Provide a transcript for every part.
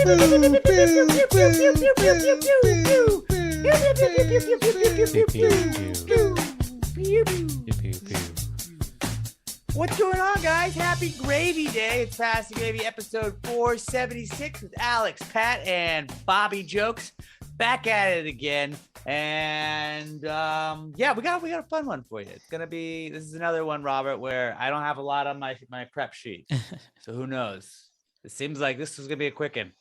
What's going on, guys? Happy Gravy Day. It's Pass the Gravy, episode 476 with Alex, Pat, and Bobby Jokes. Back at it again. And yeah, we got a fun one for you. This is another one, Robert, where I don't have a lot on my prep sheet. So who knows? It seems like this is gonna be a quick one,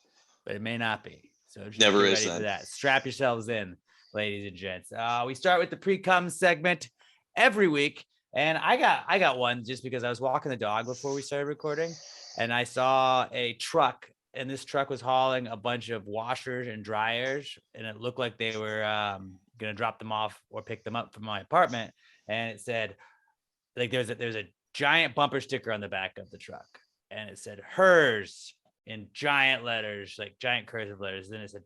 but it may not be. So just Never get is ready then. for that. Strap yourselves in, ladies and gents. We start with the Precome segment every week. And I got one just because I was walking the dog before we started recording, and I saw a truck, and this truck was hauling a bunch of washers and dryers, and it looked like they were gonna drop them off or pick them up from my apartment. And it said, like, there's a giant bumper sticker on the back of the truck, and it said hers in giant letters, like giant cursive letters. Then it said ...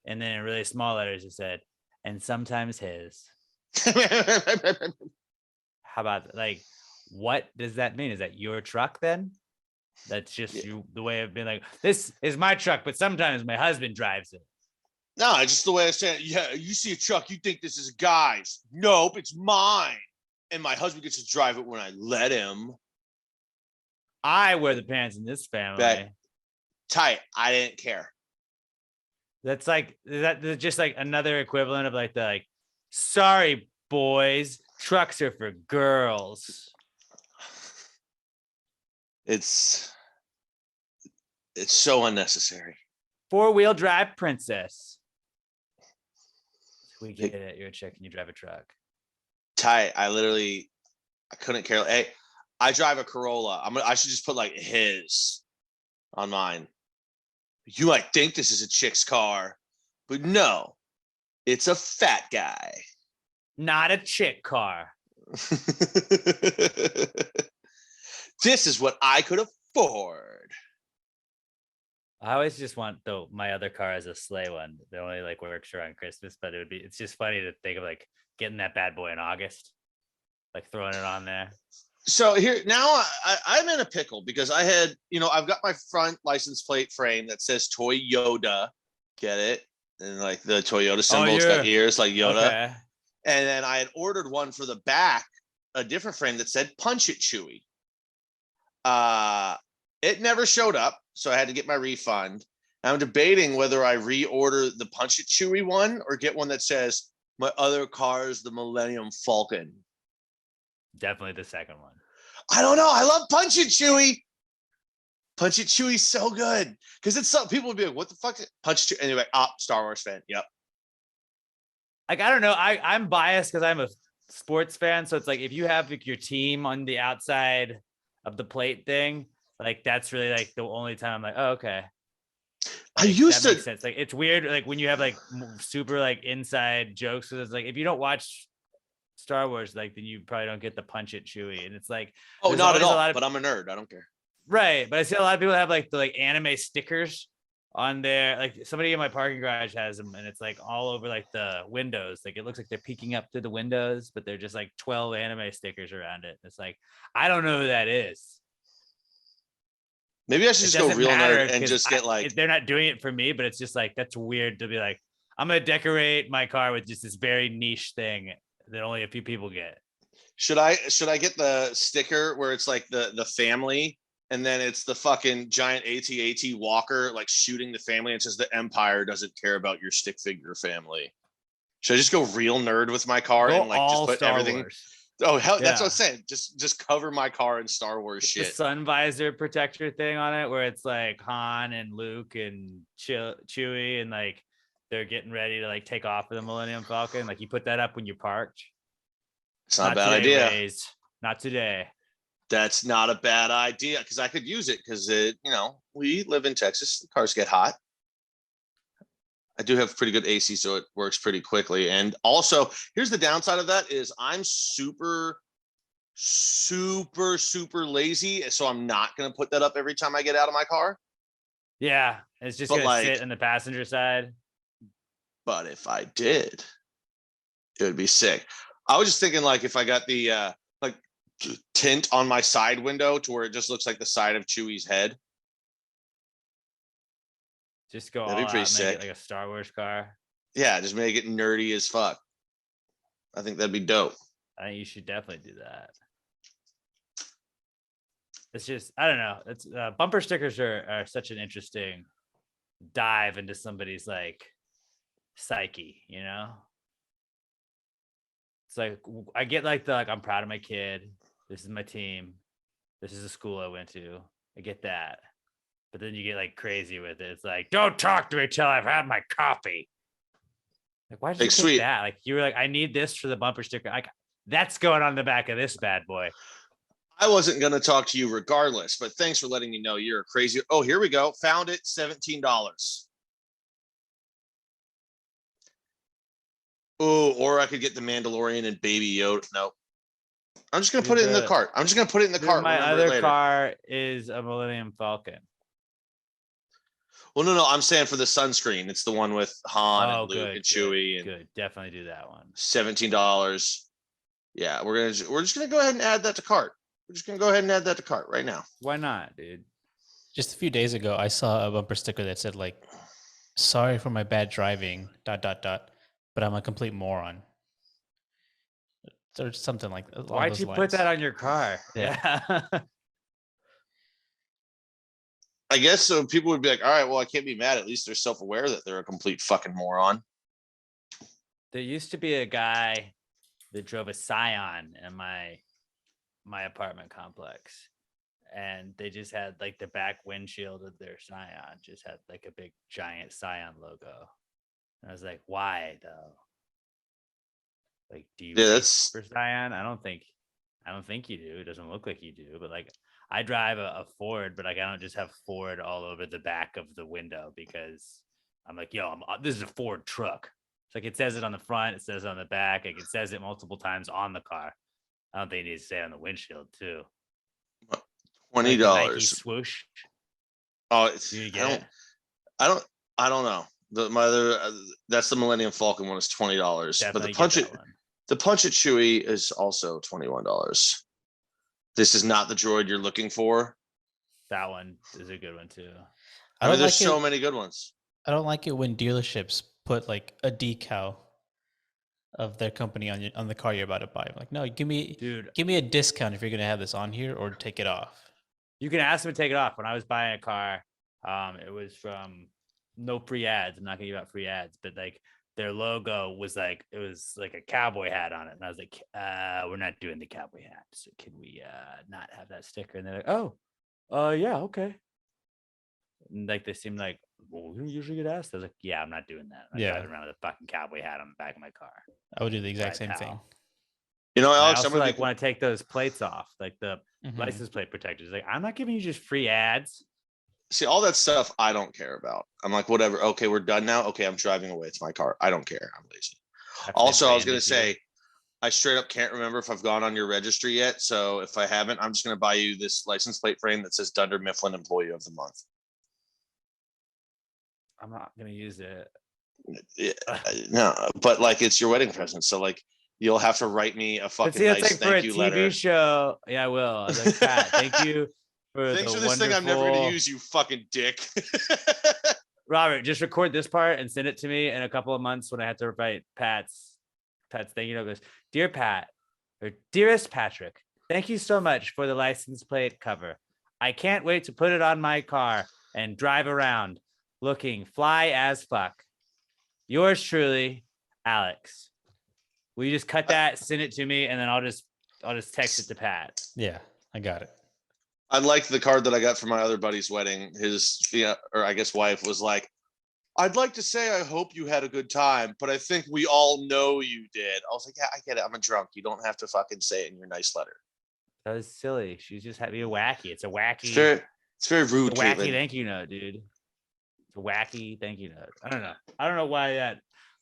and then in really small letters it said, and sometimes his. How about, like, what does that mean? Is that your truck then? That's just you, the way I've been like, this is my truck, but sometimes my husband drives it. No, it's just the way I say it. Yeah, you see a truck, you think this is a guy's. Nope, it's mine. And my husband gets to drive it when I let him. I wear the pants in this family. Tight. I didn't care. That's just like another equivalent of sorry, boys, trucks are for girls. It's so unnecessary. 4-wheel drive princess. We get it. You're a chick and you drive a truck. Tight. I couldn't care. Hey, I drive a Corolla. I should just put like his on mine. You might think this is a chick's car, but no, it's a fat guy. Not a chick car. This is what I could afford. I always just want my other car as a sleigh one. That only works around Christmas, but it's just funny to think of getting that bad boy in August, throwing it on there. So here now I'm in a pickle because I had, I've got my front license plate frame that says Toyota. Get it? And the Toyota symbol, it's got ears like Yoda. Okay. And then I had ordered one for the back, a different frame that said Punch It Chewy. It never showed up, so I had to get my refund. I'm debating whether I reorder the Punch It Chewy one or get one that says my other car is the Millennium Falcon. Definitely the second one. I don't know. I love Punch It Chewy. Punch It Chewy's so good because it's so people would be like, "What the fuck?" Punch It Chewy. Anyway, Star Wars fan. Yep. I don't know. I'm biased because I'm a sports fan. So it's if you have your team on the outside of the plate thing, that's really the only time I'm like, oh, okay. I used that makes sense. It's weird. When you have super inside jokes. It's if you don't watch Star Wars, then you probably don't get the Punch It Chewy. And it's oh, not at all. But I'm a nerd. I don't care. Right. But I see a lot of people have the anime stickers on there. Somebody in my parking garage has them, and it's all over the windows. It looks like they're peeking up through the windows, but they're just 12 anime stickers around it. It's I don't know who that is. Maybe I should just go real nerd and just get they're not doing it for me, but it's just that's weird to be I'm gonna decorate my car with just this very niche thing that only a few people get. Should I get the sticker where it's the family? And then it's the fucking giant AT-AT walker, shooting the family. It says the Empire doesn't care about your stick figure family. Should I just go real nerd with my car and just put Star everything? Wars. Oh, hell, that's what I'm saying. Just cover my car in Star Wars shit. The sun visor protector thing on it, where it's Han and Luke and Chewie, and they're getting ready to take off for the Millennium Falcon. You put that up when you're parked. It's not a bad idea. Rays. Not today. That's not a bad idea because I could use it because we live in Texas. The cars get hot. I do have pretty good AC, so it works pretty quickly. And also, here's the downside of that is I'm super, super, super lazy. So I'm not going to put that up every time I get out of my car. Yeah, it's just going to sit in the passenger side. But if I did, it would be sick. I was just thinking if I got the tint on my side window to where it just looks like the side of Chewie's head. Just go all That'd be pretty out and make it sick. like a Star Wars car. Yeah, just make it nerdy as fuck. I think that'd be dope. I think you should definitely do that. It's just, I don't know. It's bumper stickers are such an interesting dive into somebody's like psyche, you know? It's like I get like I'm proud of my kid. This is my team. This is the school I went to. I get that. But then you get like crazy with it. It's like, don't talk to me till I've had my coffee. Like, why did you Like, pick sweet. that? Like, you were like, I need this for the bumper sticker. Like, that's going on the back of this bad boy. I wasn't going to talk to you regardless, but thanks for letting me know you're a crazy. Oh, here we go. Found it. $17. Oh, or I could get the Mandalorian and Baby Yoda. Nope. I'm just going to put it in the cart. I'm just going to put it in the cart. My Remember it other later. car is a Millennium Falcon. Well, no. I'm saying for the sunscreen. It's the one with Han and Luke and Chewie. Good. Definitely do that one. $17. Yeah, we're just gonna go ahead and add that to cart. We're just gonna go ahead and add that to cart right now. Why not, dude? Just a few days ago, I saw a bumper sticker that said like, "Sorry for my bad driving. ... But I'm a complete moron." Or something like that. Why'd you put that on your car? Yeah. I guess so. People would be like, "All right, well, I can't be mad. At least they're self-aware that they're a complete fucking moron." There used to be a guy that drove a Scion in my apartment complex, and they just had like the back windshield of their Scion just had like a big giant Scion logo. And I was like, why though? Like, do you race for Scion? I don't think you do. It doesn't look like you do, but like I drive a Ford, but like I don't just have Ford all over the back of the window because I'm like, yo, this is a Ford truck. It's like it says it on the front, it says it on the back, like it says it multiple times on the car. I don't think it needs to say on the windshield too. $20 like Nike swoosh. Oh, it's I don't know. That's the Millennium Falcon one is $20. But the punch it Chewie is also $21. This is not the droid you're looking for. That one is a good one too. I mean, there's so many good ones. I don't like it when dealerships put like a decal of their company on the car you're about to buy. I'm like, no, give me a discount if you're gonna have this on here, or take it off. You can ask them to take it off. When I was buying a car, it was from no free ads. I'm not gonna give out free ads, but like their logo was like it was like a cowboy hat on it, and I was like, we're not doing the cowboy hat, so can we not have that sticker? And they're like, oh, yeah, okay. And like they seemed like, well, we don't usually get asked. I was like, yeah, I'm not doing that. I'm driving around with a fucking cowboy hat on the back of my car. I would do the exact same thing. You know, Alex, I also like want to take those plates off, like the license plate protectors. Like, I'm not giving you just free ads. See, all that stuff I don't care about. I'm like, whatever. Okay, we're done now. Okay, I'm driving away. It's my car. I don't care. I'm lazy. Also, I was gonna say, I straight up can't remember if I've gone on your registry yet. So if I haven't, I'm just gonna buy you this license plate frame that says Dunder Mifflin Employee of the Month. I'm not gonna use it. Yeah, no, but like it's your wedding present, so like you'll have to write me a fucking nice like thank you letter. For a TV show, yeah, I will. I was like, Pat, thank you for thanks for this thing I'm never gonna use, you fucking dick. Robert, just record this part and send it to me in a couple of months when I have to write Pat's thing. You know, goes, dear Pat, or dearest Patrick, thank you so much for the license plate cover. I can't wait to put it on my car and drive around looking fly as fuck. Yours truly, Alex. Will you just cut that, send it to me, and then I'll just text it to Pat. Yeah, I got it. I like the card that I got for my other buddy's wedding. His or I guess wife was like, I'd like to say I hope you had a good time, but I think we all know you did. I was like, yeah, I get it. I'm a drunk. You don't have to fucking say it in your nice letter. That was silly. She's just having a wacky. It's a wacky. It's very rude. It's a wacky thank you note, dude. It's a wacky thank you note. I don't know why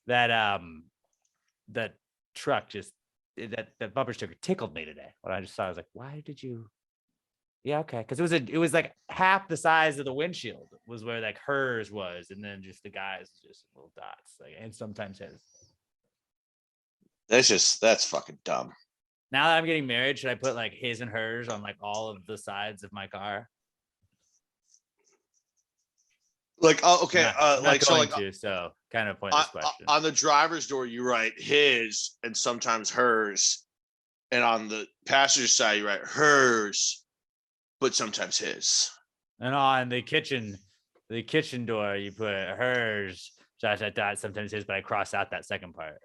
that truck just that bumper sticker tickled me today. When I just saw, I was like, why did you? Yeah, okay, because it was like half the size of the windshield was where like hers was, and then just the guys just little dots, like, and sometimes his. That's fucking dumb. Now that I'm getting married, should I put like his and hers on like all of the sides of my car? Like, oh, okay, I'm not like so, going like to, so kind of pointless question. on the driver's door, you write his and sometimes hers, and on the passenger side, you write hers, but sometimes his. And on the kitchen door, you put hers, sometimes his, but I cross out that second part.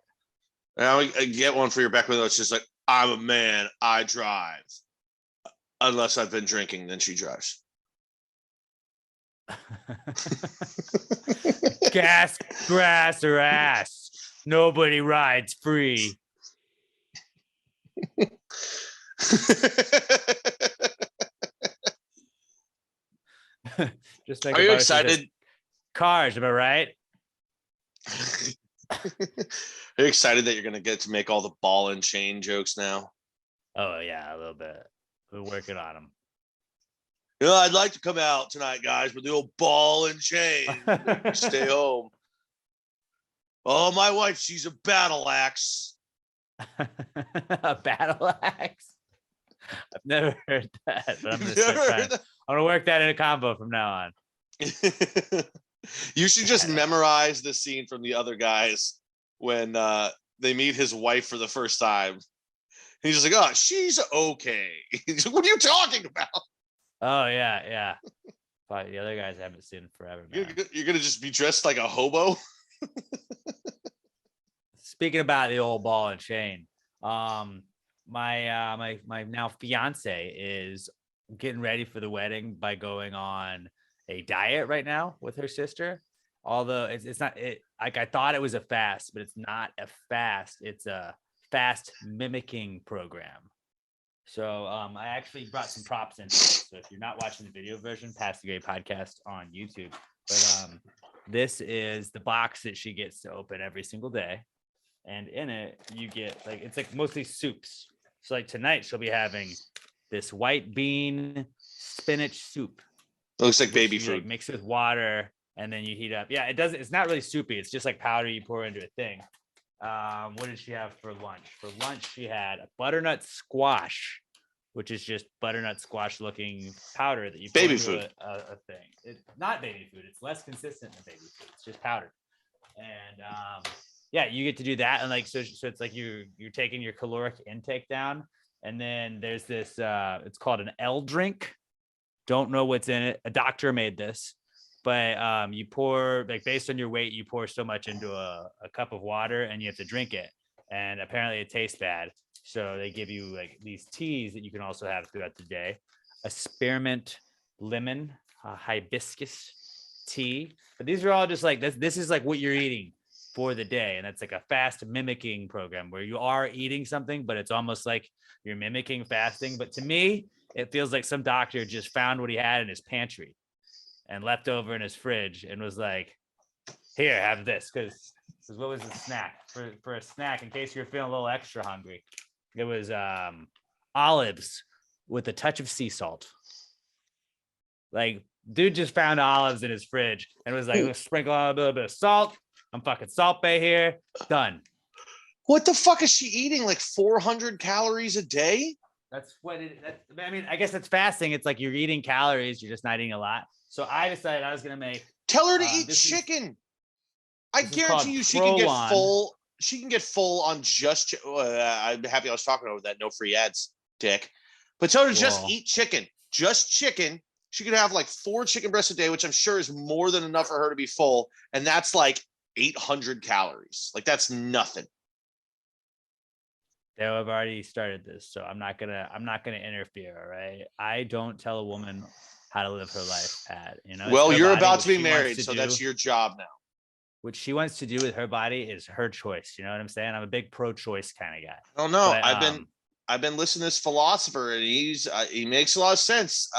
And I get one for your back window. It's just like, I'm a man, I drive. Unless I've been drinking, then she drives. Gas, grass, or ass. Nobody rides free. Just make Are you excited? Cars, am I right? Are you excited that you're going to get to make all the ball and chain jokes now? Oh, yeah, a little bit. We're working on them. You know, I'd like to come out tonight, guys, with the old ball and chain. Stay home. Oh, my wife, she's a battle axe. A battle axe? I've never heard that, but I'm gonna work that in a combo from now on. You should just memorize the scene from The Other Guys when they meet his wife for the first time. He's just like, oh, she's okay. He's like, what are you talking about? Oh, yeah. But the other guys I haven't seen forever, man. You're going to just be dressed like a hobo? Speaking about the old ball and chain, my now fiance is getting ready for the wedding by going on a diet right now with her sister. Although it's not like I thought it was a fast, but it's not a fast. It's a fast mimicking program. So I actually brought some props in. So if you're not watching the video version, Pass the Gray podcast on YouTube. But this is the box that she gets to open every single day. And in it, you get it's like mostly soups. So like tonight, she'll be having this white bean spinach soup. It looks like baby food. Mix with water and then you heat up. Yeah, it's not really soupy. It's just like powder you pour into a thing. What did she have for lunch? For lunch, she had a butternut squash, which is just butternut squash looking powder that you pour into a thing. It's not baby food. It's less consistent than baby food. It's just powder. And yeah, you get to do that. And so it's like you're taking your caloric intake down. And then there's this, it's called an L drink. Don't know what's in it. A doctor made this. But you pour, based on your weight, you pour so much into a cup of water and you have to drink it. And apparently it tastes bad. So they give you these teas that you can also have throughout the day. A spearmint lemon, hibiscus tea. But these are all just this is what you're eating for the day. And that's like a fast mimicking program where you are eating something, but it's almost like you're mimicking fasting. But to me, it feels like some doctor just found what he had in his pantry and left over in his fridge and was like, here, have this. Because what was the snack? For a snack, in case you're feeling a little extra hungry, it was olives with a touch of sea salt. Dude just found olives in his fridge and was like, let's sprinkle on a little bit of salt. I'm fucking Salt Bay here. Done. What the fuck is she eating? 400 calories a day? That's what I guess that's fasting. It's like you're eating calories. You're just not eating a lot. So I decided I was going to make. Tell her to eat chicken. I guarantee you she can get full. She can get full on just. I'm happy I was talking over that. No free ads, dick. But tell her to just eat chicken. Just chicken. She could have 4 chicken breasts a day, which I'm sure is more than enough for her to be full. And that's 800 calories. That's nothing. Yeah, I've already started this, so I'm not gonna interfere. All right. I don't tell a woman how to live her life, Pat. Well, you're about to be married, so that's your job now. What she wants to do with her body is her choice. You know what I'm saying? I'm a big pro-choice kind of guy. Oh no, but, I've been listening to this philosopher, and he makes a lot of sense.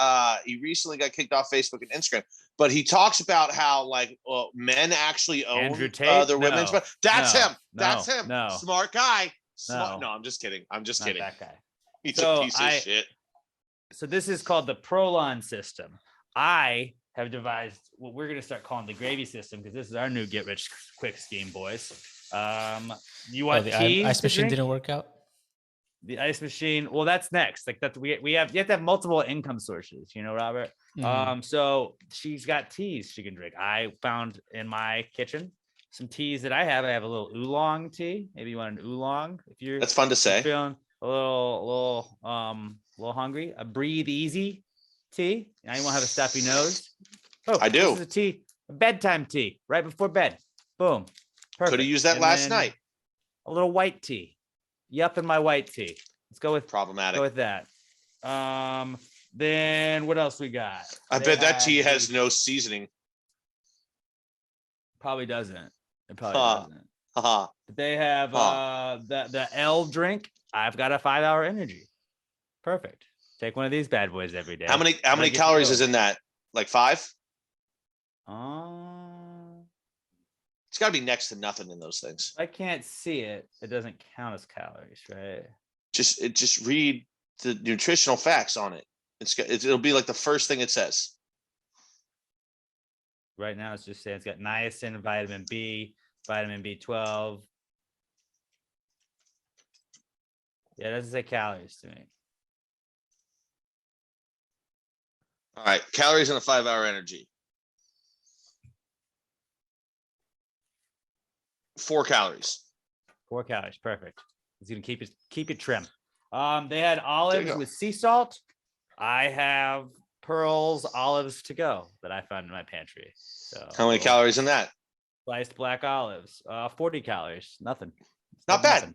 He recently got kicked off Facebook and Instagram, but he talks about how men actually own their women's. That's him. That's him. No, smart guy. No, I'm just kidding. I'm just kidding. That guy. He's a piece of shit. So this is called the Prolon system. I have devised what we're going to start calling the gravy system because this is our new get rich quick scheme, boys. You want the ice machine didn't work out? The ice machine. Well, that's next. You have to have multiple income sources, Robert. So she's got teas she can drink. I found in my kitchen some teas that I have. I have a little oolong tea. Maybe you want an oolong if you're That's fun to say. feeling a little hungry. A breathe easy tea. Now you won't have a stuffy nose. Oh, I do. This is a tea, a bedtime tea, right before bed. Boom. Perfect. Could have used that And last then night. A little white tea. Yup, in my white tea. Let's go with Problematic. Go with that. Then what else we got? I They bet that have tea has the- no seasoning. Probably doesn't. It probably doesn't. Haha. But they have the L drink. I've got a 5-hour energy. Perfect. Take one of these bad boys every day. How many get calories you is in that? Like 5? going. It's got to be next to nothing in those things. I can't see it. It doesn't count as calories, right? Just read the nutritional facts on it. It'll be like the first thing it says. Right now, it's just saying it's got niacin, vitamin B, vitamin B12. Yeah, it doesn't say calories to me. All right, calories in a 5-hour energy. 4 calories. 4 calories, perfect. It's gonna keep it trim. They had olives go. with sea salt. I have Pearl's olives to go that I found in my pantry. So How many calories in that? sliced black olives? 40 calories. Nothing. It's Not bad. nothing.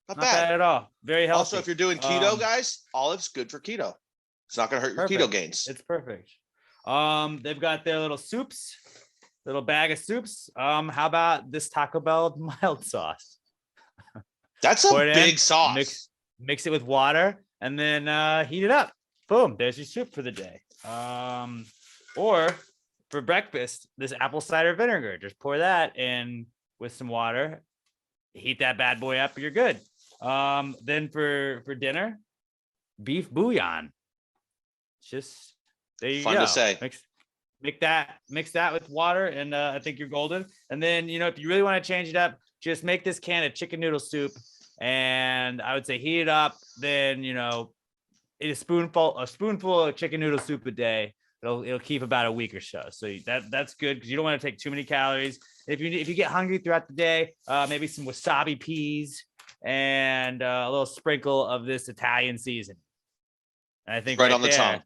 Not Not bad bad. at all. Very healthy. Also, if you're doing keto, Um, guys, olives good for keto. It's not going to hurt your keto Perfect. gains. It's perfect. They've got their little soups, little bag of soups. How about this Taco Bell mild sauce? That's a Pour it in, big sauce. Mix it with water, and then heat it up. Boom, there's your soup for the day. Or for breakfast, this apple cider vinegar. Just pour that in with some water, heat that bad boy up, you're good. Then for dinner, beef bouillon. Just there you Fun go. to say. Mix that with water, and I think you're golden. And then if you really want to change it up, just make this can of chicken noodle soup, and I would say heat it up. Then eat a spoonful of chicken noodle soup a day. It'll keep about a week or so. So that's good because you don't want to take too many calories. If you get hungry throughout the day, maybe some wasabi peas and a little sprinkle of this Italian seasoning. And I think Right on the tongue.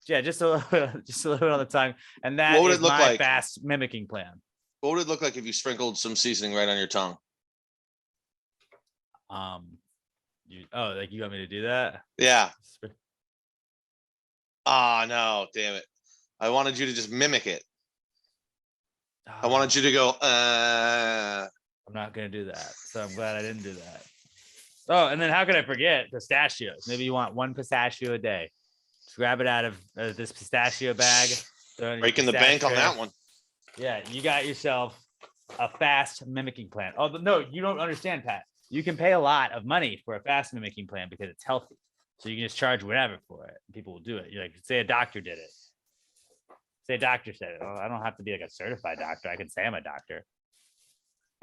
Yeah, just a little bit on the tongue. And that What would is it look my like? fast mimicking plan. What would it look like if you sprinkled some seasoning right on your tongue? You want me to do that? Yeah. Ah, no, damn it. I wanted you to just mimic it. I wanted you to go, I'm not gonna do that. So I'm glad I didn't do that. Oh, and then how could I forget pistachios? Maybe you want one pistachio a day. Just grab it out of this pistachio bag. breaking the bank on that one. Yeah, you got yourself a fast mimicking plan. Oh, no, you don't understand, Pat. You can pay a lot of money for a fast mimicking plan because it's healthy. So you can just charge whatever for it. People will do it. You're like, say a doctor did it. Say a doctor said it. Oh, I don't have to be like a certified doctor. I can say I'm a doctor.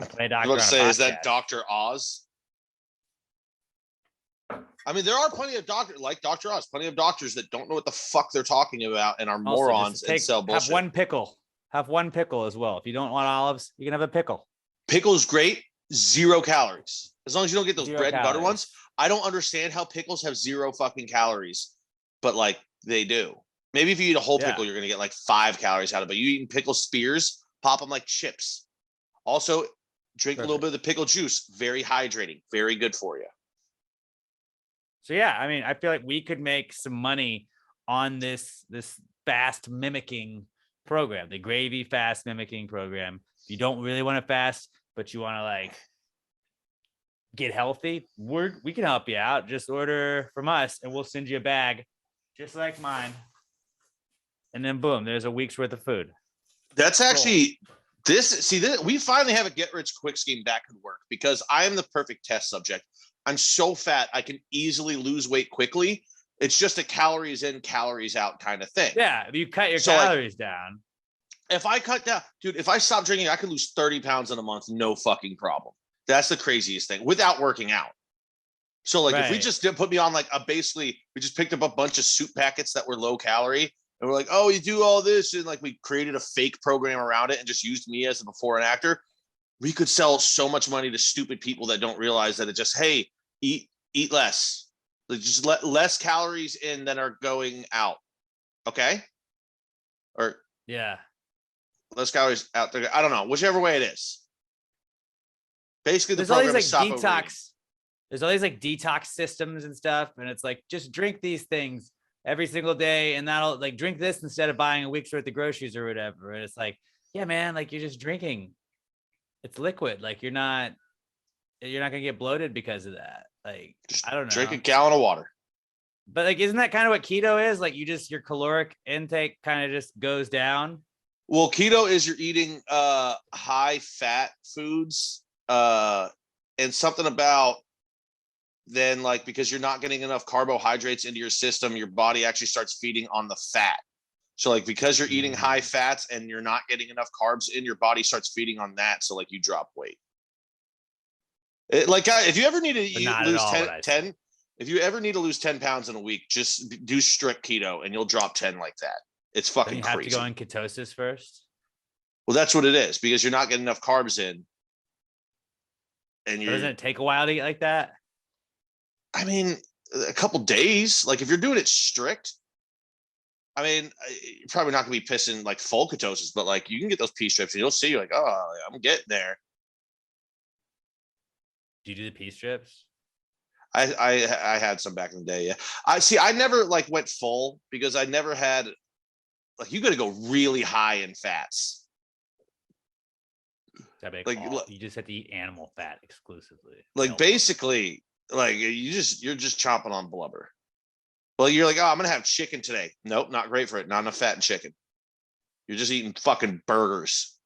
I play a I doctor. was about to on a say, is that podcast. Dr. Oz? I mean, there are plenty of doctors like Dr. Oz, plenty of doctors that don't know what the fuck they're talking about and are Also, morons just and sell bullshit. Have one pickle. Have one pickle as well. If you don't want olives, you can have a pickle. Pickle's great, 0 calories. As long as you don't get those 0 bread and butter calories. ones. I don't understand how pickles have 0 fucking calories, but like they do. Maybe if you eat a whole pickle, you're gonna get like 5 calories out of it. But you eating pickle spears, pop them like chips. Also, drink a little bit of the pickle juice. Very hydrating, very good for you. So yeah, I mean, I feel like we could make some money on this fast mimicking program, the gravy fast mimicking program. If you don't really want to fast, but you want to like get healthy, we can help you out. Just order from us and we'll send you a bag just like mine. And then boom, there's a week's worth of food. That's actually this. We finally have a get rich quick scheme that could work because I am the perfect test subject. I'm so fat, I can easily lose weight quickly. It's just a calories in, calories out kind of thing. Yeah, if you cut your calories down. If I cut down, dude, if I stop drinking, I could lose 30 pounds in a month, no fucking problem. That's the craziest thing without working out. So like if we just did put me on like we just picked up a bunch of soup packets that were low calorie and we're like, oh, you do all this, and like we created a fake program around it and just used me as a before and after, we could sell so much money to stupid people that don't realize that it just, hey, eat less. Like just let less calories in than are going out. Okay. Or Yeah. less calories out there. I don't know, whichever way it is. Basically, the There's all these program like is stop overeating. detox. There's all these like detox systems and stuff, and it's like just drink these things every single day, and that'll like drink this instead of buying a week's worth of groceries or whatever. And it's like, yeah, man, like you're just drinking. It's liquid. Like you're not gonna get bloated because of that. Like Just I don't know. drink a gallon of water. But like, isn't that kind of what keto is? Like your caloric intake kind of just goes down. Well, keto is you're eating high fat foods, and something about then like because you're not getting enough carbohydrates into your system, your body actually starts feeding on the fat. So like because you're eating high fats and you're not getting enough carbs in, your body starts feeding on that. So like you drop weight. Like if you ever need to lose 10, if you ever need to lose 10 pounds in a week, just do strict keto and you'll drop 10 like that. It's fucking you have crazy. to go in ketosis first. Well, that's what it is because you're not getting enough carbs in. And doesn't it take a while to get like that? I mean, a couple days. Like if you're doing it strict, I mean, you're probably not gonna be pissing like full ketosis, but like you can get those P strips and you'll see like, oh, I'm getting there. Do you do the P strips? I had some back in the day. Yeah. I never like went full because I never had like you got to go really high in fats. Like you just have to eat animal fat exclusively. Like basically, like you're just chomping on blubber. Well, you're like, oh, I'm gonna have chicken today. Nope, not great for it. Not enough fat in chicken. You're just eating fucking burgers,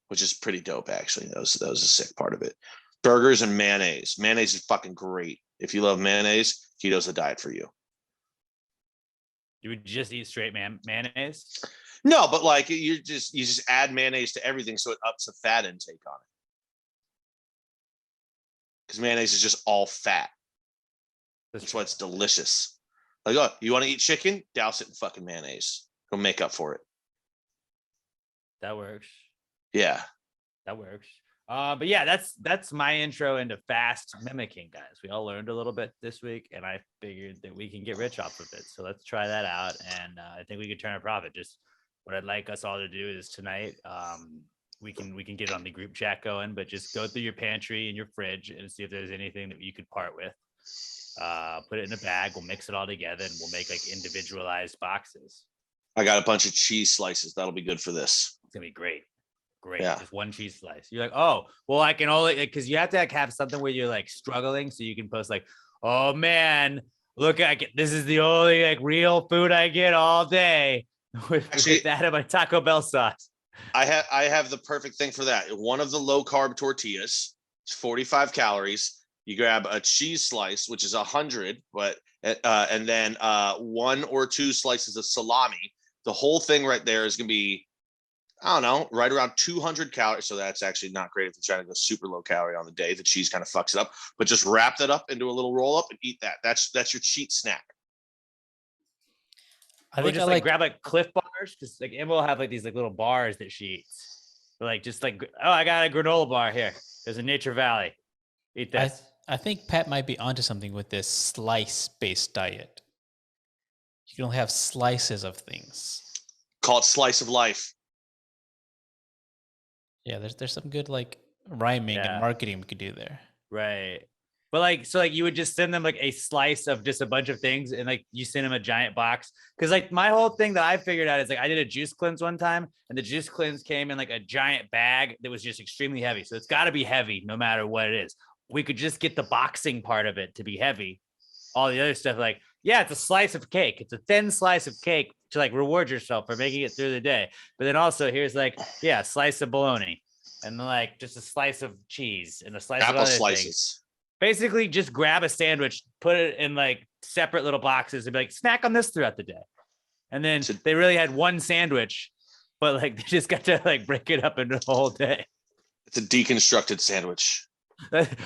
which is pretty dope actually. That was a sick part of it. Burgers and mayonnaise. Mayonnaise is fucking great. If you love mayonnaise, keto's the diet for you. You would just eat straight mayonnaise? No, but like you just add mayonnaise to everything so it ups the fat intake on it. Because mayonnaise is just all fat. That's why it's delicious. Like, oh, you want to eat chicken? Douse it in fucking mayonnaise. Go make up for it. That works. Yeah. That works. But yeah, that's my intro into fast mimicking, guys. We all learned a little bit this week, and I figured that we can get rich off of it. So let's try that out, and I think we could turn a profit. Just what I'd like us all to do is tonight, we can get on the group chat going, but just go through your pantry and your fridge and see if there's anything that you could part with. Put it in a bag. We'll mix it all together, and we'll make like individualized boxes. I got a bunch of cheese slices. That'll be good for this. It's gonna be great. Great. Yeah. Just one cheese slice. You're like, oh, well, I can only because you have to like have something where you're like struggling, so you can post like, oh man, look, this is the only like real food I get all day with that and my Taco Bell sauce. I have the perfect thing for that. One of the low carb tortillas. It's 45 calories. You grab a cheese slice, which is 100, but and then 1 or 2 slices of salami. The whole thing right there is gonna be, I don't know, right around 200 calories. So that's actually not great if you're trying to go super low calorie on the day. The cheese kind of fucks it up, but just wrap that up into a little roll up and eat that. That's your cheat snack. I think just like grab like Cliff bars, because like Emma will have like these like little bars that she eats. Like just like, oh, I got a granola bar here. There's a Nature Valley. Eat that. I think Pat might be onto something with this slice-based diet. You can only have slices of things. Call it slice of life. Yeah, there's some good like rhyming and marketing we could do there. Right. But like, so like you would just send them like a slice of just a bunch of things, and like you send them a giant box. Cause like my whole thing that I figured out is like I did a juice cleanse one time, and the juice cleanse came in like a giant bag that was just extremely heavy. So it's got to be heavy no matter what it is. We could just get the boxing part of it to be heavy. All the other stuff, like, yeah, it's a slice of cake. It's a thin slice of cake to like reward yourself for making it through the day. But then also here's like, yeah, a slice of bologna, and then like just a slice of cheese and a slice of other slices. Things. Basically, just grab a sandwich, put it in like separate little boxes, and be like, snack on this throughout the day. And then they really had one sandwich, but like they just got to like break it up into the whole day. It's a deconstructed sandwich.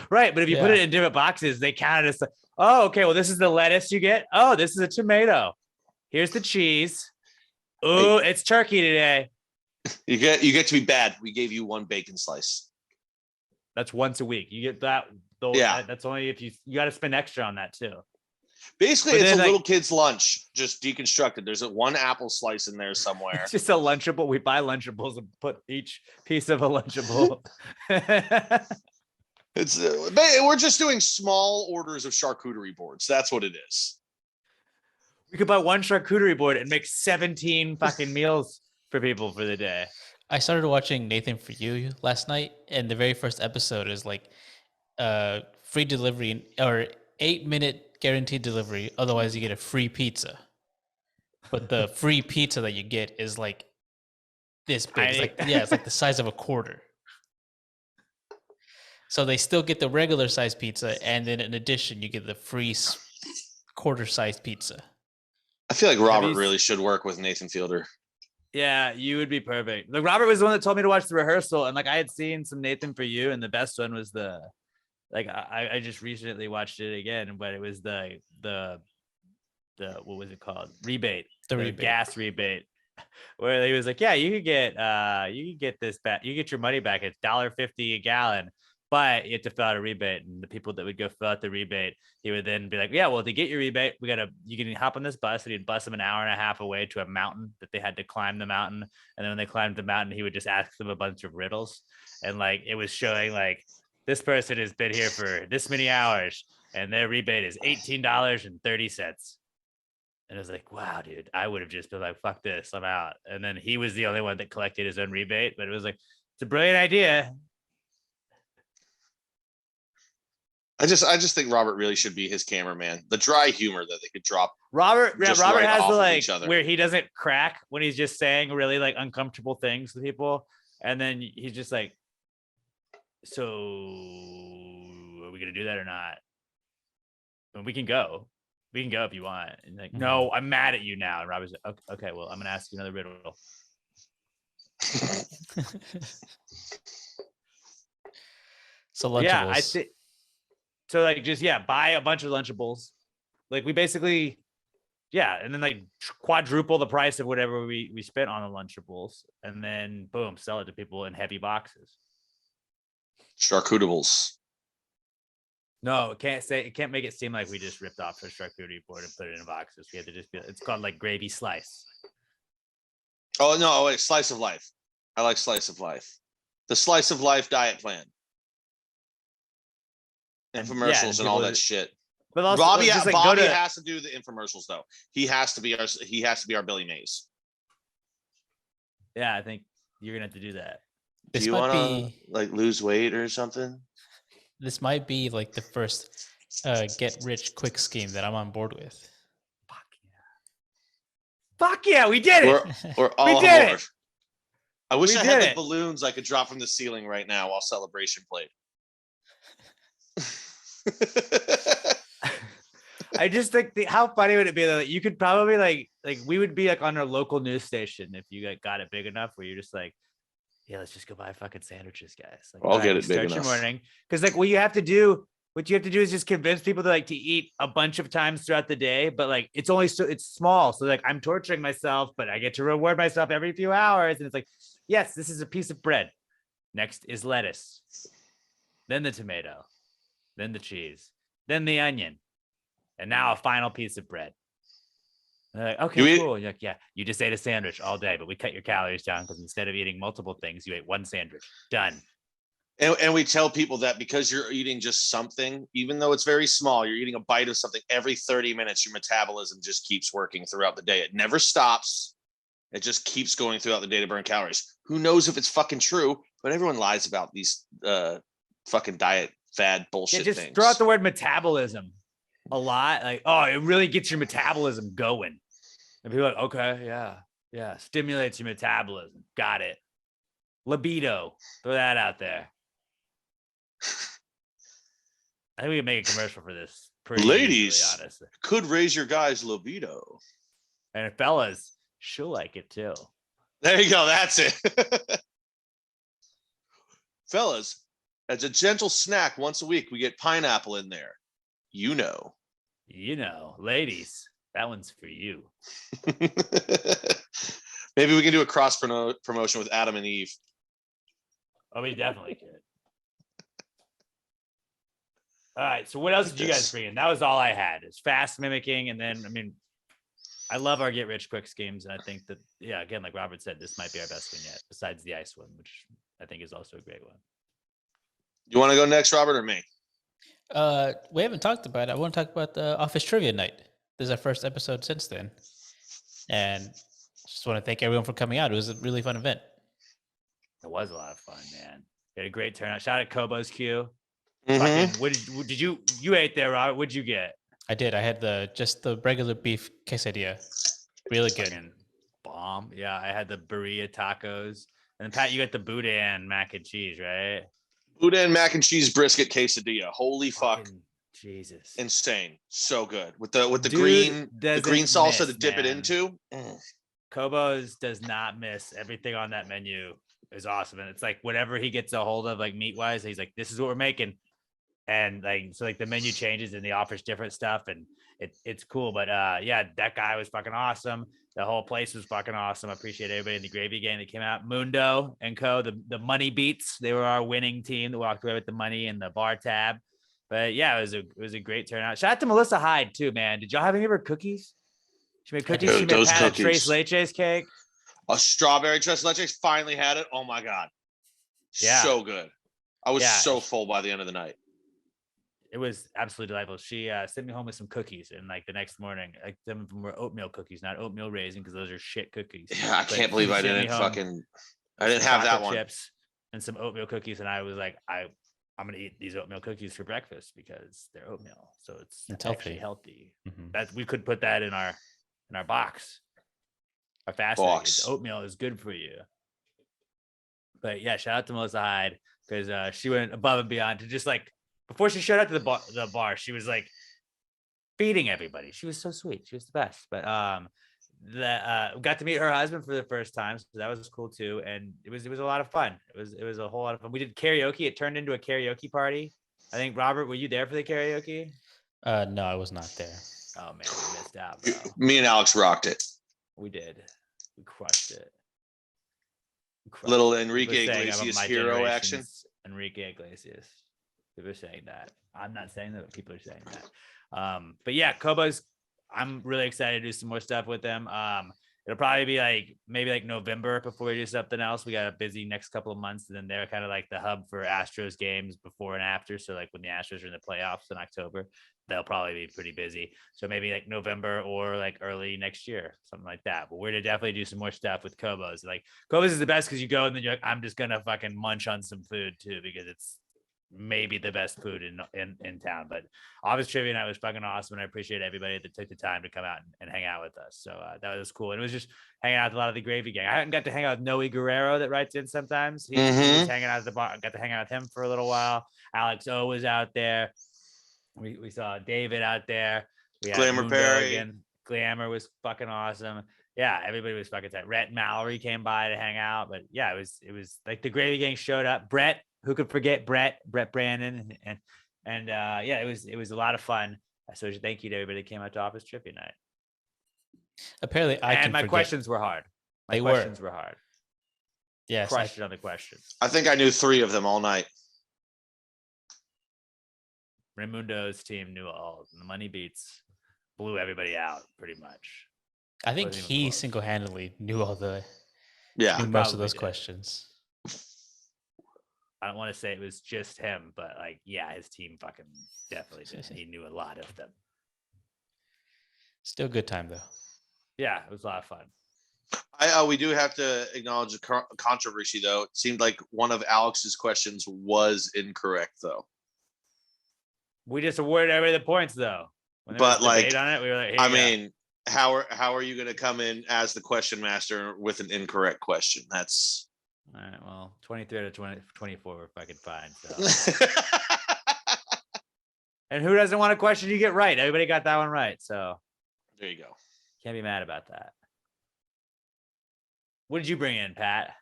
Right, but if you put it in different boxes, they count it as like, oh, okay, well, this is the lettuce you get. Oh, this is a tomato. Here's the cheese. Oh, it's turkey today. You get to be bad. We gave you one bacon slice. That's once a week. You get that. Though, Yeah. That's only if you got to spend extra on that too. Basically, But it's then, a like- little kid's lunch, just deconstructed. There's one apple slice in there somewhere. It's just a Lunchable. We buy Lunchables and put each piece of a Lunchable. It's we're just doing small orders of charcuterie boards. That's what it is. We could buy one charcuterie board and make 17 fucking meals for people for the day. I started watching Nathan For You last night, and the very first episode is like free delivery or 8-minute guaranteed delivery. Otherwise, you get a free pizza. But the free pizza that you get is like this big. It's like, it's like the size of a quarter. So they still get the regular size pizza, and then in addition, you get the free quarter-sized pizza. I feel like Robert really should work with Nathan Fielder. Yeah, you would be perfect. Like Robert was the one that told me to watch the rehearsal, and like I had seen some Nathan For You, and the best one was I just recently watched it again, but it was the what was it called? Rebate. The rebate. Gas rebate. Where he was like, yeah, you could get this back. You get your money back. It's $1.50 a gallon, but you have to fill out a rebate. And the people that would go fill out the rebate, he would then be like, yeah, well, to get your rebate, you can hop on this bus. And he'd bus them an hour and a half away to a mountain that they had to climb the mountain. And then when they climbed the mountain, he would just ask them a bunch of riddles. And like, it was showing like, this person has been here for this many hours and their rebate is $18.30. And I was like, wow, dude, I would have just been like, fuck this, I'm out. And then he was the only one that collected his own rebate. But it was like, it's a brilliant idea. I just think Robert really should be his cameraman. The dry humor that they could drop. Robert has the like where he doesn't crack when he's just saying really like uncomfortable things to people. And then he's just like, so are we gonna do that or not? And we can go. We can go if you want. And like, no, I'm mad at you now. And Robert's like, okay, well, I'm gonna ask you another riddle. So Lunchables. Yeah, I think so. Like, just buy a bunch of Lunchables. Like, we basically, and then like quadruple the price of whatever we spent on the Lunchables, and then boom, sell it to people in heavy boxes. Charcutables. No, it can't make it seem like we just ripped off a charcuterie board and put it in boxes. We had to just it's called like gravy slice. Oh no, wait, slice of life. I like slice of life. The slice of life diet plan. Infomercials and all that shit. But also, Bobby like, has to do the infomercials though. He has to be our Billy Mays. Yeah, I think you're gonna have to do that. Do you want to like lose weight or something? This might be like the first get rich quick scheme that I'm on board with. Fuck yeah, we did it. We're all on board. I wish I had the it. balloons I could drop from the ceiling right now while Celebration played. I just think how funny would it be that you could probably like we would be like on our local news station if you like got it big enough where you're just like, yeah, let's just go buy fucking sandwiches, guys. Like, I'll get it big enough. Start your morning, because like what you have to do is just convince people to like to eat a bunch of times throughout the day, but like it's small. So like I'm torturing myself, but I get to reward myself every few hours, and it's like, yes, this is a piece of bread. Next is lettuce, then the tomato, then the cheese, then the onion, and now a final piece of bread. And they're like, okay, cool. You're like, yeah, you just ate a sandwich all day, but we cut your calories down because instead of eating multiple things, you ate one sandwich. Done. And we tell people that because you're eating just something, even though it's very small, you're eating a bite of something every 30 minutes, your metabolism just keeps working throughout the day. It never stops. It just keeps going throughout the day to burn calories. Who knows if it's fucking true, but everyone lies about these fucking diet fad bullshit just things. Throw out the word metabolism a lot. Like, oh, it really gets your metabolism going. And people are like, okay, yeah. Stimulates your metabolism. Got it. Libido. Throw that out there. I think we can make a commercial for this. Ladies, easily, honestly. Could raise your guy's libido. And fellas, she'll like it too. There you go. That's it. Fellas, as a gentle snack once a week, we get pineapple in there. You know, ladies, that one's for you. Maybe we can do a cross promotion with Adam and Eve. Oh, we definitely could. All right. So what else did you guys bring in? That was all I had. It's fast mimicking. And then, I mean, I love our get rich quick schemes. And I think that, yeah, again, like Robert said, this might be our best one yet, besides the ice one, which I think is also a great one. You want to go next, Robert, or me? We haven't talked about it. I want to talk about the office trivia night. This is our first episode since then. And just want to thank everyone for coming out. It was a really fun event. It was a lot of fun, man. We had a great turnout. Shout out Kobo's Q. Mhm. Fucking, what did you ate there, Robert? What'd you get? I did. I had just the regular beef quesadilla. Really good. Fucking bomb. Yeah, I had the burrito tacos. And then Pat, you got the boudin mac and cheese, right? Boudin mac and cheese brisket quesadilla. Holy fuck. Fucking Jesus. Insane. So good. With the Dude green doesn't salsa miss, to dip it man. into. Kobo's does not miss. Everything on that menu is awesome. And it's like whatever he gets a hold of, like meat wise, he's like, this is what we're making. And like, so like the menu changes and he offers different stuff and it's cool. But yeah, that guy was fucking awesome. The whole place was fucking awesome. I appreciate everybody in the gravy gang that came out. Mundo and Co. The money beats. They were our winning team that walked away with the money and the bar tab. But yeah, it was a great turnout. Shout out to Melissa Hyde too, man. Did y'all have any of her cookies? She made cookies. Dude, She made those Pat a cookies. Tres Leches cake. A strawberry tres leches. Finally had it. Oh my God. Yeah. So good. I was Yeah. so full by the end of the night. It was absolutely delightful. She sent me home with some cookies, and like the next morning, like some of them were oatmeal cookies, not oatmeal raisin, because those are shit cookies. Yeah, I But can't believe she I sent me didn't home I didn't have that chocolate one. chips and some oatmeal cookies, and I was like, I'm gonna eat these oatmeal cookies for breakfast because they're oatmeal, so it's actually healthy. Mhm. That we could put that in our box. Our fast Box. oatmeal is good for you. But yeah, shout out to Melissa Hyde because she went above and beyond to just like before she showed up to the bar, she was like feeding everybody. She was so sweet. She was the best. But got to meet her husband for the first time, so that was cool too. And it was a lot of fun. It was a whole lot of fun. We did karaoke. It turned into a karaoke party. I think Robert, were you there for the karaoke? No, I was not there. Oh man, we missed out, bro. Me and Alex rocked it. We did. We crushed it. Little People Enrique saying I'm Iglesias my hero action. generation's Enrique Iglesias. People are saying that. I'm not saying that, but people are saying that. But yeah, Kobo's, I'm really excited to do some more stuff with them. It'll probably be like maybe like November before we do something else. We got a busy next couple of months, and then they're kind of like the hub for Astros games before and after. So like when the Astros are in the playoffs in October, they'll probably be pretty busy. So maybe like November or like early next year, something like that. But we're to definitely do some more stuff with Kobo's. Like Kobo's is the best because you go and then you're like, I'm just gonna fucking munch on some food too because it's maybe the best food in town. But Office Trivia Night was fucking awesome, and I appreciate everybody that took the time to come out and hang out with us. So that was cool. And it was just hanging out with a lot of the gravy gang. I hadn't got to hang out with Noe Guerrero that writes in sometimes. He was hanging out at the bar. I got to hang out with him for a little while. Alex O was out there. We saw David out there. We had Glamour Mundo Perry. again. Glamour was fucking awesome. Yeah, everybody was fucking tight. Rhett Mallory came by to hang out, but yeah, it was like the gravy gang showed up. Brett, who could forget Brett Brandon, and yeah, it was a lot of fun. So thank you to everybody that came out to Office Trivia Night. Apparently, My questions were hard. My questions were hard. Yes, Crushed it on the questions. I think I knew 3 of them all night. Raimundo's team knew all. The money beats blew everybody out pretty much. I think Wasn't even he close. single-handedly knew all the Yeah. knew most of probably those did. questions. I don't want to say it was just him, but like, yeah, his team fucking definitely did. He knew a lot of them. Still good time though. Yeah, it was a lot of fun. We do have to acknowledge a controversy, though. It seemed like one of Alex's questions was incorrect, though. We just awarded everybody the points though. When there But, was debate like, on it, we were like, I mean, how are you going to come in as the question master with an incorrect question? That's all right, well, 23 out of 24 were fucking fine. So. And who doesn't want a question you get right? Everybody got that one right. So there you go. can't be mad about that. What did you bring in, Pat?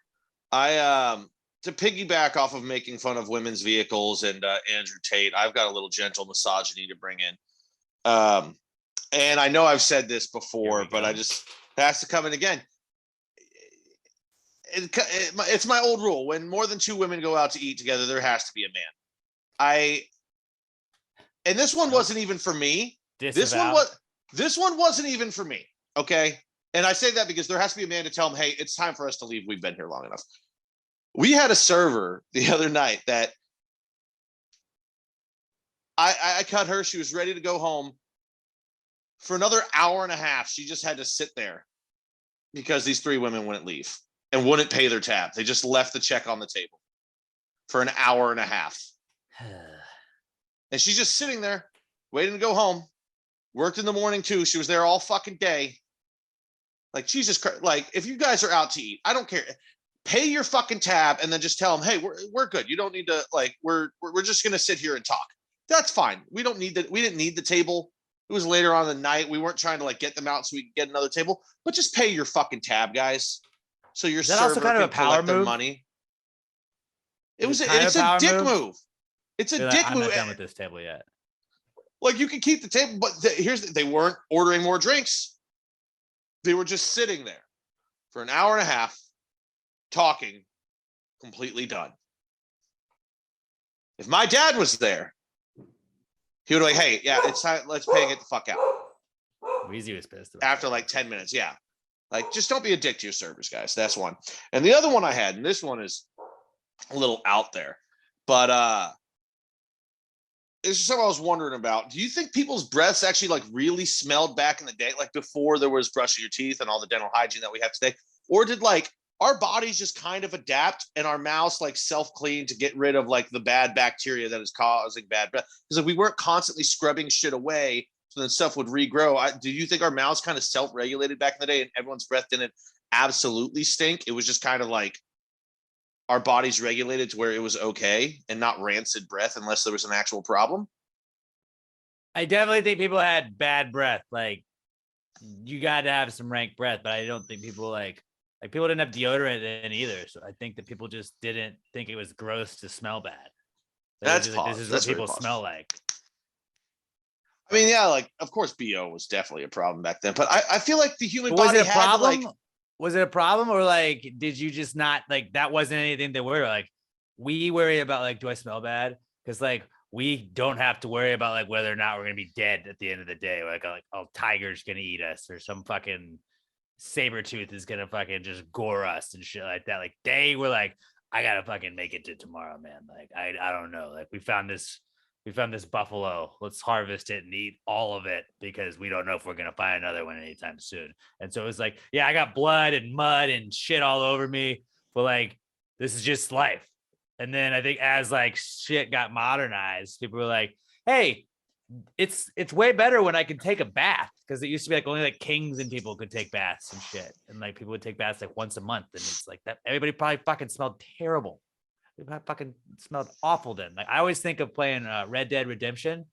I to piggyback off of making fun of women's vehicles and Andrew Tate, I've got a little gentle misogyny to bring in. And I know I've said this before, but I just it has to come in again. it's my old rule. When more than 2 women go out to eat together, there has to be a man. And this one wasn't even for me. This one wasn't even for me. Okay. And I say that because there has to be a man to tell him, hey, it's time for us to leave. We've been here long enough. We had a server the other night that I cut her. She was ready to go home. For another hour and a half, she just had to sit there because these 3 women wouldn't leave and wouldn't pay their tab. They just left the check on the table for an hour and a half. And she's just sitting there waiting to go home. Worked in the morning too. She was there all fucking day. Like, Jesus Christ. Like, if you guys are out to eat, I don't care. Pay your fucking tab and then just tell them, hey, we're good. You don't need to, like, we're just gonna sit here and talk. That's fine. We don't need that. We didn't need the table. It was later on in the night. We weren't trying to like get them out so we could get another table. But just pay your fucking tab, guys. So your server also kind of can collect their money. It's a dick move. It's a dick move. I'm not done with this table yet. Like, you can keep the table, but they weren't ordering more drinks. They were just sitting there for an hour and a half, talking, completely done. If my dad was there, he would be like, hey, yeah, it's time. Let's pay and get the fuck out. Weezy was pissed. After like 10 minutes, yeah. Like, just don't be a dick to your servers, guys. That's one. And the other one I had, and this one is a little out there, but this is something I was wondering about. Do you think people's breaths actually like really smelled back in the day, like before there was brushing your teeth and all the dental hygiene that we have today? Or did like our bodies just kind of adapt and our mouths like self-clean to get rid of like the bad bacteria that is causing bad breath? Because like we weren't constantly scrubbing shit away, so then stuff would regrow. Do you think our mouths kind of self-regulated back in the day and everyone's breath didn't absolutely stink? It was just kind of like our bodies regulated to where it was okay and not rancid breath unless there was an actual problem? I definitely think people had bad breath. Like, you got to have some rank breath, but I don't think people like people didn't have deodorant then either. So I think that people just didn't think it was gross to smell bad. That's like, this is what people smell like. I mean, yeah, like, of course, BO was definitely a problem back then, but I feel like the human body had problem? To, like, was it a problem, or like, did you just not like that wasn't anything that we're like, we worry about like, do I smell bad? Because like, we don't have to worry about like whether or not we're gonna be dead at the end of the day. Like oh, tiger's gonna eat us, or some fucking saber tooth is gonna fucking just gore us and shit like that. Like, they were like, I gotta fucking make it to tomorrow, man. Like, I don't know. Like, we found this buffalo. Let's harvest it and eat all of it because we don't know if we're going to find another one anytime soon. And so it was like, yeah, I got blood and mud and shit all over me, but like, this is just life. And then I think as like shit got modernized, people were like, hey, it's way better when I can take a bath, because it used to be like only like kings and people could take baths and shit. And like people would take baths like once a month. And it's like that. Everybody probably fucking smelled terrible. It fucking smelled awful then. Like, I always think of playing Red Dead Redemption.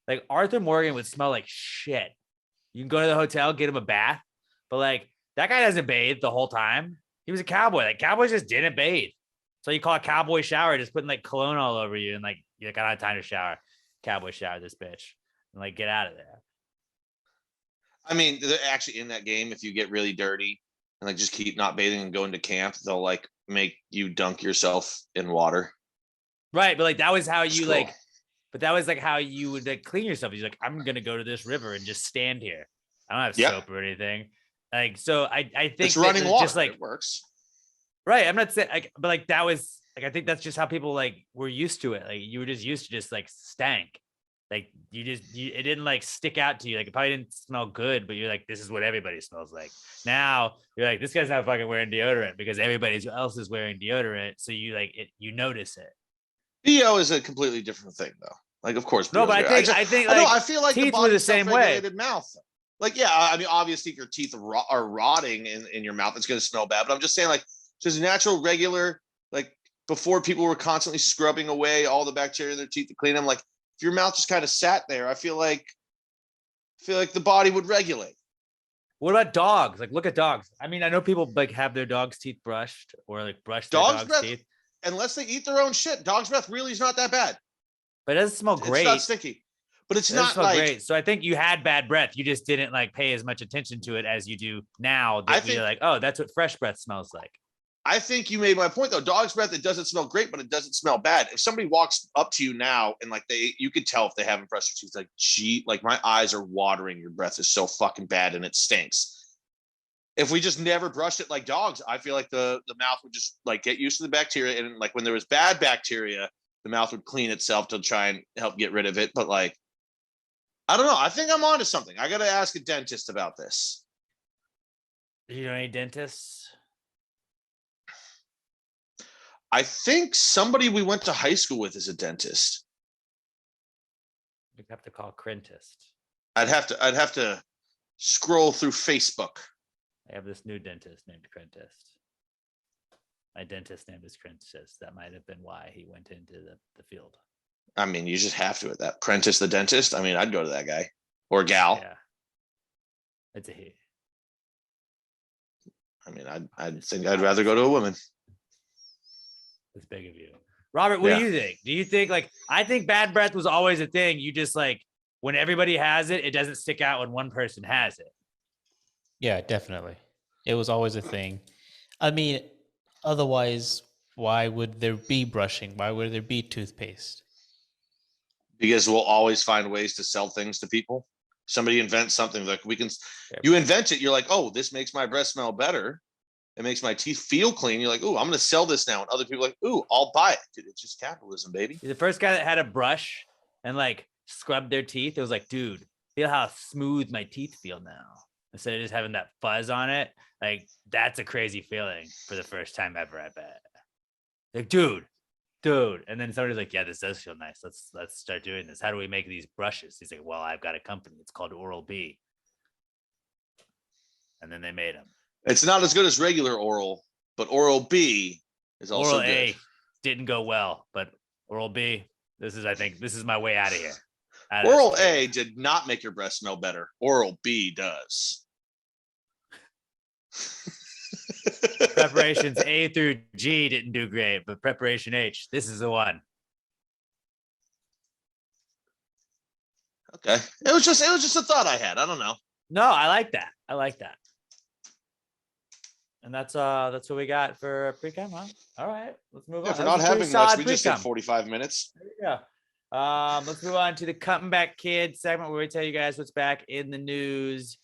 Like, Arthur Morgan would smell like shit. You can go to the hotel, get him a bath, but like, that guy doesn't bathe the whole time. He was a cowboy. Like, cowboys just didn't bathe. So you call a cowboy shower, just putting like cologne all over you, and like, you're like, I don't have time to shower. Cowboy shower this bitch, and like, get out of there. I mean, they're actually in that game, if you get really dirty and like just keep not bathing and going to camp, they'll like make you dunk yourself in water. Right, but like, that was how you like, but that was like how you would like clean yourself. You're like, I'm gonna go to this river and just stand here. I don't have soap or anything. Like, so I think it's running water. Just like, it works. Right. I'm not saying like, but like, that was like, I think that's just how people like were used to it. Like, you were just used to just like stank. Like, it didn't like stick out to you. Like, it probably didn't smell good, but you're like, this is what everybody smells like. Now you're like, this guy's not fucking wearing deodorant because everybody else is wearing deodorant. So you like it, you notice it. BO is a completely different thing though. Like, of course. No, but I think like, I feel like teeth were the same way. Mouth. Like, yeah, I mean, obviously if your teeth are rotting in your mouth, it's going to smell bad. But I'm just saying, like, just natural, regular, like, before people were constantly scrubbing away all the bacteria in their teeth to clean them, like, if your mouth just kind of sat there, I feel like the body would regulate. What about dogs? Like, look at dogs. I mean, I know people like have their dog's teeth brushed or like brush their dog's breath, teeth. Unless they eat their own shit, dog's breath really is not that bad. But it doesn't smell great. It's not sticky, but it's not like great. So I think you had bad breath. You just didn't like pay as much attention to it as you do now. That you're like, oh, that's what fresh breath smells like. I think you made my point though. Dog's breath, it doesn't smell great, but it doesn't smell bad. If somebody walks up to you now and like you could tell if they haven't brushed their teeth, like, gee, like my eyes are watering. Your breath is so fucking bad and it stinks. If we just never brushed it like dogs, I feel like the mouth would just like get used to the bacteria. And like when there was bad bacteria, the mouth would clean itself to try and help get rid of it. But like, I don't know. I think I'm onto something. I got to ask a dentist about this. Do you know any dentists? I think somebody we went to high school with is a dentist. You have to call Crentist. I'd have to scroll through Facebook. I have this new dentist named Crentist. My dentist name is Crentist. That might have been why he went into the field. I mean, you just have to at that. Prentice the dentist. I mean, I'd go to that guy or gal. Yeah. It's a he. I mean, I'd think I'd rather go to a woman. It's big of you. Robert, what do you think? Do you think like, I think bad breath was always a thing. You just like, when everybody has it, it doesn't stick out when one person has it. Yeah, definitely. It was always a thing. I mean, otherwise, why would there be brushing? Why would there be toothpaste? Because we'll always find ways to sell things to people. Somebody invents something like you invent it. You're like, oh, this makes my breath smell better. It makes my teeth feel clean. You're like, oh, I'm going to sell this now. And other people are like, oh, I'll buy it. Dude, it's just capitalism, baby. The first guy that had a brush and like scrubbed their teeth, it was like, dude, feel how smooth my teeth feel now. Instead of just having that fuzz on it. Like, that's a crazy feeling for the first time ever, I bet. Like, dude. And then somebody's like, yeah, this does feel nice. Let's start doing this. How do we make these brushes? He's like, well, I've got a company. It's called Oral-B. And then they made them. It's not as good as regular oral, but Oral-B is also Oral A good. didn't go well, but Oral-B, I think this is my way out of here. Oral A did not make your breath smell better. Oral-B does. Preparations A through G didn't do great, but preparation H, this is the one. Okay. It was just a thought I had. I don't know. No, I like that. And that's what we got for Precome, huh? All right, let's move on. For not having much, we just did 45 minutes. There you go. Let's move on to the Comeback Kid segment where we tell you guys what's back in the news,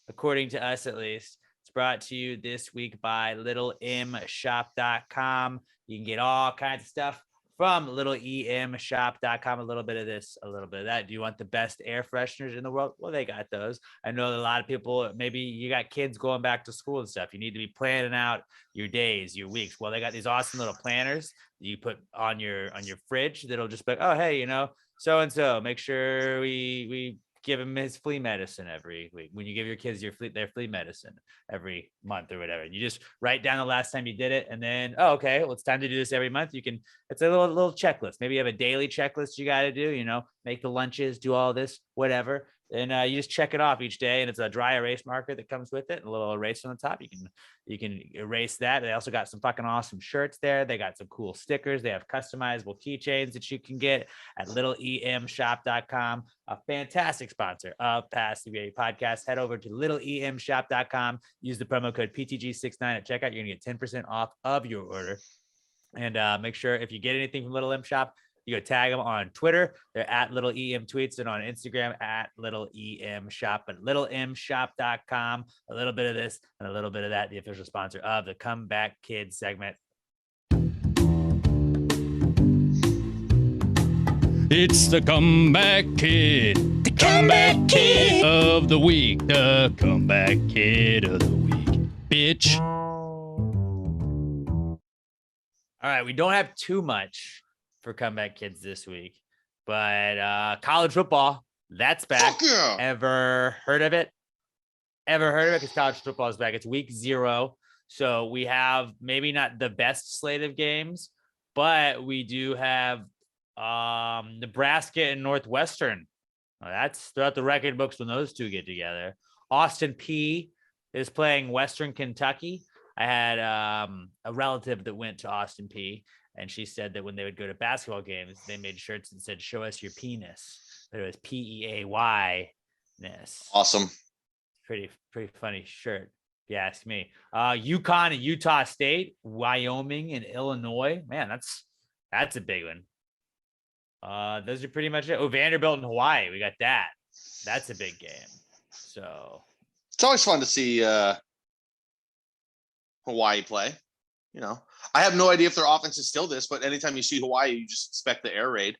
according to us at least. It's brought to you this week by littlemshop.com. You can get all kinds of stuff from littlemshop.com. A little bit of this, a little bit of that. Do you want the best air fresheners in the world? Well, they got those. I know that a lot of people, maybe you got kids going back to school and stuff. You need to be planning out your days, your weeks. Well, they got these awesome little planners that you put on your fridge that'll just be like, oh, hey, so-and-so, make sure we give him his flea medicine every week. When you give your kids their flea medicine every month or whatever, you just write down the last time you did it, and then well, it's time to do this every month. It's a little checklist. Maybe you have a daily checklist you got to do. Make the lunches, do all this, whatever. And you just check it off each day, and it's a dry erase marker that comes with it, and a little erase on the top. You can erase that. They also got some fucking awesome shirts there. They got some cool stickers. They have customizable keychains that you can get at littlemshop.com. A fantastic sponsor of Pass the VA Podcast. Head over to littlemshop.com. Use the promo code PTG69 at checkout. You're gonna get 10% off of your order. And make sure if you get anything from Little M Shop, you go tag them on Twitter. They're at Little EM Tweets, and on Instagram at Little EM Shop. But littlemshop.com, a little bit of this and a little bit of that, the official sponsor of the Comeback Kids segment. It's the Comeback Kid. The Comeback Kid of the week. The Comeback Kid of the week. Bitch. All right, we don't have too much for Comeback Kids this week, but college football, that's back. Fuck yeah. Ever heard of it? Because college football is back. It's week 0. So we have maybe not the best slate of games, but we do have Nebraska and Northwestern. That's throughout the record books when those two get together. Austin P is playing Western Kentucky. I had a relative that went to Austin P, and she said that when they would go to basketball games, they made shirts that said, show us your penis. But it was PEAY-ness. Awesome. Pretty funny shirt. if you ask me. UConn and Utah State, Wyoming and Illinois. Man, that's a big one. Those are pretty much it. Oh, Vanderbilt and Hawaii. We got that. That's a big game. So It's always fun to see Hawaii play. You know, I have no idea if their offense is still this, but anytime you see Hawaii, you just expect the air raid.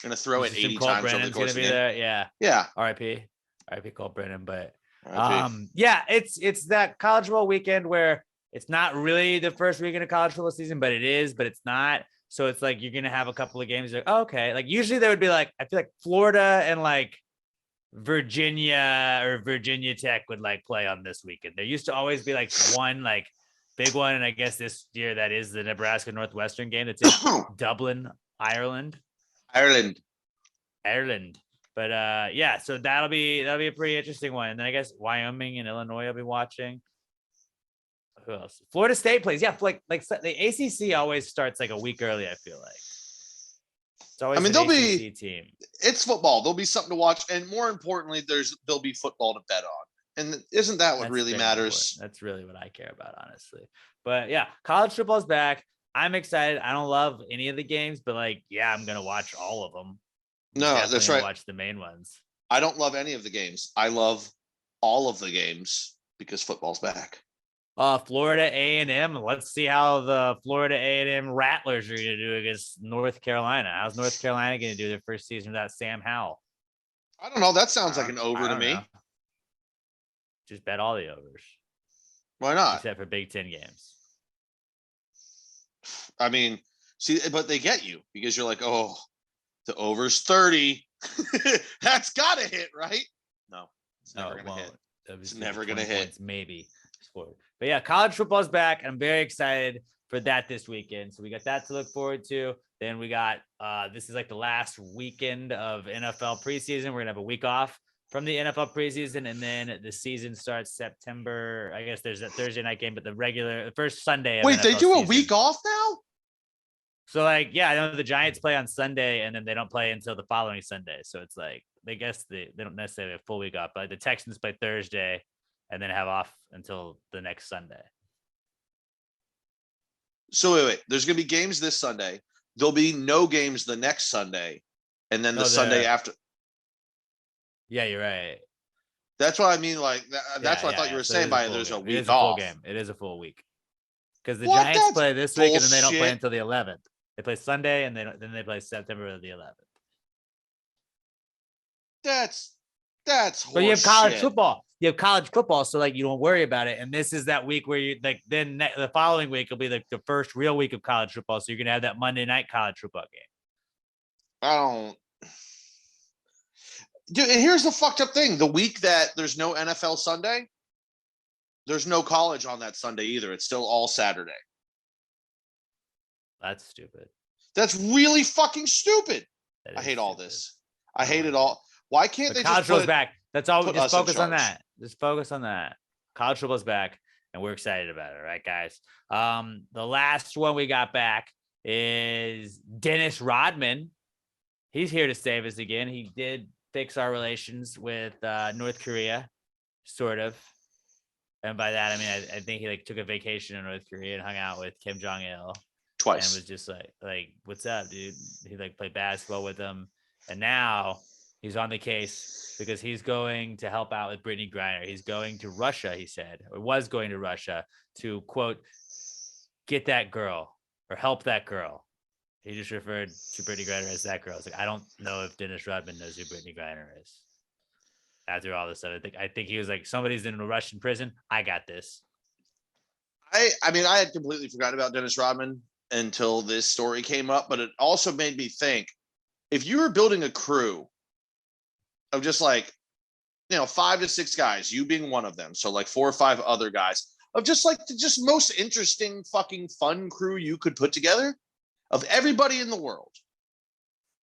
They're going to throw it 80 Colt times over the Brennan's course of gonna the be game. there. Yeah. Yeah. RIP Colt Brennan. But RIP. yeah, it's that college football weekend where it's not really the first weekend of college football season, but it is, but it's not. So it's like you're gonna have a couple of games like, oh, okay. Like usually there would be like, I feel like Florida and like Virginia or Virginia Tech would like play on this weekend. There used to always be like one like big one, and I guess this year that is the Nebraska Northwestern game that's in Dublin, Ireland. But yeah, so that'll be a pretty interesting one. And then I guess Wyoming and Illinois will be watching. Who else? Florida State plays. Yeah, like the ACC always starts like a week early, I feel like. It's always there'll ACC be team. It's football. There'll be something to watch, and more importantly, there'll be football to bet on. And isn't that what That's really very matters? important. That's really what I care about, honestly. But yeah, college football's back. I'm excited. I don't love any of the games, but like, yeah, I'm gonna watch all of them. No, that's right. Watch the main ones. I don't love any of the games. I love all of the games because football's back. Florida A&M. Let's see how the Florida A&M Rattlers are going to do against North Carolina. How's North Carolina going to do their first season without Sam Howell? I don't know. That sounds like an over to me. Know. Just bet all the overs. Why not? Except for Big Ten games. I mean, see, but they get you because you're like, oh, the over's 30. That's got to hit, right? No, it's never going to hit. It's never going to hit. Points, maybe. But yeah, college football's back. I'm very excited for that this weekend. So we got that to look forward to. Then we got this is like the last weekend of NFL preseason. We're gonna have a week off from the NFL preseason, and then the season starts September. I guess there's a Thursday night game, but the first Sunday. Wait, NFL they do a season. week off now? So like, yeah, I know the Giants play on Sunday, and then they don't play until the following Sunday. So it's like they don't necessarily have a full week off, but the Texans play Thursday and then have off until the next Sunday. So wait. There's going to be games this Sunday. There'll be no games the next Sunday. And then the Sunday after. Yeah, you're right. That's what I mean. Like, that's what I thought you were saying by there's a week off. It is a full week. Because the Giants play this week and then they don't play until the 11th. They play Sunday and then they play September the 11th. That's but you have college football. You have college football, so like you don't worry about it. And this is that week where you like then the following week will be like the first real week of college football. So you're gonna have that Monday night college football game. Dude, and here's the fucked up thing: the week that there's no NFL Sunday, there's no college on that Sunday either. It's still all Saturday. That's stupid. That's really fucking stupid. I hate all this. I hate it all. Why can't they college football's back? That's all. Just focus on that. Just focus on that. College football's back, and we're excited about it, right, guys? The last one we got back is Dennis Rodman. He's here to save us again. He did fix our relations with North Korea, sort of. And by that, I mean I think he like took a vacation in North Korea and hung out with Kim Jong-il twice, and was just like, what's up, dude? He like played basketball with him, and now he's on the case because he's going to help out with Brittany Griner. He's going to Russia, he said, or was going to Russia to, quote, get that girl or help that girl. He just referred to Brittany Griner as that girl. It's like, I don't know if Dennis Rodman knows who Brittany Griner is. After all this stuff, I think he was like, somebody's in a Russian prison. I got this. I mean, I had completely forgotten about Dennis Rodman until this story came up, but it also made me think, if you were building a crew of just like, 5 to 6 guys, you being one of them, so like 4 or 5 other guys, of just like the just most interesting fucking fun crew you could put together of everybody in the world.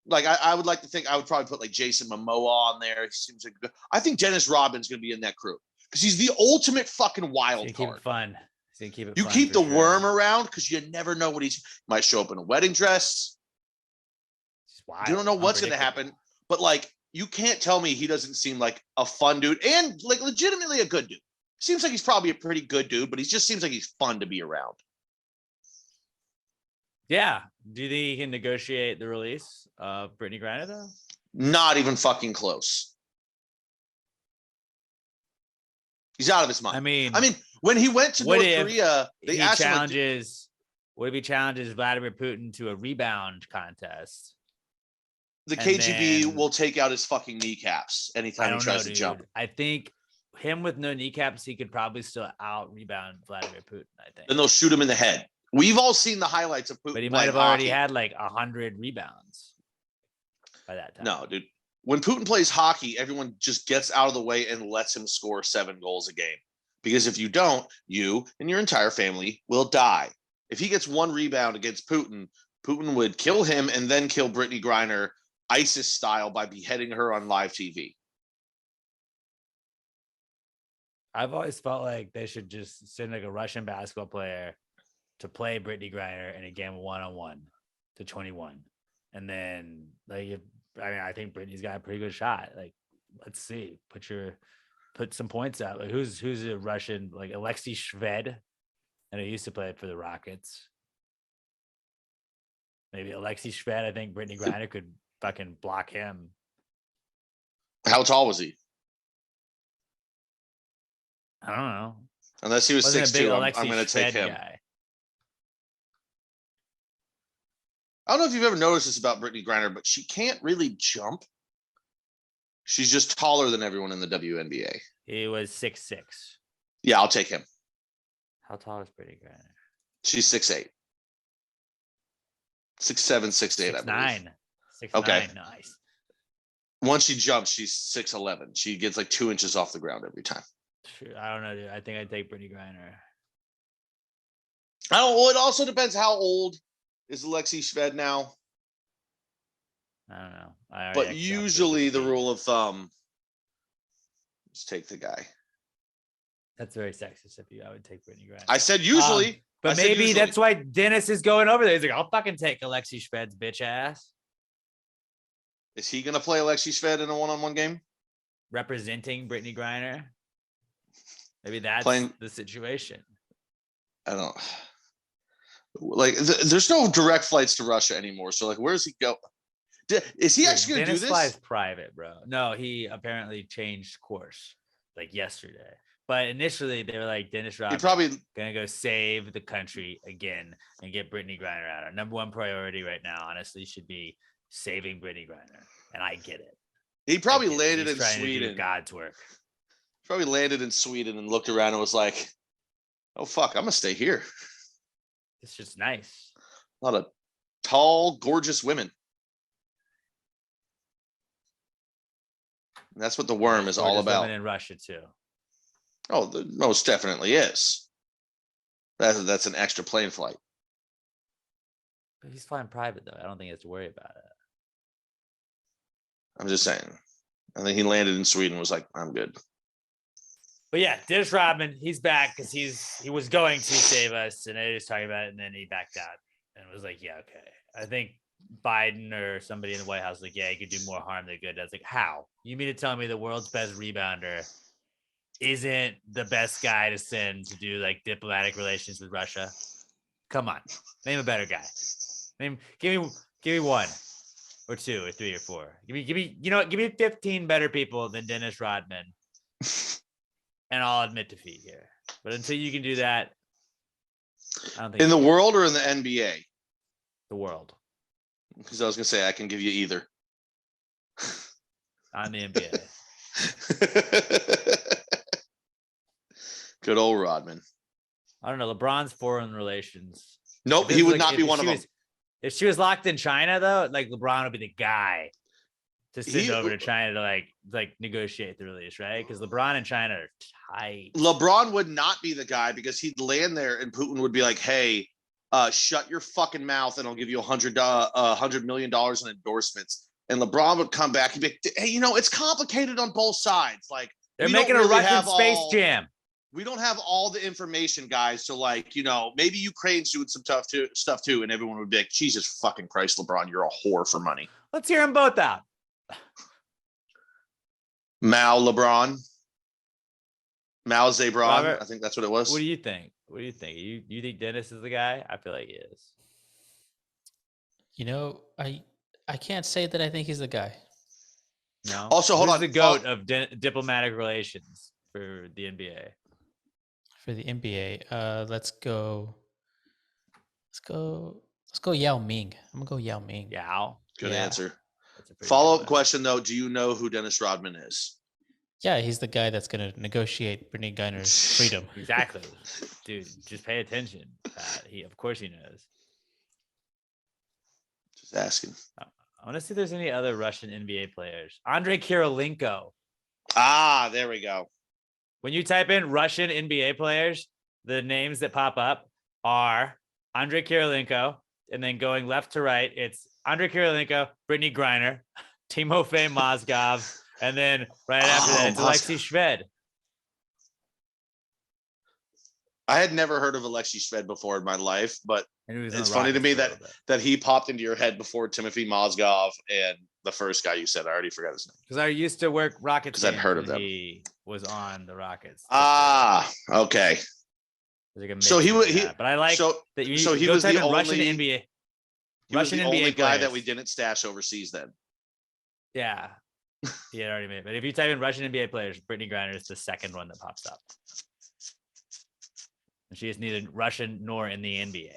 Like I would like to think I would probably put like Jason Momoa on there. He seems like good. I think Dennis Rodman's going to be in that crew because he's the ultimate fucking wild card. Keep it fun. Keep it you fun keep the sure. worm around because you never know what he might show up in a wedding dress. You don't know what's going to happen, but like you can't tell me he doesn't seem like a fun dude and like legitimately a good dude. Seems like he's probably a pretty good dude, but he just seems like he's fun to be around. Yeah. Do you think he can negotiate the release of Brittany Griner though? Not even fucking close. He's out of his mind. I mean, when he went to what North if Korea, they he asked him, like, challenges. What if he challenges Vladimir Putin to a rebound contest? the and KGB then- will take out his fucking kneecaps I anytime he don't tries know, to jump. dude. I think him with no kneecaps, he could probably still out rebound Vladimir Putin. I think. Then they'll shoot him in the head. We've all seen the highlights of Putin. But he might playing have already hockey. had like 100 rebounds by that time. No, dude. When Putin plays hockey, everyone just gets out of the way and lets him score 7 goals a game. Because if you don't, you and your entire family will die. If he gets 1 rebound against Putin, Putin would kill him and then kill Brittany Griner ISIS style by beheading her on live TV. I've always felt like they should just send like a Russian basketball player to play Brittany Griner in a game 1-on-1 to 21. And then I think Brittany's got a pretty good shot. Like, let's see. Put some points out. Like who's a Russian, like Alexei Shved? And he used to play for the Rockets. Maybe Alexei Shved. I think Brittany Griner could fucking block him. How tall was he? I don't know. Unless he was Wasn't a big 6'2", Alexei I'm going to take Shved him. guy. I don't know if you've ever noticed this about Brittany Griner, but she can't really jump. She's just taller than everyone in the WNBA. He was 6'6". Yeah, I'll take him. How tall is Brittany Griner? She's 6'8". 6'7", 6'8", I believe. 6'9". 6'9". Okay. Nice. Once she jumps, she's 6'11". She gets like 2 inches off the ground every time. Sure. I don't know, dude. I think I'd take Brittany Griner. Well, it also depends how old is Alexei Shved now. I don't know. But usually the rule of thumb is take the guy. That's very sexist of you. I would take Brittany Griner. I said usually. But maybe that's why Dennis is going over there. He's like, I'll fucking take Alexei Shved's bitch ass. Is he going to play Alexei Shved in a one-on-one game? Representing Brittany Griner. Maybe that's the situation. I don't like. There's no direct flights to Russia anymore. So like, where does he go? Is he actually going to do this? Dennis flies private, bro. No, he apparently changed course like yesterday. But initially, they were like, Dennis Rodman probably gonna go save the country again and get Brittany Griner out. Our number one priority right now, honestly, should be saving Brittany Griner. And I get it. He probably He's landed in trying to do Sweden. God's work. Probably landed in Sweden and looked around and was like, "Oh fuck, I'm gonna stay here." It's just nice. A lot of tall, gorgeous women. And that's what the worm is all about. Women in Russia too. Oh, most definitely is. That's an extra plane flight. But he's flying private though. I don't think he has to worry about it. I'm just saying. I think he landed in Sweden and was like, "I'm good." But yeah, Dennis Rodman, he's back because he was going to save us, and they was talking about it, and then he backed out and was like, "Yeah, okay." I think Biden or somebody in the White House was like, "Yeah, you could do more harm than good." I was like, "How? You mean to tell me the world's best rebounder isn't the best guy to send to do like diplomatic relations with Russia? Come on, name a better guy. Give me one, or 2, or 3, or 4. Give me 15 better people than Dennis Rodman." And I'll admit defeat here. But until you can do that, I don't think in the world or in the NBA? The world. Because I was gonna say I can give you either. On the NBA. Good old Rodman. I don't know. LeBron's foreign relations. Nope, he would not be one of them. If she was locked in China, though, like LeBron would be the guy to send over to China to like negotiate the release, right? Because LeBron and China are tight. LeBron would not be the guy because he'd land there and Putin would be like, "Hey, shut your fucking mouth and I'll give you $100 million in endorsements." And LeBron would come back and be like, "Hey, it's complicated on both sides. Like they're making a Russian space jam. We don't have all the information, guys. So like, maybe Ukraine's doing some tough stuff too." And everyone would be like, "Jesus fucking Christ, LeBron, you're a whore for money." Let's hear them both out. Mao LeBron. Mao Zedong. Robert, I think that's what it was. What do you think? What do you think? You think Dennis is the guy? I feel like he is. You know, I can't say that I think he's the guy. No. Also, hold Who's on. the goat of diplomatic relations for the NBA? For the NBA, let's go Yao Ming. I'm gonna go Yao Ming. Yao. Good Yeah. answer. That's a pretty good Follow-up one. question though: do you know who Dennis Rodman is? Yeah, he's the guy that's gonna negotiate Brittany Griner's freedom. Exactly, dude. Just pay attention. Of course he knows. Just asking. I want to see if there's any other Russian NBA players. Andrei Kirilenko. Ah, there we go. When you type in Russian NBA players, the names that pop up are Andrei Kirilenko, and then going left to right, it's Andrei Kirilenko, Brittany Griner, Timofey Mozgov, and then right after that, it's Alexei Shved. I had never heard of Alexei Shved before in my life, but it's It's funny to me that he popped into your head before Timothy Mozgov and the first guy you said. I already forgot his name. because I used to work Rockets. Because I'd heard of when them. He was on the Rockets. Ah, okay. Like So he was but I like that you. So he go was type the in Russian only NBA. He was Russian the NBA only guy that players. we didn't stash overseas then. Yeah. He had already made it. But if you type in Russian NBA players, Brittany Griner is the second one that pops up. And she is neither Russian nor in the NBA,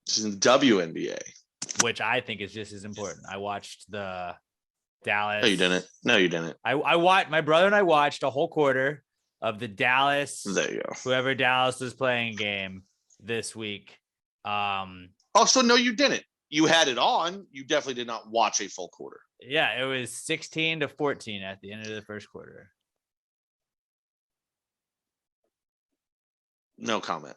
She's in the WNBA. which I think is just as important. I watched the Dallas. No, you didn't. No, you didn't. I watched, my brother and I watched a whole quarter of the Dallas, There you go. whoever Dallas was playing game this week. Also, no, you didn't. You had it on. You definitely did not watch a full quarter. Yeah, it was 16-14 at the end of the first quarter. No comment.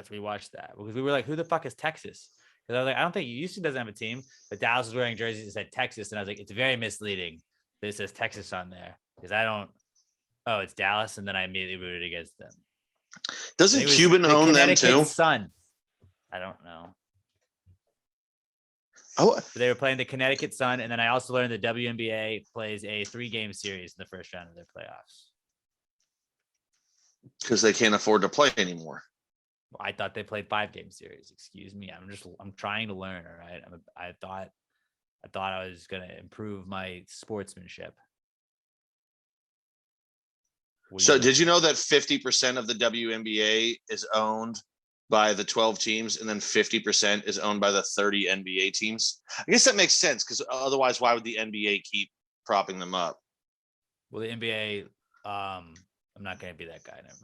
We watched that because we were like, who the fuck is Texas? Because I was like, I don't think Houston doesn't have a team, but Dallas was wearing jerseys that said Texas. And I was like, it's very misleading that it says Texas on there because it's Dallas. And then I immediately rooted against them. Doesn't Cuban own them too? Sun. I don't know. Oh, But they were playing the Connecticut Sun. And then I also learned the WNBA plays a 3-game series in the first round of their playoffs. because they can't afford to play anymore. Well, I thought they played 5-game series. Excuse me. I'm trying to learn. All right. I thought I was going to improve my sportsmanship. So did you know that 50% of the WNBA is owned by the 12 teams and then 50% is owned by the 30 NBA teams? I guess that makes sense because otherwise, why would the NBA keep propping them up? Well, the NBA, I'm not going to be that guy. Never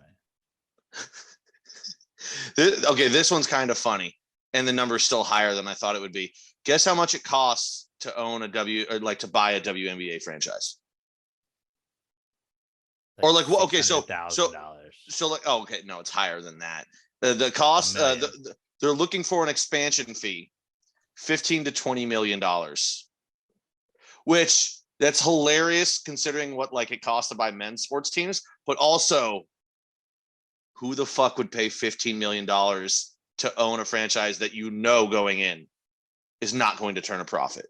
mind. Okay, this one's kind of funny, and the number is still higher than I thought it would be. Guess how much it costs to own to buy a WNBA franchise? Or like, well, okay, so like, oh, okay, no, it's higher than that. The cost, they're looking for an expansion fee, $15 to $20 million, which that's hilarious considering what like it costs to buy men's sports teams, but also who the fuck would pay $15 million to own a franchise that going in is not going to turn a profit?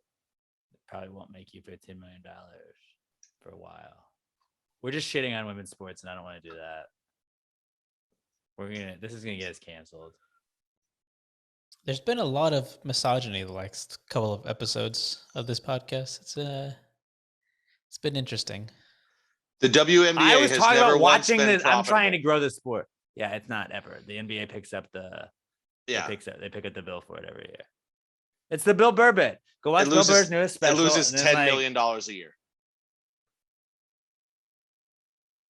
Probably won't make you $15 million for a while. We're just shitting on women's sports, and I don't want to do that. This is gonna get us canceled. There's been a lot of misogyny the last couple of episodes of this podcast. It's been interesting. The WNBA I was has talking never about once watching been this. I'm trying profitable. to grow the sport. Yeah, it's not ever. The NBA picks up Yeah, they pick up the bill for it every year. It's the Bill Burr bit. Go watch Bill Burr's newest It special. loses $10 million a year.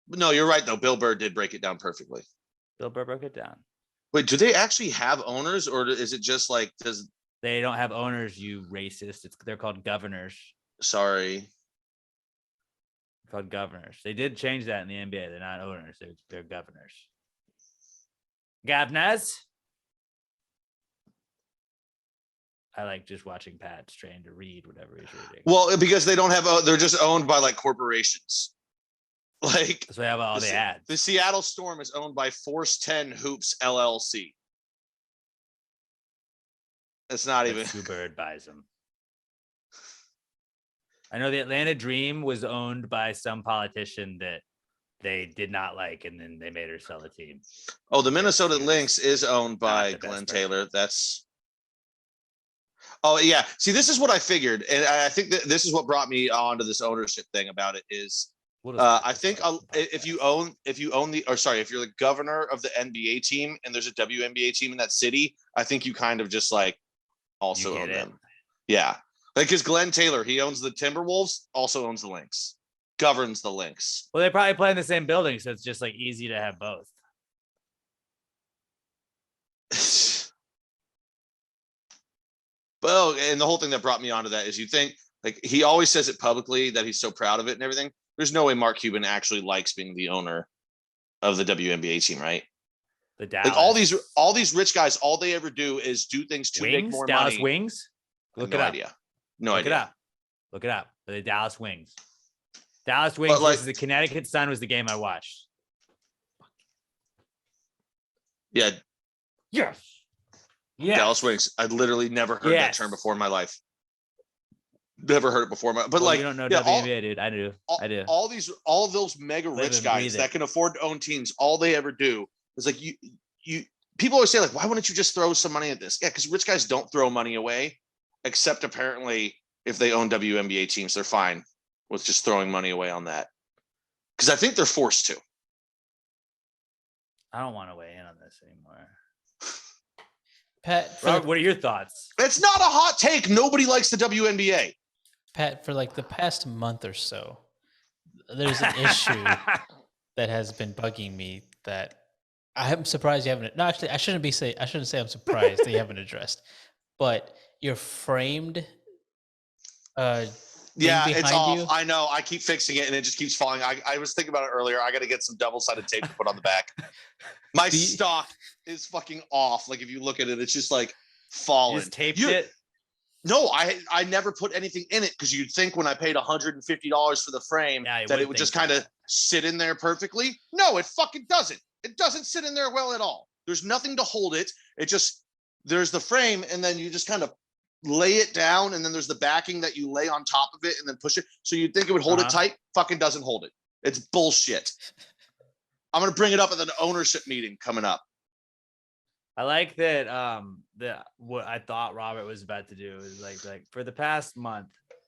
But no, you're right though. Bill Burr did break it down perfectly. Bill Burr broke it down. Wait, do they actually have owners, or is it just like They don't have owners, you racist. They're called governors. Sorry. Called governors. They did change that in the NBA. They're not owners. They're governors. Governors. I like just watching Pat trying to read whatever he's reading. Well, because they don't have, they're just owned by like corporations. Like so they have all the ads. The Seattle Storm is owned by Force 10 Hoops LLC. It's not even. Scuba buys them. I know the Atlanta Dream was owned by some politician that they did not like, and then they made her sell the team. Oh, the Minnesota She was Lynx is owned by the best Glenn person. Taylor. That's. Oh yeah. See, this is what I figured, and I think that this is what brought me onto this ownership thing about it. Is We'll just cut I this think part of the if you podcast. own if you're the governor of the NBA team and there's a WNBA team in that city, I think you kind of just like also You own get it. them. Yeah, like because Glenn Taylor, he owns the Timberwolves, also owns the Lynx, governs the Lynx. Well, they probably play in the same building, so it's just like easy to have both. Well, and the whole thing that brought me onto that is you think like he always says it publicly that he's so proud of it and everything. There's no way Mark Cuban actually likes being the owner of the WNBA team, right? The Dallas Like all these rich guys, all they ever do is do things to make Wings, more Dallas money. Wings. Look it no up. idea. No Look idea. it up. Look it up. The Dallas Wings. Dallas Wings like- versus the Connecticut Sun was the game I watched. Yeah, Yes. Yeah. Dallas Wings. I literally never heard that Yes. term before in my life. Never heard it before. But Well, like, you don't know yeah, WNBA, dude. I do. all, I do. all of those mega Live rich and guys breathe that it. can afford to own teams, all they ever do is like you people always say like, why wouldn't you just throw some money at this? Yeah, because rich guys don't throw money away, except apparently if they own WNBA teams, they're fine with just throwing money away on that. Because I think they're forced to. I don't want to weigh in on this anymore. Pat, for Robert, the, what are your thoughts? It's not a hot take. Nobody likes the WNBA. Pat, for like the past month or so, there's an issue that has been bugging me that I'm surprised you haven't. No, actually, I shouldn't say I'm surprised that you haven't addressed. But your framed Yeah, thing it's behind off. you. I know. I keep fixing it and it just keeps falling. I was thinking about it earlier. I got to get some double-sided tape to put on the back. My Do you- stock is fucking off. Like if you look at it, it's just like falling. You just taped You- it. No, I never put anything in it because you'd think when I paid $150 for the frame Yeah, you that would it would think just kind of that. sit in there perfectly. No, it fucking doesn't. It doesn't sit in there well at all. There's nothing to hold it. It just there's the frame and then you just kind of lay it down and then there's the backing that you lay on top of it and then push it. So you'd think it would hold it tight. Fucking doesn't hold it. It's bullshit. I'm gonna bring it up at the ownership meeting coming up. I like that. What I thought Robert was about to do is like for the past month,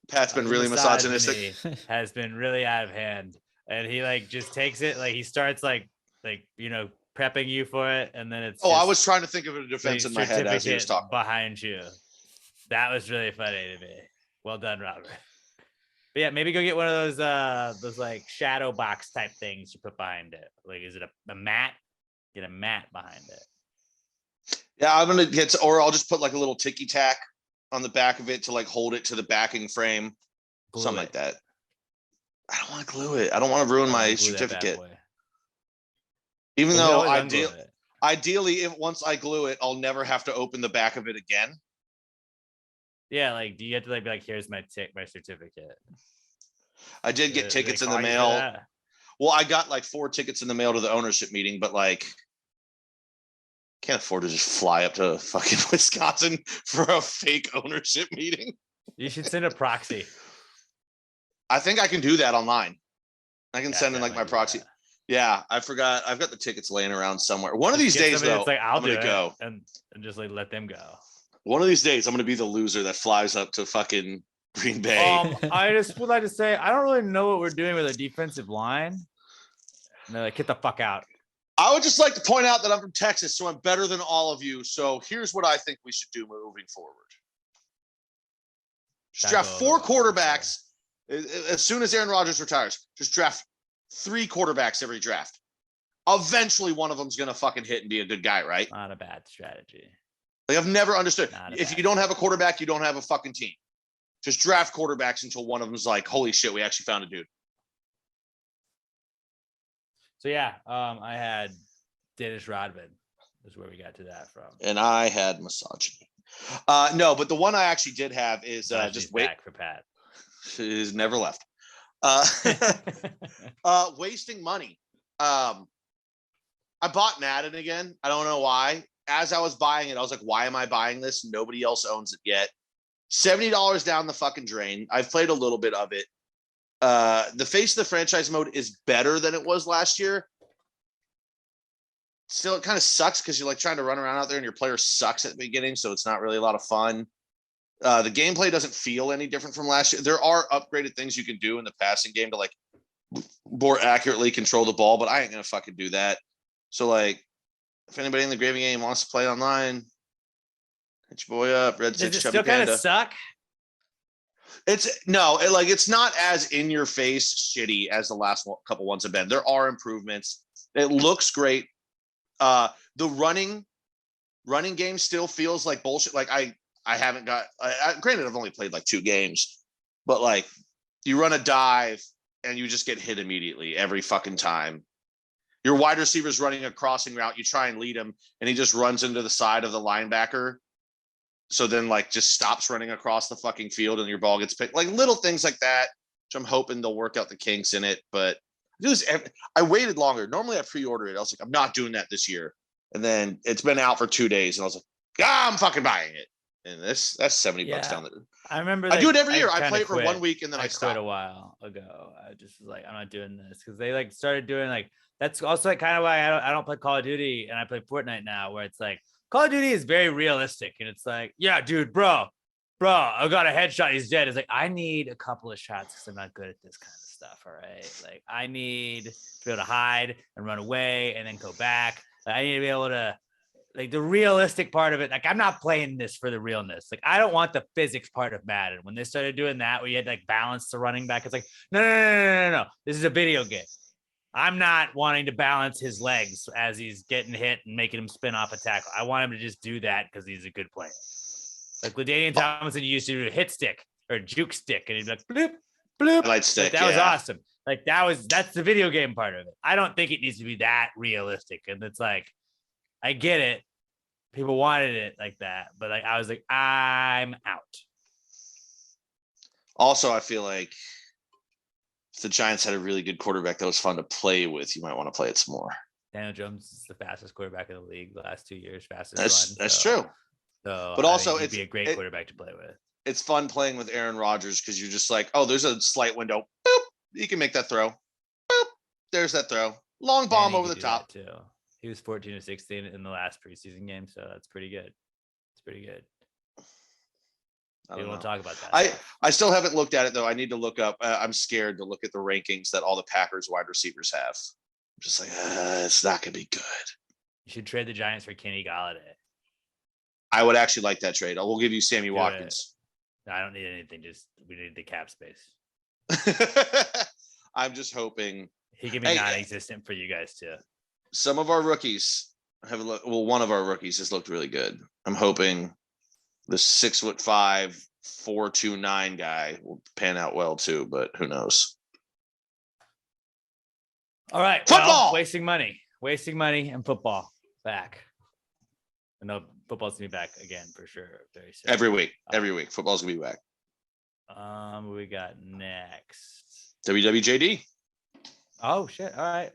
Pat's been the really misogynistic. misogyny has been really out of hand, and he like just takes it like he starts like prepping you for it, and then it's Oh, I just, was trying to think of a defense like, in my head as he was certificate talking. behind you. That was really funny to me. Well done, Robert. But yeah, maybe go get one of those like shadow box type things you put behind it. Like, is it a mat? Get a mat behind it. Yeah, I'm gonna get, or I'll just put like a little ticky tack on the back of it to like hold it to the backing frame, Glue something it. like that. I don't want to glue it. I don't want to ruin my Glue that bad certificate. boy. Even Well, we though always unglue it. ideally, if once I glue it, I'll never have to open the back of it again. Yeah, like, do you have to like be like, here's my certificate? I did Do get they tickets in the call you for mail. that? Well, I got like 4 tickets in the mail to the ownership meeting, but like, can't afford to just fly up to fucking Wisconsin for a fake ownership meeting. You should send a proxy. I think I can do that online. I can Yeah, send in like my definitely do proxy. that. Yeah, I forgot. I've got the tickets laying around somewhere. One of these Get days, somebody though, that's like, I'll I'm do gonna it, go. and just like let them go. One of these days, I'm gonna be the loser that flies up to fucking Green Bay. I just would like to say I don't really know what we're doing with a defensive line. And they're like, get the fuck out. I would just like to point out that I'm from Texas, so I'm better than all of you. So here's what I think we should do moving forward. Just Gotta draft go 4 over for quarterbacks. As soon as Aaron Rodgers retires, just draft 3 quarterbacks every draft. Eventually, one of them's gonna fucking hit and be a good guy, right? Not a bad strategy. Like I've never understood. Not a If bad you don't have a strategy. quarterback, you don't have a fucking team. Just draft quarterbacks until one of them's like, holy shit, we actually found a dude. So yeah, I had Dennis Rodman. Is where we got to that from. And I had misogyny. No, but the one I actually did have is Misogyny's just wait. back for Pat. Is never left. Wasting money. I bought Madden again. I don't know why. As I was buying it, I was like, why am I buying this? Nobody else owns it yet. $70 down the fucking drain. I've played a little bit of it. The face of the franchise mode is better than it was last year. Still, it kind of sucks because you're like trying to run around out there and your player sucks at the beginning, so it's not really a lot of fun. The gameplay doesn't feel any different from last year. There are upgraded things you can do in the passing game to like more accurately control the ball, but I ain't gonna fucking do that. So like, if anybody in the gravy game wants to play online, hit your boy up. Red Does Six it Chubby still kind Panda. of suck? It's not as in your face shitty as the last couple ones have been. There are improvements. It looks great. The running game still feels like bullshit. Like I haven't got. Granted, I've only played like 2 games, but like you run a dive and you just get hit immediately every fucking time. Your wide receiver's running a crossing route. You try and lead him, and he just runs into the side of the linebacker. So then, like, just stops running across the fucking field, and your ball gets picked. Like little things like that, which I'm hoping they'll work out the kinks in it. But I waited longer. Normally, I pre-ordered it. I was like, I'm not doing that this year. And then it's been out for 2 days, and I was like, I'm fucking buying it. And that's $70 down there. I remember. I do it every year. I kinda play it for quit. 1 week, and then I quit stop. a while ago. I just was like, I'm not doing this because they like started doing like that's also like kind of why I don't play Call of Duty and I play Fortnite now, where it's like Call of Duty is very realistic and it's like, yeah, dude, bro, I got a headshot, he's dead. It's like I need a couple of shots because I'm not good at this kind of stuff. All right, like I need to be able to hide and run away and then go back. I need to be able to. Like the realistic part of it, like I'm not playing this for the realness. Like I don't want the physics part of Madden. When they started doing that, where you had to like balance the running back, it's like no. This is a video game. I'm not wanting to balance his legs as he's getting hit and making him spin off a tackle. I want him to just do that because he's a good player. Like LaDainian Tomlinson used to do a hit stick or a juke stick, and he'd be like bloop bloop. Light stick. Like, that was awesome. Like that's the video game part of it. I don't think it needs to be that realistic, and it's like. I get it. People wanted it like that, but like I was like, I'm out. Also, I feel like if the Giants had a really good quarterback that was fun to play with, you might want to play it some more. Daniel Jones is the fastest quarterback in the league the last 2 years. Fastest. That's true. So, but also, it'd be a great quarterback to play with. It's fun playing with Aaron Rodgers because you're just like, oh, there's a slight window. Boop, you can make that throw. Boop, there's that throw. Long bomb over the top. Too. He was 14 or 16 in the last preseason game, so that's pretty good. It's pretty good. We won't talk about that. I still haven't looked at it though. I need to look up. I'm scared to look at the rankings that all the Packers wide receivers have. I'm just like, it's not gonna be good. You should trade the Giants for Kenny Galladay. I would actually like that trade. I will give you Sammy Watkins. No, I don't need anything. Just we need the cap space. I'm just hoping he can be non-existent for you guys too. Some of our rookies one of our rookies has looked really good. I'm hoping the 6'5", 429 guy will pan out well too, but who knows? All right, football. Well, wasting money and football back. I know football's gonna be back again for sure very soon. Every week, football's gonna be back. What we got next? WWJD. Oh shit! All right.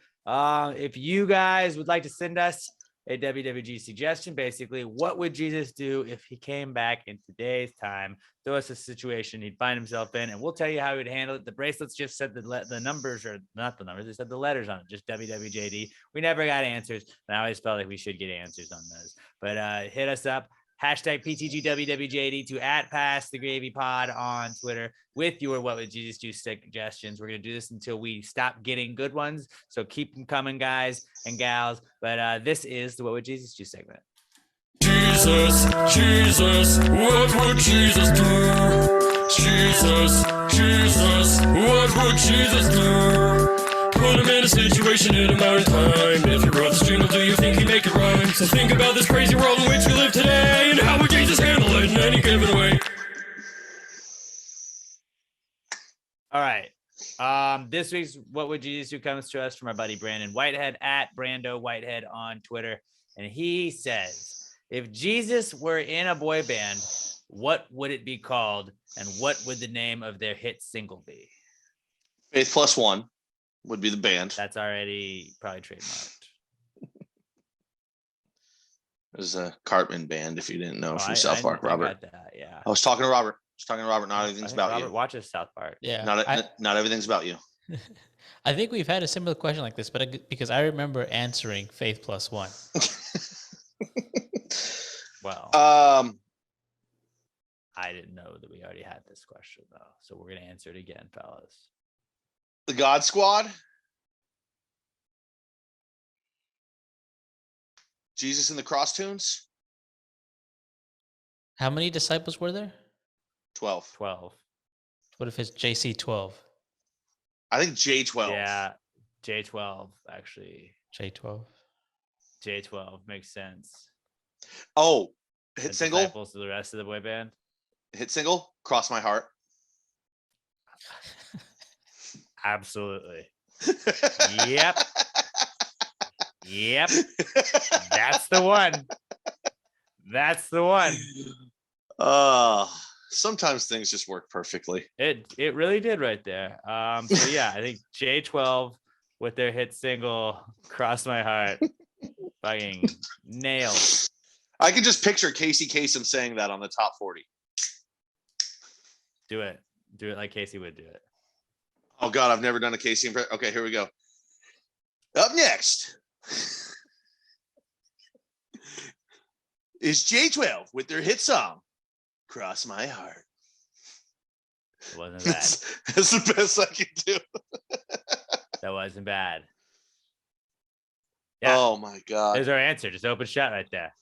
If you guys would like to send us a WWG suggestion, basically, what would Jesus do if he came back in today's time? Throw us a situation he'd find himself in, and we'll tell you how he would handle it. The bracelets just said the numbers, or not the numbers, they said the letters on it, just WWJD. We never got answers, and I always felt like we should get answers on those. But hit us up. Hashtag PTGWWJD to @PassTheGravyPod on Twitter with your What Would Jesus Do suggestions. We're going to do this until we stop getting good ones. So keep them coming, guys and gals. But this is the What Would Jesus Do segment. Jesus, what would Jesus do? Jesus, what would Jesus do? Put him in a situation in a modern time. If you wrote this jingle, do you think he'd make it rhyme? So think about this crazy world in which we live today, and how would Jesus handle it in any given way? All right. This week's What Would Jesus Do comes to us from our buddy Brandon Whitehead @Brando Whitehead on Twitter. And he says, if Jesus were in a boy band, what would it be called? And what would the name of their hit single be? Faith Plus One would be the band. That's already probably trademarked. There's a Cartman band, if you didn't know, from South Park, Robert. That, yeah. I was talking to Robert. Just talking to Robert. Not I everything's think about Robert you. watches South Park. Yeah. Not everything's about you. I think we've had a similar question like this, but because I remember answering Faith Plus One. Well, Um, I didn't know that we already had this question though, so we're gonna answer it again, fellas. the God Squad. Jesus and the Cross Tunes. How many disciples were there? 12. 12. What if it's JC12? I think J12. Yeah, J12 actually. J12. J12 makes sense. Oh, The hit single. disciples to the rest of the boy band. Hit single. Cross My Heart. Absolutely. Yep. Yep. That's the one. That's the one. Sometimes things just work perfectly. It really did right there. So yeah, I think J12 with their hit single "Cross My Heart" fucking nailed. I can just picture Casey Kasem saying that on the top 40. Do it like Casey would do it. Oh God, I've never done a Casey impression. Okay, here we go. Up next is J12 with their hit song "Cross My Heart." It wasn't bad. That's the best I can do. That wasn't bad. Yeah. Oh my God. There's our answer. Just open shot right there.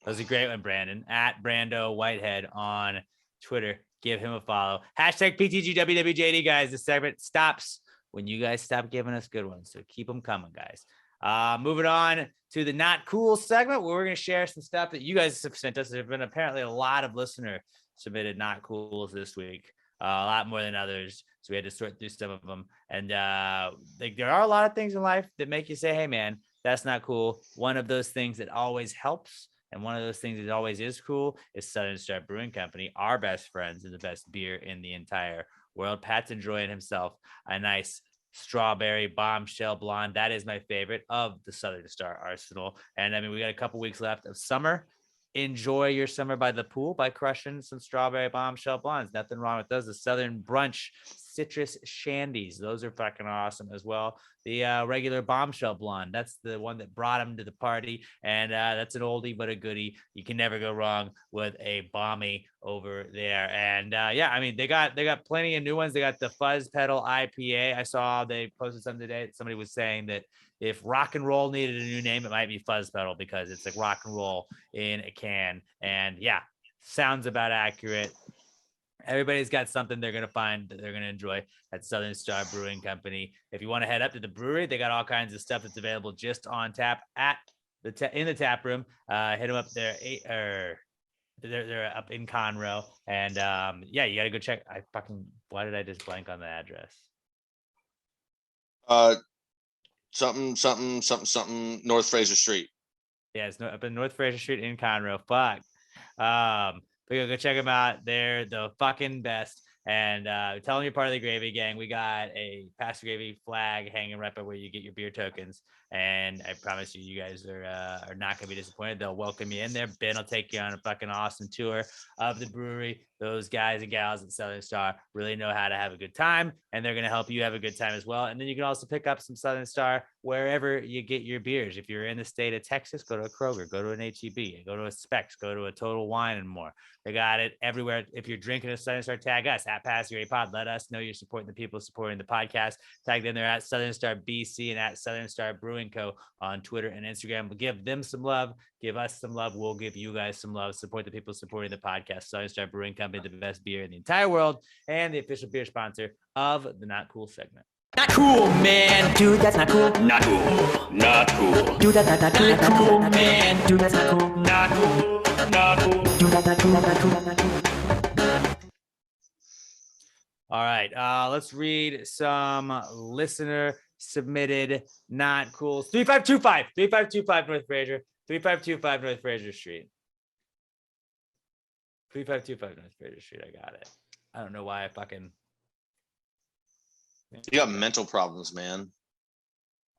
That was a great one, Brandon. At Brando Whitehead on Twitter. Give him a follow. Hashtag PTGWWJD, guys. This segment stops when you guys stop giving us good ones. So keep them coming, guys. Moving on to the Not Cool segment, where we're going to share some stuff that you guys have sent us. There have been apparently a lot of listener submitted Not Cools this week. A lot more than others. So we had to sort through some of them. And there are a lot of things in life that make you say, hey, man, that's not cool. One of those things that always helps, and one of those things that always is cool, is Southern Star Brewing Company, our best friends and the best beer in the entire world. Pat's enjoying himself a nice strawberry bombshell blonde. That is my favorite of the Southern Star arsenal. And I mean, we got a couple weeks left of summer. Enjoy your summer by the pool by crushing some strawberry bombshell blondes. Nothing wrong with those. The Southern Brunch citrus shandies, those are fucking awesome as well. The regular bombshell blonde, that's the one that brought him to the party, and that's an oldie but a goodie. You can never go wrong with a bomby over there. And yeah, I mean, they got plenty of new ones. They got the Fuzz Pedal IPA. I saw they posted something today. Somebody was saying that if rock and roll needed a new name, it might be Fuzz Pedal, because it's like rock and roll in a can. And yeah, sounds about accurate. Everybody's got something they're going to find that they're going to enjoy at Southern Star Brewing Company. If you want to head up to the brewery, they got all kinds of stuff that's available just on tap at in the tap room. Hit them up there. They're up in Conroe. And yeah, you got to go check. Why did I just blank on the address? Something North Fraser Street. Yeah, it's up in North Fraser Street in Conroe. Fuck. But go check them out. They're the fucking best. And tell them you're part of the Gravy Gang. We got a Pastor Gravy flag hanging right by where you get your beer tokens. And I promise you, you guys are not going to be disappointed. They'll welcome you in there. Ben will take you on a fucking awesome tour of the brewery. Those guys and gals at Southern Star really know how to have a good time, and they're going to help you have a good time as well. And then you can also pick up some Southern Star wherever you get your beers. If you're in the state of Texas, go to a Kroger, go to an HEB, go to a Specs, go to a Total Wine and more. They got it everywhere. If you're drinking a Southern Star, tag us at Pass Your Pod. Let us know you're supporting the people supporting the podcast. Tag them there at Southern Star BC and at Southern Star Brewing Co. on Twitter and Instagram. We'll give them some love. Give us some love. We'll give you guys some love. Support the people supporting the podcast. Southern Star Brewing Company, the best beer in the entire world, and the official beer sponsor of the Not Cool segment. Not cool, man. Dude, that's not cool. Not cool. Not cool. Dude, that's not cool. Not cool, man. Dude, that's not cool. Not cool. Not cool. Dude, that's not cool. Not cool. Not cool. All right. Let's read some listener submitted Not Cool. 3525 North Fraser. 3525 North Fraser Street. 3525 North Fraser Street. I got it. I don't know why I fucking. You got mental problems, man.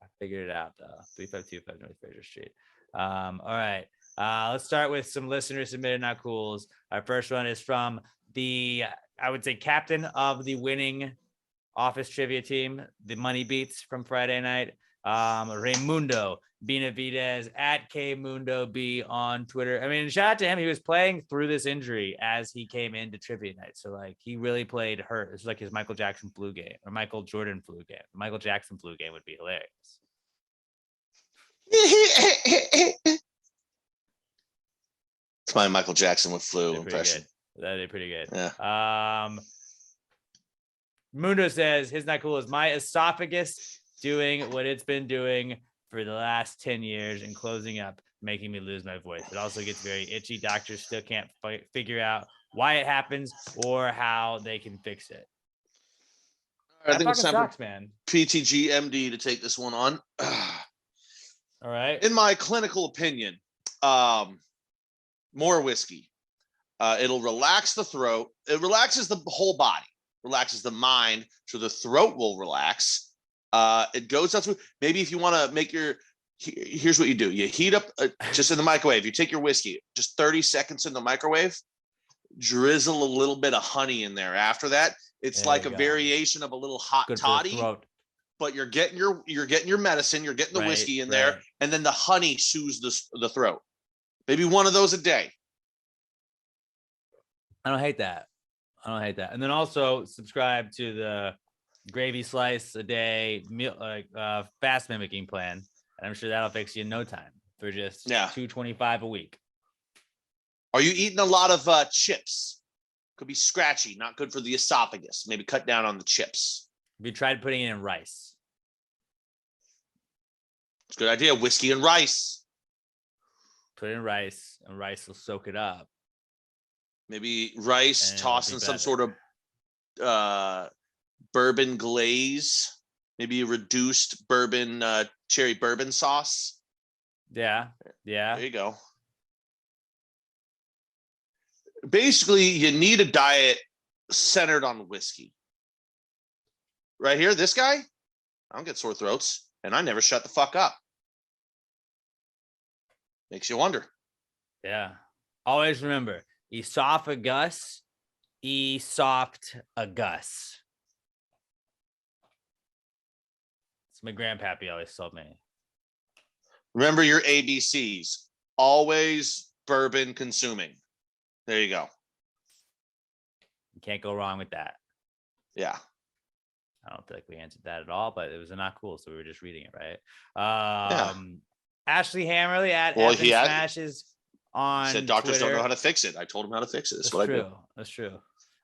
I figured it out though. 3525 North Fraser Street. All right. Let's start with some listener submitted not cools. Our first one is from I would say, captain of the winning office trivia team, the Money Beats from Friday night, Raimundo Benavidez at KMundoB on Twitter. I mean, shout out to him. He was playing through this injury as he came into trivia night. So, like, he really played hurt. It's like his Michael Jackson flu game or Michael Jordan flu game. Michael Jackson flu game would be hilarious. It's my Michael Jackson with flu impression. That'd be pretty good. Yeah. Mundo says his not cool is my esophagus doing what it's been doing for the last 10 years and closing up, making me lose my voice. It also gets very itchy. Doctors still can't figure out why it happens or how they can fix it. I think it's time sucks, for man. PTG MD to take this one on. All right. In my clinical opinion, more whiskey. It'll relax the throat. It relaxes the whole body, relaxes the mind, so the throat will relax. It goes out through. Maybe if you want to make here's what you do. You heat up just in the microwave. You take your whiskey, just 30 seconds in the microwave, drizzle a little bit of honey in there. After that, it's there like a variation of a little hot toddy. But you're getting your medicine, you're getting the whiskey in there, and then the honey soothes the throat. Maybe one of those a day. I don't hate that. And then also subscribe to the gravy slice a day meal, fast mimicking plan. And I'm sure that'll fix you in no time for just $2.25 a week. Are you eating a lot of chips? Could be scratchy, not good for the esophagus. Maybe cut down on the chips. Have you tried putting it in rice? It's a good idea. Whiskey and rice. Put it in rice, and rice will soak it up. Maybe rice, toss in some sort of bourbon glaze. Maybe a reduced bourbon, cherry bourbon sauce. Yeah. There you go. Basically, you need a diet centered on whiskey. Right here, this guy, I don't get sore throats, and I never shut the fuck up. Makes you wonder. Yeah. Always remember, esophagus, soft a gus. It's my grandpappy always told me. Remember your ABCs. Always bourbon consuming. There you go. You can't go wrong with that. Yeah. I don't think we answered that at all, but it was not cool, so we were just reading it, right? Ashley Hammerly at Evan Smashes on said doctors Twitter. don't know how to fix it. I told him how to fix it. That's what true. That's true.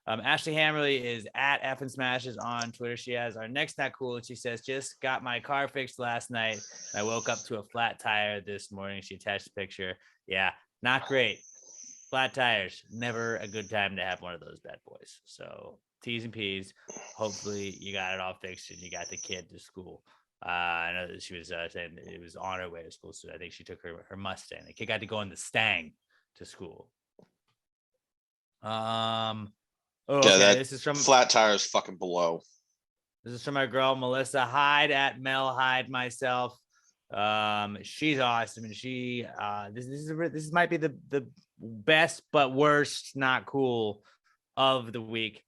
Ashley Hammerly is at Evan Smashes on Twitter. She has our next not cool, and she says, just got my car fixed last night. I woke up to a flat tire this morning. She attached a picture. Yeah, not great. Flat tires, never a good time to have one of those bad boys. So T's and P's. Hopefully you got it all fixed and you got the kid to school. I know that she was saying it was on her way to school. So I think she took her Mustang. The kid got to go in the Stang to school. This is from flat tires fucking below. This is from our girl Melissa Hyde at Mel Hyde myself. She's awesome, and she this might be the best but worst not cool of the week.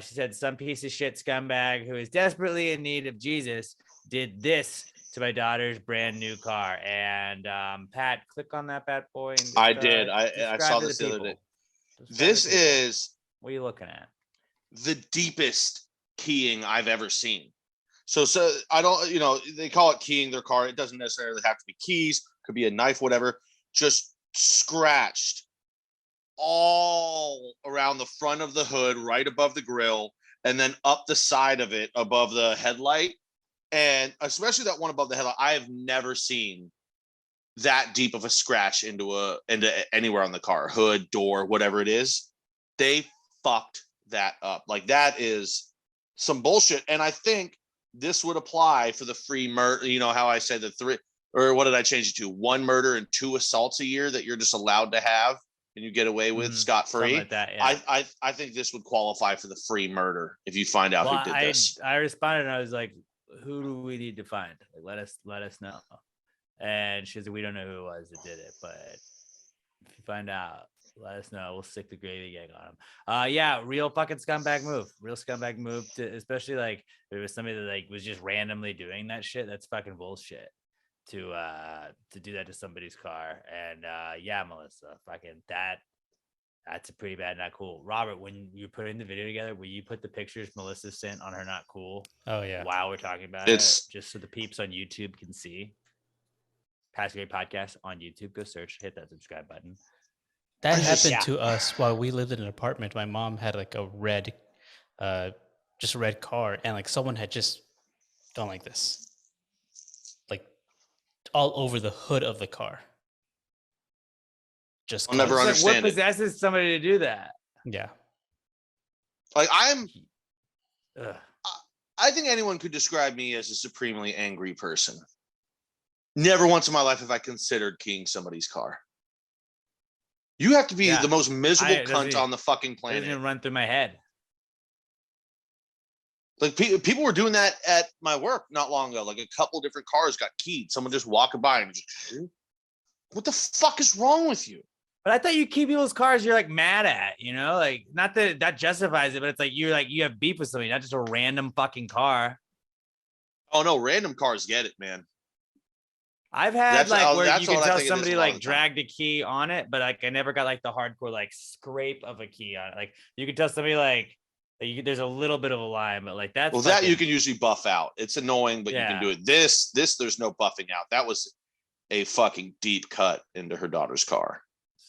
She said some piece of shit scumbag who is desperately in need of Jesus did this to my daughter's brand new car. And Pat, click on that bad boy. And just, I did. I saw this the other day. This is what are you looking at? The deepest keying I've ever seen. So I don't, they call it keying their car. It doesn't necessarily have to be keys, could be a knife, whatever. Just scratched all around the front of the hood, right above the grill, and then up the side of it above the headlight. And especially that one above the headlight, I have never seen that deep of a scratch into anywhere on the car, hood, door, whatever it is. They fucked that up. Like, that is some bullshit. And I think this would apply for the free murder. You know how I said the 3, or what did I change it to? 1 murder and 2 assaults a year that you're just allowed to have and you get away with scot-free. Like that, yeah. I think this would qualify for the free murder if you find out who did this. I responded and I was like, who do we need to find? Like, let us know. And she said, we don't know who it was that did it, but If you find out, let us know. We'll stick the gravy gang on him. Yeah, real fucking scumbag move. Real scumbag move to, especially like if it was somebody that like was just randomly doing that shit. That's fucking bullshit. To do that to somebody's car. And yeah, Melissa, fucking that's a pretty bad not cool. Robert, when you're putting the video together, will you put the pictures Melissa sent on her not cool Oh yeah. while we're talking about It's- it, just so the peeps on YouTube can see? Past Great Podcast on YouTube. Go search, hit that subscribe button. That I just- happened to us while we lived in an apartment. My mom had like a red, just a red car, and like someone had just gone like this, like all over the hood of the car. Just I'll never 'cause. It's like, understand what it. possesses somebody to do that? Yeah. Like Ugh. I think anyone could describe me as a supremely angry person. Never once in my life have I considered keying somebody's car. You have to be Yeah. the most miserable It doesn't cunt even- on the fucking It doesn't even planet. run through my head. Like people were doing that at my work not long ago. Like a couple different cars got keyed. Someone just walking by and just, what the fuck is wrong with you? But I thought you key people's cars you're like mad at, like not that that justifies it, but it's like you have beef with somebody, not just a random fucking car. Oh no, random cars get it, man. I've had That's like all- where that's you can what I tell think it is somebody a lot of like the time. dragged a key on it, but like I never got like the hardcore like scrape of a key on it. Like you could tell somebody like there's a little bit of a line, but like that's Well, that you fucking- can usually buff out. It's annoying, but you Yeah. can do it. This, there's no buffing out. That was a fucking deep cut into her daughter's car.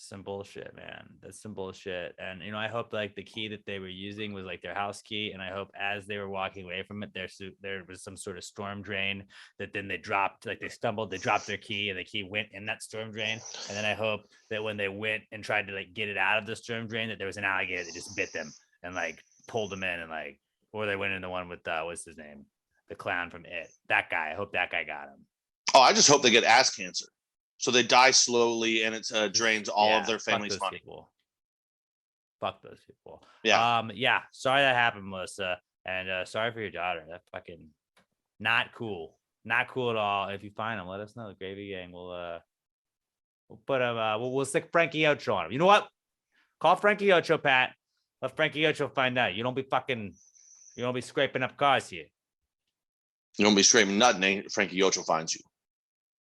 some bullshit, man. That's some bullshit. And I hope like the key that they were using was like their house key, and I hope as they were walking away from it, there was some sort of storm drain that then they dropped, like they stumbled, they dropped their key, and the key went in that storm drain. And then I hope that when they went and tried to like get it out of the storm drain, that there was an alligator that just bit them and like pulled them in, and like, or they went in the one with what's his name, the clown from It. That guy. I hope that guy got him. Oh, I just hope they get ass cancer. So they die slowly and it drains all Yeah, of their fuck family's those money. people. Fuck those people. Yeah. Yeah. Sorry that happened, Melissa. And sorry for your daughter. That fucking not cool. Not cool at all. If you find them, let us know. The Gravy Gang will put him we'll stick Frankie Ocho on him. You know what? Call Frankie Ocho, Pat. Let Frankie Ocho find out. You don't be scraping up cars here. You don't be screaming nothing. Frankie Ocho finds you.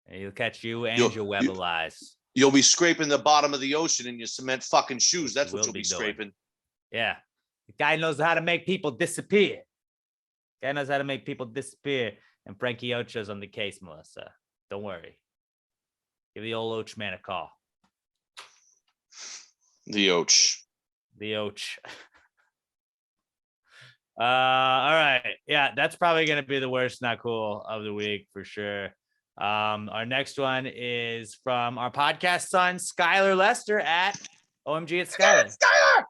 And he'll catch you and You'll- your web of lies. You'll be scraping the bottom of the ocean in your cement fucking shoes. That's what Will you'll be be doing. scraping. Yeah. The guy knows how to make people disappear. Guy knows how to make people disappear. And Frankie Ocho's on the case, Melissa. Don't worry. Give the old Oach man a call. The Oach. The Oach. All right. Yeah, that's probably gonna be the worst not cool of the week for sure. Our next one is from our podcast son, Skylar Lester at OMG at Skylar.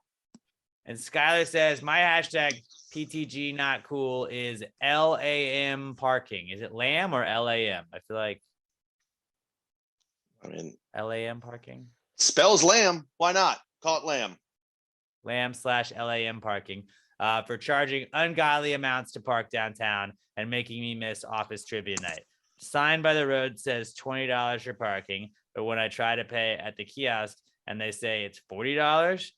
And Skylar says, my hashtag PTG not cool is LAM parking. Is it lamb or LAM? I feel like I mean, LAM parking. spells lamb. Why not? Call it lamb. Lamb/LAM parking for charging ungodly amounts to park downtown and making me miss office trivia night. Sign by the road says $20 for parking, but when I try to pay at the kiosk and they say it's $40,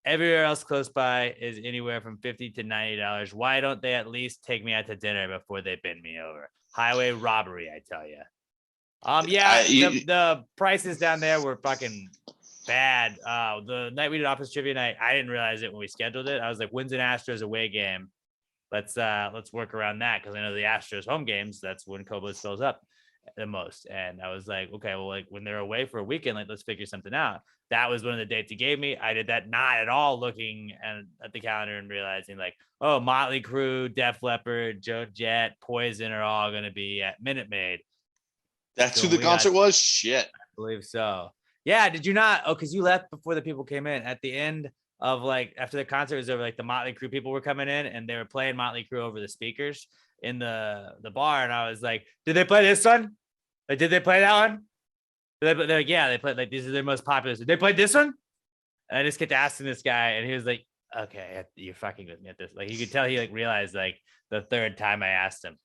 everywhere else close by is anywhere from $50 to $90. Why don't they at least take me out to dinner before they bend me over? Highway robbery, I tell you. Yeah, the prices down there were fucking bad. The night we did office trivia night, I didn't realize it when we scheduled it. I was like, when's an Astros away game? Let's work around that, because I know the Astros home games, that's when Cobos fills up the most. And I was like, okay, well, like when they're away for a weekend, like let's figure something out. That was one of the dates he gave me. I did that not at all looking at the calendar and realizing like, oh, Motley Crue, Def Leppard, Joe Jett, Poison are all going to be at Minute Maid. That's So who the we got- concert was? Shit. I believe so. Yeah, did you not? Oh, because you left before the people came in. At the end of like after the concert was over, like the Motley Crue people were coming in and they were playing Motley Crue over the speakers in the bar, and I was like, did they play this one? Like, did they play that one? They're like, yeah, they played, like, these are their most popular. Did they play this one? And I just kept asking this guy, and he was like, okay, you're fucking with me at this. Like, you could tell he like realized like the third time I asked him.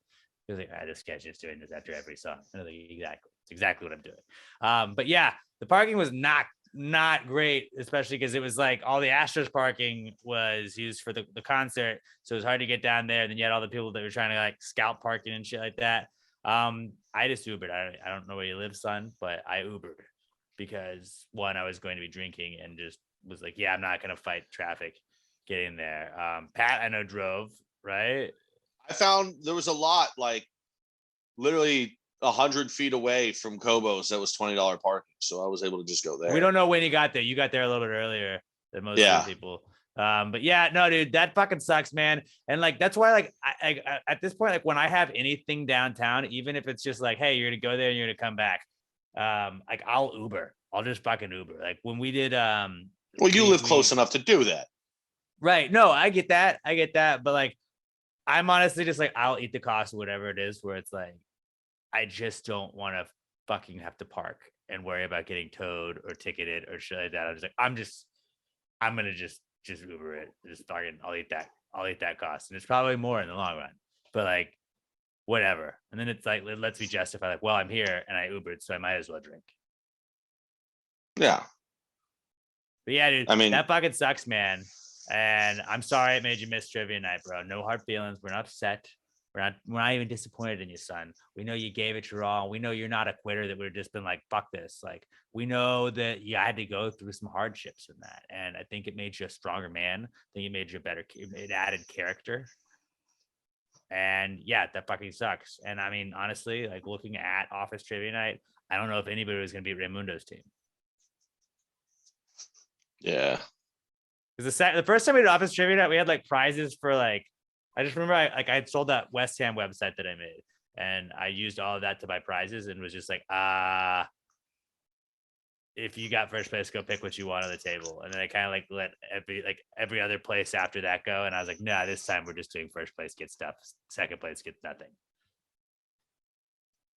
He was like, this guy's just doing this after every song. And I was like, exactly. It's exactly what I'm doing. But yeah, the parking was not not great, especially because it was like all the Astros parking was used for the concert. So it was hard to get down there. And then you had all the people that were trying to like scout parking and shit like that. I just Ubered. I don't know where you live, son, but I Ubered because one, I was going to be drinking and just was like, yeah, I'm not going to fight traffic getting there. Pat, I know drove, right? I found there was a lot like literally 100 feet away from Kobo's that was $20 parking. So I was able to just go there. We don't know when you got there. You got there a little bit earlier than most Yeah. of the people. But yeah, no, dude, that fucking sucks, man. And like, that's why, like, I at this point, like, when I have anything downtown, even if it's just like, hey, you're gonna go there and you're gonna come back, like, I'll Uber. I'll just fucking Uber. Like when we did, well, you live close enough to do that. right? No, I get that. But like, I'm honestly just like, I'll eat the cost of whatever it is. Where it's like, I just don't want to fucking have to park and worry about getting towed or ticketed or shit like that. I'm just like, I'm gonna just Uber it. Just fucking, I'll eat that cost. And it's probably more in the long run, but like, whatever. And then it's like, it lets me justify like, well, I'm here and I Ubered, so I might as well drink. Yeah. But yeah, dude, I mean, that fucking sucks, man. And I'm sorry it made you miss trivia night, bro. No hard feelings. We're not upset. We're not even disappointed in you, son. We know you gave it your all. We know you're not a quitter, that we've just been like, fuck this. Like, we know that you had to go through some hardships in that. And I think it made you a stronger man. I think it made you it added character. And yeah, that fucking sucks. And I mean, honestly, like looking at office trivia night, I don't know if anybody was going to beat Raymundo's team. yeah. Because the first time we did office trivia night, we had like prizes for like, I just remember I had sold that West Ham website that I made, and I used all of that to buy prizes, and was just like, if you got first place, go pick what you want on the table. And then I kind of like let every other place after that go, and I was like, nah, this time we're just doing first place gets stuff, second place gets nothing.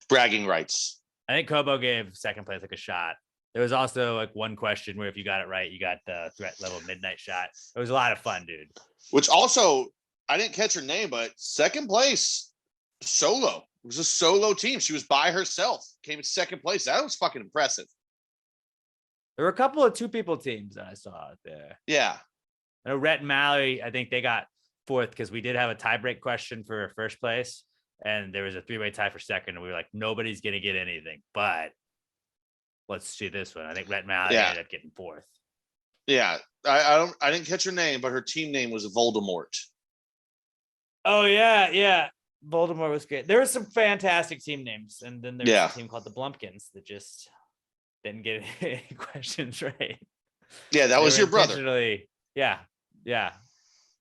Bragging rights. I think Kobo gave second place like a shot. There was also like one question where if you got it right, you got the threat level midnight shot. It was a lot of fun, dude. Which also, I didn't catch her name, but second place solo. It was a solo team. She was by herself. Came in second place. That was fucking impressive. There were a couple of 2-people teams that I saw out there. Yeah. I know Rhett and Mallory, I think they got fourth because we did have a tiebreak question for first place, and there was a 3-way tie for second, and we were like, nobody's gonna get anything, but let's see this one. I think Rhett and Mallory ended up getting fourth. Yeah. I didn't catch her name, but her team name was Voldemort. Oh yeah. Voldemort was great. There were some fantastic team names, and then there's a team called the Blumpkins that just didn't get any questions right. Yeah, that was your brother. Yeah.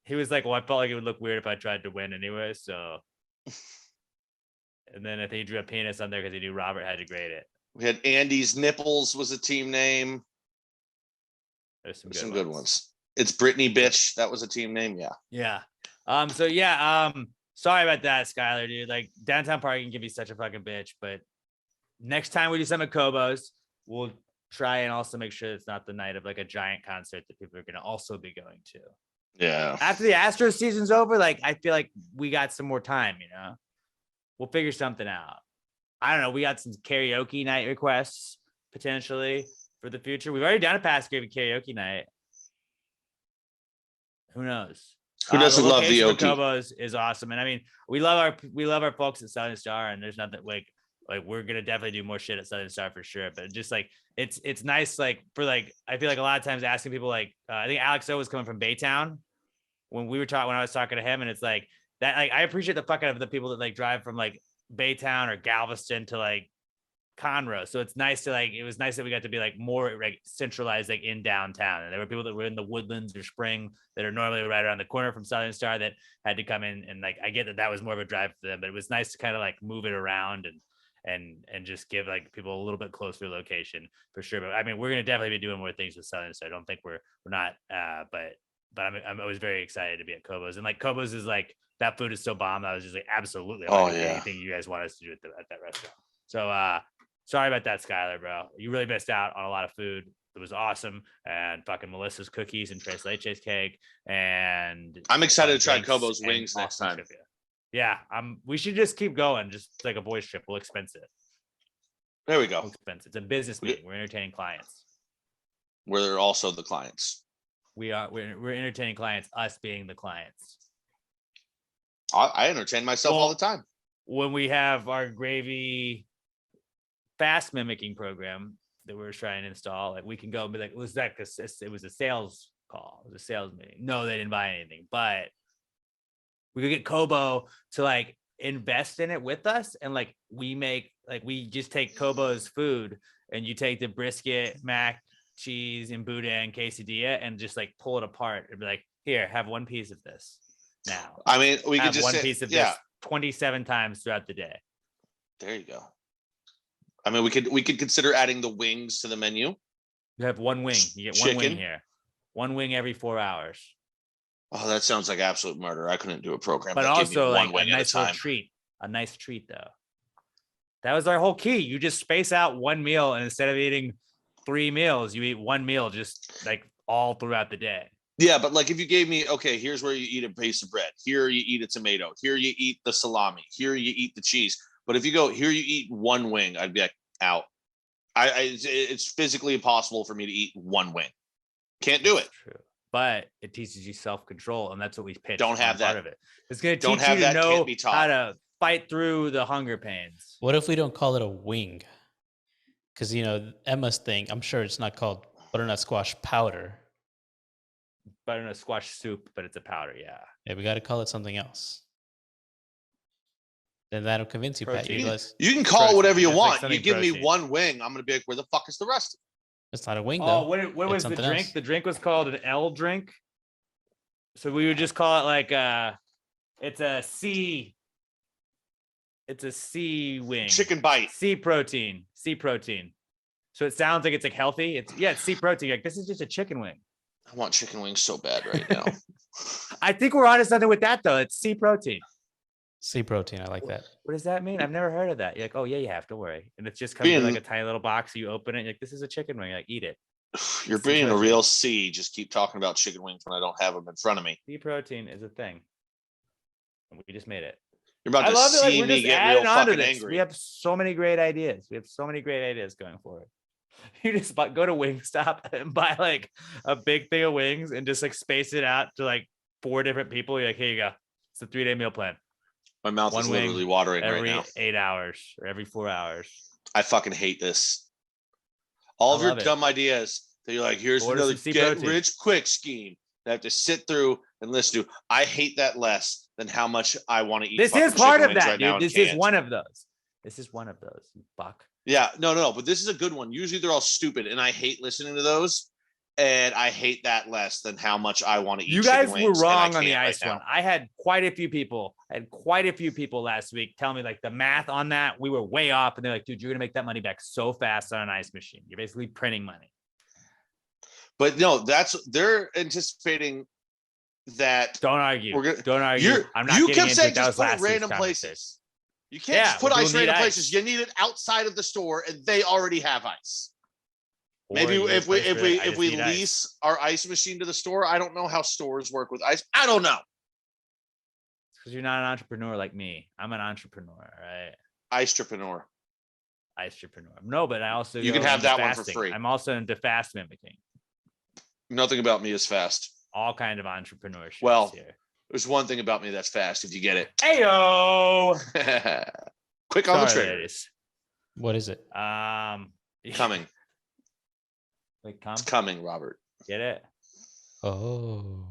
He was like, well, I felt like it would look weird if I tried to win anyway. So, and then I think he drew a penis on there because he knew Robert had to grade it. We had Andy's Nipples was a team name. There's some good ones. It's Brittany Bitch. That was a team name. Yeah. Sorry about that, Skylar, dude. Like, downtown parking can be such a fucking bitch, but next time we do some at Kobo's, we'll try and also make sure it's not the night of like a giant concert that people are going to also be going to. Yeah. After the Astros season's over, like, I feel like we got some more time, you know? We'll figure something out. I don't know. We got some karaoke night requests potentially for the future. We've already done a past karaoke night. Who knows? Who doesn't love the Okie? Kobo's is awesome, and I mean, we love our folks at Southern Star, and there's nothing like we're gonna definitely do more shit at Southern Star for sure. But just like it's nice, like for like I feel like a lot of times asking people like I think Alex O was coming from Baytown when I was talking to him, and it's like that. Like I appreciate the fuck out of the people that like drive from like Baytown or Galveston to like Conroe. So it's nice to like, it was nice that we got to be like more like centralized, like in downtown. And there were people that were in the Woodlands or Spring that are normally right around the corner from Southern Star that had to come in. And like, I get that was more of a drive for them, but it was nice to kind of like move it around and just give like people a little bit closer location for sure. But I mean, we're going to definitely be doing more things with Southern Star. I don't think we're not, but I'm always very excited to be at Kobo's, and like Kobo's is like, that food is so bomb. I was just like, absolutely. Anything you guys want us to do at that restaurant. So, sorry about that, Skylar, bro. You really missed out on a lot of food. It was awesome. And fucking Melissa's cookies and Tres Leches cake. And I'm excited to try Kobo's wings next time. Trivia. Yeah. We should just keep going. Just like a boys trip. We'll expense it. There we go. We'll expense it. It's a business meeting. We're entertaining clients. We're also the clients. We're entertaining clients, us being the clients. I entertain myself all the time. When we have our gravy fast mimicking program that we're trying to install, like we can go and be like, was that because it was a sales call? It was a sales meeting. No, they didn't buy anything, but we could get Kobo to like invest in it with us. And like we just take Kobo's food and you take the brisket, mac, cheese, and boudin quesadilla and just like pull it apart and be like, here, have one piece of this now. I mean, we could Have just one say, piece of yeah, this 27 times throughout the day. there you go. I mean, we could consider adding the wings to the menu. You have one wing. You get one wing Chicken. here. One wing every 4 hours. Oh, that sounds like absolute murder. I couldn't do a program. But that gave me also one like wing a at nice a little time. treat. A nice treat though. That was our whole key. You just space out one meal, and instead of eating 3 meals, you eat one meal just like all throughout the day. Yeah, but like if you gave me, okay, here's where you eat a piece of bread. Here you eat a tomato. Here you eat the salami. Here you eat the cheese. But if you go, here you eat one wing, I'd be like, out. It's physically impossible for me to eat one wing. Can't do it. That's true. But it teaches you self-control, and that's what we pitched. Don't have part that. of it. It's going to Don't teach have you to that, know can't be taught. how to fight through the hunger pains. What if we don't call it a wing? Because, you know, Emma's thing, I'm sure it's not called butternut squash powder. Butternut squash soup, but it's a powder. Yeah. Yeah, we got to call it something else. Then that'll convince you, Pat. Protein. You realize You can call it Protein. whatever you It's like want. You something give me protein. one wing, I'm gonna be like, where the fuck is the rest? it's not a wing, Oh, though. what It's was the something drink? else. The drink was called an L drink. So we would just call it like it's a C. It's a C wing. Chicken bite. C protein. C protein. So it sounds like it's like healthy. It's C protein. Like this is just a chicken wing. I want chicken wings so bad right now. I think we're onto something with that though. It's C protein. C protein. I like that. What does that mean? I've never heard of that. You're like, oh yeah, you have. Don't worry. And it just comes in like a tiny little box. You open it. You're like, this is a chicken wing. You're like, eat it. You're C being a protein. real C. Just keep talking about chicken wings when I don't have them in front of me. C protein is a thing. And we just made it. You're about I to love it. Like, see we're me just get adding real on to fucking this. angry. We have so many great ideas. We have so many great ideas going forward. You just go to Wingstop and buy like a big thing of wings and just like space it out to like 4 different people. You're like, here you go. It's a 3-day meal plan. My mouth One is wing literally watering right Every now. 8 hours or every 4 hours. I fucking hate this. All of I your love it. dumb ideas that you're like, here's Order another some C get protein. rich quick scheme that I have to sit through and listen to. I hate that less than how much I want to eat. This fucking is part chicken of wings that, right now dude. and This is cans. one of those. This is one of those, you buck. Yeah, no, but this is a good one. Usually they're all stupid, and I hate listening to those. And I hate that less than how much I want to eat. You chicken guys were wings, and I wrong on the can't right ice now. one. I had quite a few people. Last week tell me like the math on that. We were way off, and they're like, "Dude, you're gonna make that money back so fast on an ice machine. You're basically printing money." But no, they're anticipating that Don't argue. We're gonna- Don't argue. I'm not you getting kept into saying it. That just was put it last week's random conversation. places. You can't Yeah, just put we ice do need random ice. places. You need it outside of the store, and they already have ice. Or Maybe you if we replace it, I if just we need ice. lease our ice machine to the store, I don't know how stores work with ice. I don't know. Because you're not an entrepreneur like me. I'm an entrepreneur, right? Ice-trepreneur. Entrepreneur. No, but I also You go can have into that one for fasting. free. I'm also into fast mimicking. Nothing about me is fast. All kind of entrepreneurship. Well, here. There's one thing about me that's fast. If you get it, Heyo. quick on the Sorry, trigger. ladies. What is it? Coming. Wait, come. It's coming, Robert. Get it? Oh.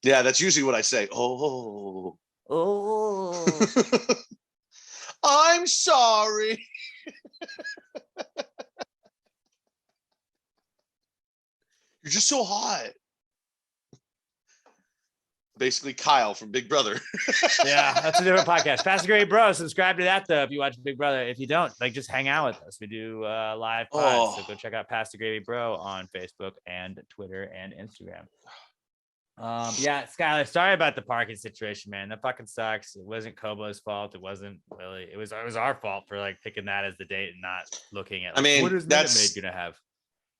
Yeah, that's usually what I say. Oh. Oh. I'm sorry. You're just so hot. Basically, Kyle from Big Brother. Yeah, that's a different podcast. Pastor Gary Bro, subscribe to that though if you watch Big Brother. If you don't, like just hang out with us. We do live pods. So go check out Pastor Gravy Bro on Facebook and Twitter and Instagram. Yeah, Skylar, sorry about the parking situation, man. That fucking sucks. It wasn't Kobo's fault. It wasn't really. It was our fault for like picking that as the date and not looking at. Like, I mean, what is that's- Minute Maid gonna have?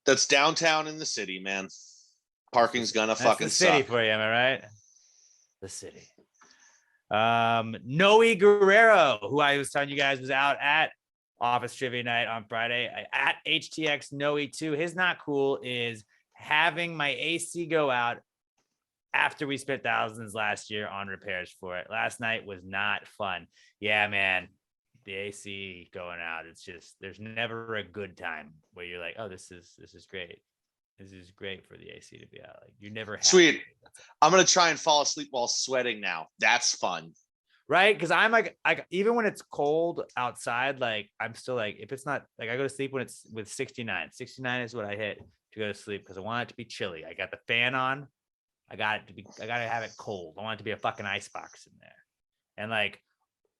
That's downtown in the city, man. Parking's gonna That's fucking the city suck. for you, am I right? The city. Noe Guerrero, who I was telling you guys was out at office trivia night on Friday. At HTX Noe2, his not cool is having my AC go out after we spent thousands last year on repairs for it. Last night was not fun. Yeah, man. The AC going out. It's just there's never a good time where you're like, oh, this is great. This is great for the AC to be out. Like you never have Sweet. I'm gonna try and fall asleep while sweating now. That's fun. Right? Because I'm like, even when it's cold outside, like I'm still like, if it's not like I go to sleep when it's with 69. 69 is what I hit to go to sleep because I want it to be chilly. I got the fan on. I gotta have it cold. I want it to be a fucking icebox in there. And like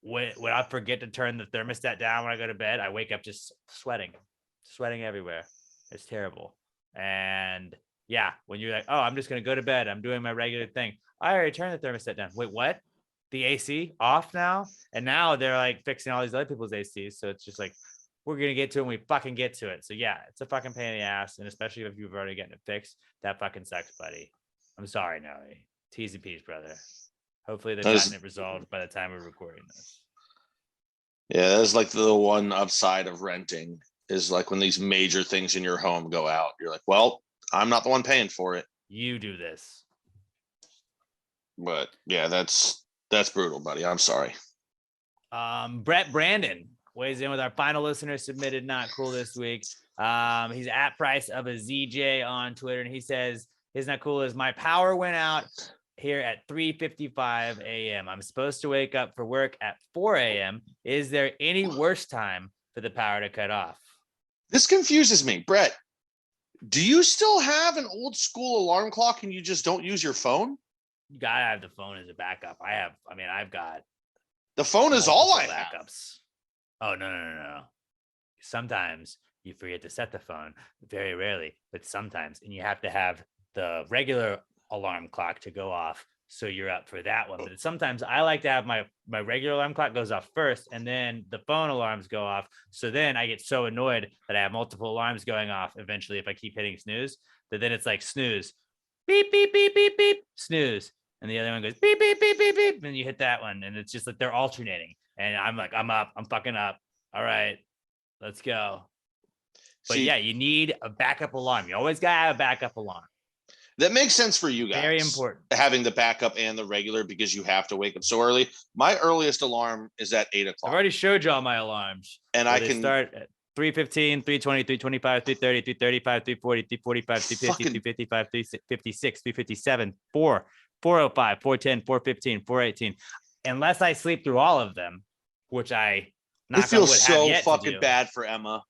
when I forget to turn the thermostat down when I go to bed, I wake up just sweating everywhere. It's terrible. And yeah, when you're like, oh, I'm just gonna go to bed. I'm doing my regular thing. I already turned the thermostat down. Wait, what? The AC off now? And now they're like fixing all these other people's ACs. So it's just like, we're going to get to it and we fucking get to it. So yeah, it's a fucking pain in the ass. And especially if you've already gotten it fixed, that fucking sucks, buddy. I'm sorry, Noe. T's and P's, brother. Hopefully they've gotten it resolved by the time we're recording this. Yeah, that's like the one upside of renting is like when these major things in your home go out. You're like, well, I'm not the one paying for it. You do this. But yeah, that's brutal, buddy. I'm sorry. Brett Brandon weighs in with our final listener submitted not cool this week. He's at price of a ZJ on Twitter, and he says his not cool is my power went out here at 3:55 a.m. I'm supposed to wake up for work at 4 a.m. Is there any worse time for the power to cut off? This confuses me, Brett. Do you still have an old school alarm clock and you just don't use your phone? You gotta have the phone as a backup. I've got the phone is all I have. Backups. Oh, no. Sometimes you forget to set the phone, very rarely, but sometimes, and you have to have the regular alarm clock to go off. So you're up for that one. But sometimes I like to have my regular alarm clock goes off first and then the phone alarms go off. So then I get so annoyed that I have multiple alarms going off eventually if I keep hitting snooze, that then it's like snooze, beep, beep, beep, beep, beep, snooze. And the other one goes beep, beep, beep, beep, beep. And you hit that one. And it's just like they're alternating. And I'm like, I'm up. I'm fucking up. All right, let's go. But yeah, you need a backup alarm. You always got to have a backup alarm. That makes sense for you guys. Very important. Having the backup and the regular because you have to wake up so early. My earliest alarm is at 8 o'clock. I've already showed you all my alarms. And I can start at 3:15, 3:20, 3:25, 3:30, 3:35, 3:40, 3:45, 3:50, 3:55, 3:56, 3:57, 4, 4:05, 4:10, 4:15, 4:18. Unless I sleep through all of them, which I it feels so fucking bad for Emma.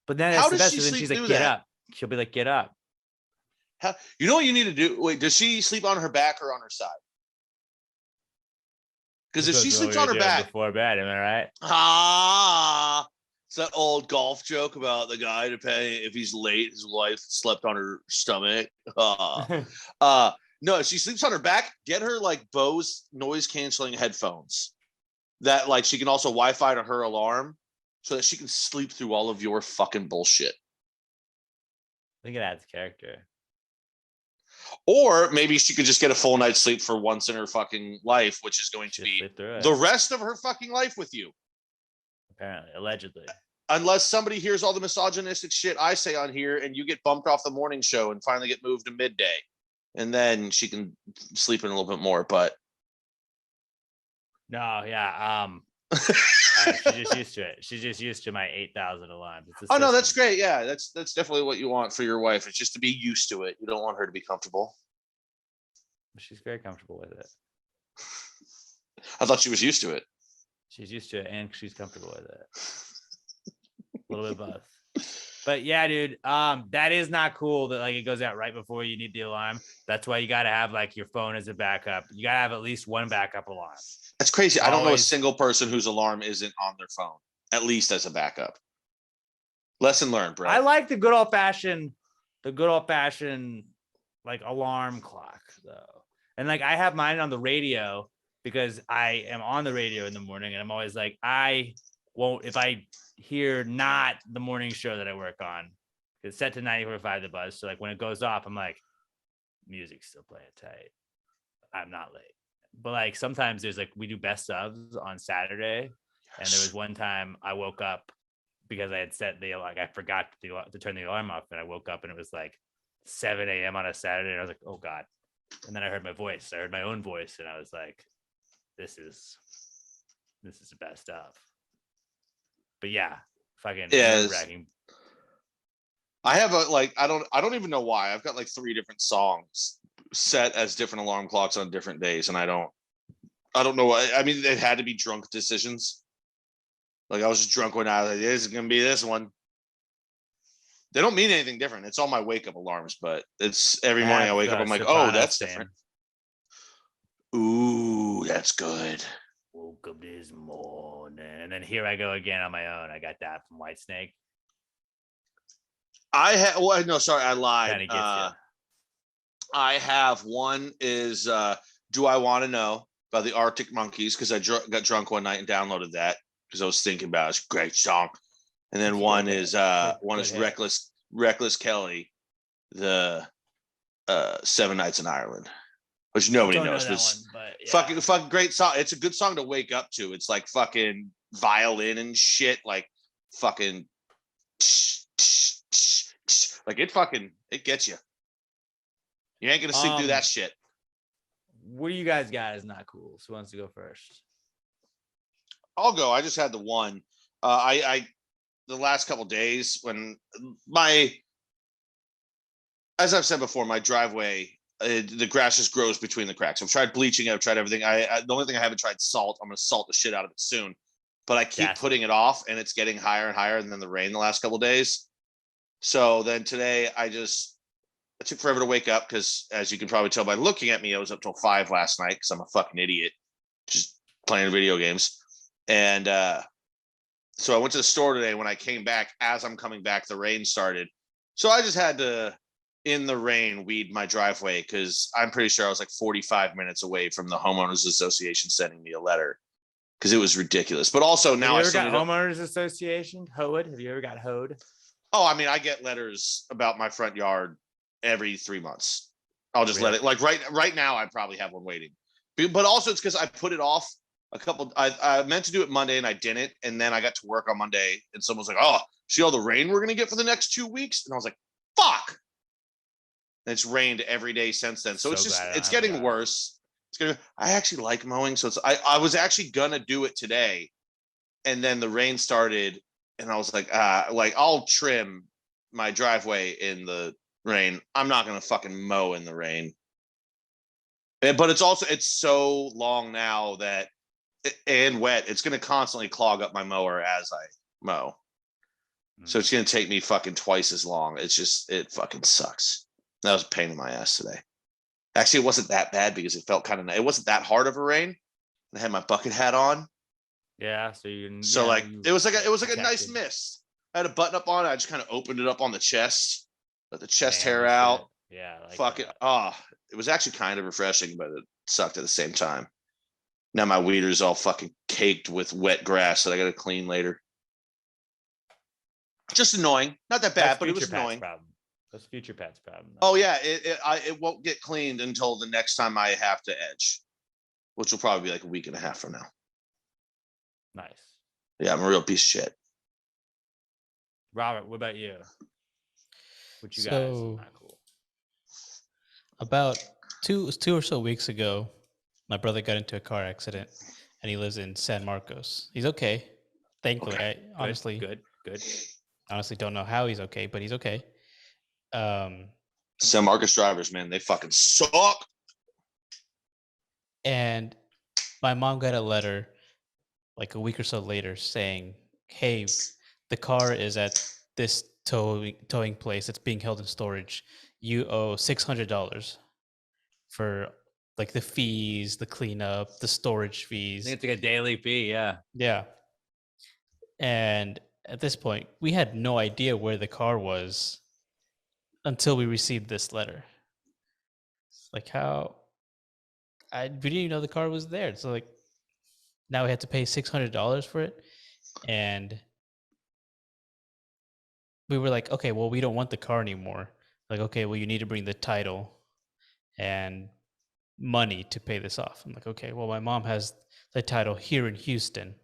But then how does does she sleep she's like, through get that? up. She'll be like, get up. You know what you need to do? Wait, does she sleep on her back or on her side? Because if she sleeps on her back before bed, am I right? It's that old golf joke about the guy to pay if he's late, his wife slept on her stomach. No, if she sleeps on her back, get her like Bose noise canceling headphones that like she can also Wi-Fi to her alarm so that she can sleep through all of your fucking bullshit. I think it adds character. Or maybe she could just get a full night's sleep for once in her fucking life, which is going to be the rest of her fucking life with you. Apparently, allegedly. Unless somebody hears all the misogynistic shit I say on here and you get bumped off the morning show and finally get moved to midday. And then she can sleep in a little bit more, but. No, yeah. She's just used to it. She's just used to my 8,000 alarms. Oh no, that's great. Yeah, that's definitely what you want for your wife. It's just to be used to it. You don't want her to be comfortable. She's very comfortable with it. I thought she was used to it. She's used to it and she's comfortable with it. A little bit of both. But yeah, dude, that is not cool that like it goes out right before you need the alarm. That's why you got to have like your phone as a backup. You got to have at least one backup alarm. That's crazy. I don't know a single person whose alarm isn't on their phone, at least as a backup. Lesson learned, bro. I like the good old fashioned like alarm clock though. And like I have mine on the radio because I am on the radio in the morning and I'm always like, I won't, if I hear not the morning show that I work on, it's set to 94.5 The Buzz. So like when it goes off, I'm like, music's still playing tight. I'm not late. But like sometimes there's like we do best ofs on Saturday And there was one time I woke up because I had set the I forgot to turn the alarm off, and I woke up and it was like 7 a.m. on a Saturday, and I was like, oh God. And then I heard my voice. I heard my own voice, and I was like, this is the best stuff. But yeah, fucking nerve-wracking. I have I don't even know why. I've got like 3 different songs set as different alarm clocks on different days, and I don't know why. I mean, it had to be drunk decisions. Like I was just drunk when I was like, this is gonna be this one. They don't mean anything different. It's all my wake up alarms, but it's every morning I wake up, I'm like, oh, that's different. Ooh, that's good. Woke up this morning, and then here I go again on my own. I got that from Whitesnake. I have. Well, no, sorry, I lied. Kind of gets you. I have one is "Do I Want to Know" by the Arctic Monkeys, because I got drunk one night and downloaded that because I was thinking about it. It's a great song. And then one is Reckless Kelly, the 7 Nights in Ireland, which nobody knows. But yeah. Fucking great song. It's a good song to wake up to. It's like fucking violin and shit, like fucking like it gets you. You ain't gonna sleep through that shit. What do you guys got is not cool? So who wants to go first? I'll go. I just had the one. The last couple days when as I've said before, my driveway, the grass just grows between the cracks. I've tried bleaching it. I've tried everything. The only thing I haven't tried salt. I'm going to salt the shit out of it soon, but I keep putting it off, and it's getting higher and higher. And then the rain the last couple days. So then today it took forever to wake up because, as you can probably tell by looking at me, I was up till 5 last night because I'm a fucking idiot, just playing video games. And so I went to the store today. When I came back, as I'm coming back, the rain started. So I just had to, in the rain, weed my driveway because I'm pretty sure I was like 45 minutes away from the homeowners association sending me a letter because it was ridiculous. But also now have you ever got homeowners association hoed? Have you ever got hoed? Oh, I mean, I get letters about my front yard every 3 months. I'll just let it, like right now, I probably have one waiting. But also it's because I put it off. I meant to do it Monday and I didn't, and then I got to work on Monday and someone was like, oh, see all the rain we're gonna get for the next 2 weeks? And I was like, fuck. And it's rained every day since then, so it's getting worse. I actually like mowing, so I was actually gonna do it today, and then the rain started, and I was like I'll trim my driveway in the rain. I'm not gonna fucking mow in the rain. But it's so long now that and wet, it's going to constantly clog up my mower as I mow. So it's going to take me fucking twice as long. It fucking sucks. That was a pain in my ass today. Actually, it wasn't that bad because it felt it wasn't that hard of a rain. I had my bucket hat on. Yeah. So it was like a nice mist. I had a button up on it. I just kind of opened it up on the chest, let the chest hair out. Yeah. It was actually kind of refreshing, but it sucked at the same time. Now my weeder's all fucking caked with wet grass that I got to clean later. Just annoying. Not that bad, but it was annoying. That's future Pat's problem. Oh yeah, it won't get cleaned until the next time I have to edge, which will probably be like a week and a half from now. Nice. Yeah, I'm a real piece of shit. Robert, what about you? What you guys? Not cool. About two or so weeks ago, my brother got into a car accident, and he lives in San Marcos. He's okay, thankfully. Okay. I honestly, good. Honestly, don't know how he's okay, but he's okay. San Marcos drivers, man, they fucking suck. And my mom got a letter like a week or so later saying, "Hey, the car is at this towing place. It's being held in storage. You owe $600 for." Like the fees, the cleanup, the storage fees. I think it's like a daily fee, yeah. Yeah. And at this point, we had no idea where the car was until we received this letter. Like we didn't even know the car was there. So like now we had to pay $600 for it. And we were like, okay, well, we don't want the car anymore. Like, okay, well, you need to bring the title and money to pay this off. I'm like, okay, well, my mom has the title here in Houston.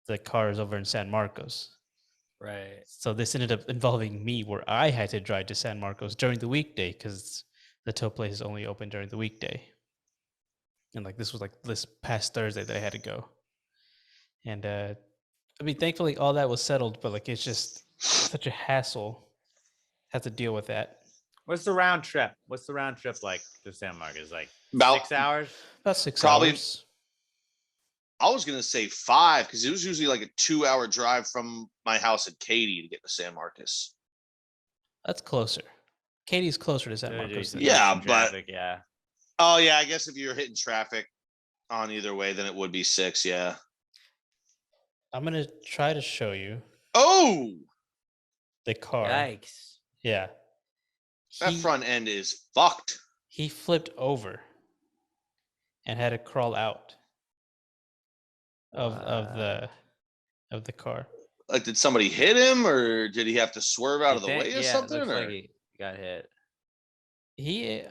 the cars over in San Marcos. Right. So this ended up involving me, where I had to drive to San Marcos during the weekday because the tow place is only open during the weekday. And like this was like this past Thursday that I had to go. And I mean, thankfully all that was settled, but like it's just such a hassle. Have to deal with that. What's the round trip? What's the round trip like to San Marcos? Like About 6 hours? About 6 Probably- hours. I was gonna say 5 because it was usually like a 2-hour drive from my house at Katy to get to San Marcos. That's closer. Katie's closer to San Dude, Marcos than there's Yeah, some but- traffic, yeah. Oh yeah, I guess if you're hitting traffic on either way, then it would be 6. Yeah. I'm gonna try to show you Oh, the car. Yikes. Yeah. that front end is fucked. He flipped over and had to crawl out of the car. Like, did somebody hit him, or did he have to swerve out of the way or Yeah, something? looks Or? like he got hit. He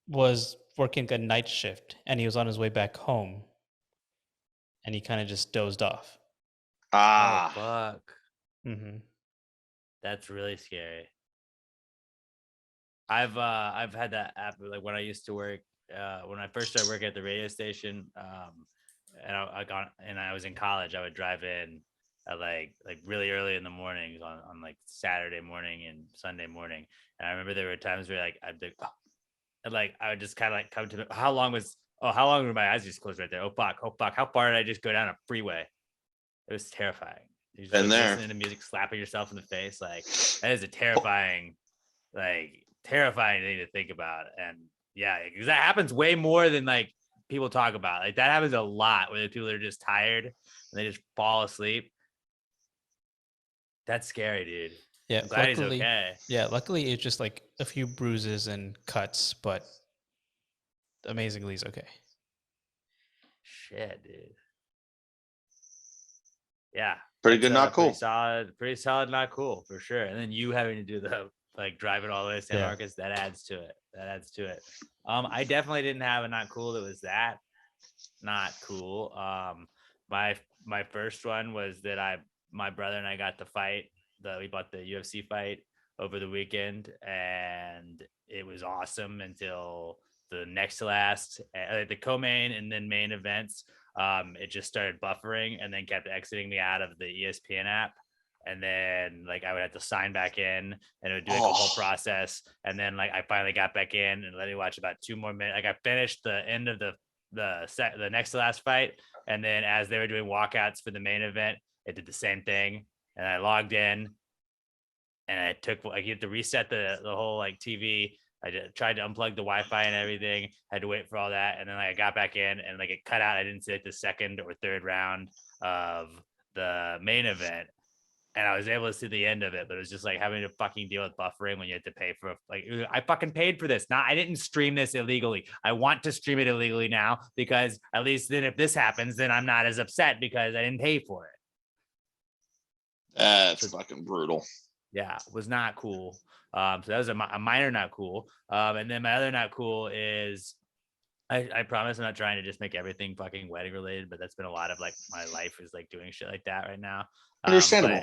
was working a night shift and he was on his way back home and he kind of just dozed off. Ah, Oh, fuck. Mm-hmm. That's really scary. I've had that app like when I used to work when I first started working at the radio station and I was in college. I would drive in at like really early in the mornings on like Saturday morning and Sunday morning, and I remember there were times where like I'd be, and like I would just kind of like come to how long were my eyes just closed right there? Oh fuck, how far did I just go down a freeway? It was terrifying. You're just, Been like, there. listening to music, slapping yourself in the face. Like that is a terrifying thing to think about. And yeah, because that happens way more than like people talk about. Like that happens a lot where the people are just tired and they just fall asleep. That's scary, dude. Yeah, I'm glad he's okay. Yeah, luckily it's just like a few bruises and cuts, but amazingly he's okay. Shit, dude. Yeah. pretty that's, good, not cool. Pretty solid, not cool for sure. And then you having to do the like driving all the way to San Yeah. Marcos, that adds to it. I definitely didn't have a not cool that was that not cool. My first one was that my brother and I got to fight. We bought the UFC fight over the weekend, and it was awesome until the next to last, the co-main and then main events. It just started buffering and then kept exiting me out of the ESPN app. And then like I would have to sign back in and it would do like a whole process. And then like I finally got back in and let me watch about 2 more minutes. Like I finished the end of the next to last fight. And then as they were doing walkouts for the main event, it did the same thing. And I logged in and I took like you have to reset the whole like TV. I tried to unplug the Wi-Fi and everything. Had to wait for all that, and then like, I got back in, and like it cut out. I didn't see like the second or third round of the main event, and I was able to see the end of it. But it was just like having to fucking deal with buffering when you had to pay for like I fucking paid for this. Now I didn't stream this illegally. I want to stream it illegally now because at least then if this happens, then I'm not as upset because I didn't pay for it. That's fucking brutal. Yeah, was not cool. So that was a minor not cool. And then my other not cool is I promise I'm not trying to just make everything fucking wedding related, but that's been a lot of like my life is like doing shit like that right now. Understandable.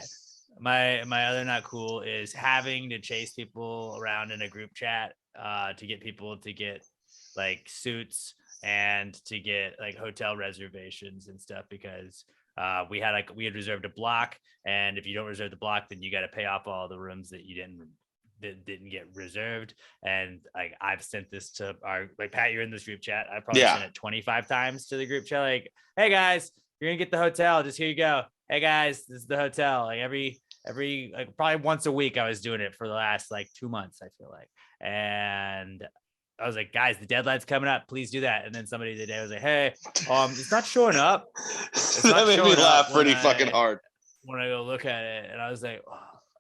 But my other not cool is having to chase people around in a group chat to get people to get like suits and to get like hotel reservations and stuff because we had reserved a block, and if you don't reserve the block, then you got to pay off all the rooms that didn't get reserved. And like I've sent this to our like Pat, you're in this group chat. I probably sent it 25 times to the group chat. Like, hey guys, you're gonna get the hotel. Just here you go. Hey guys, this is the hotel. Like every like probably once a week I was doing it for the last like 2 months, I feel like. And I was like, guys, the deadline's coming up. Please do that. And then somebody today was like, hey, it's not showing up. That made me laugh pretty fucking hard. When I go look at it, and I was like,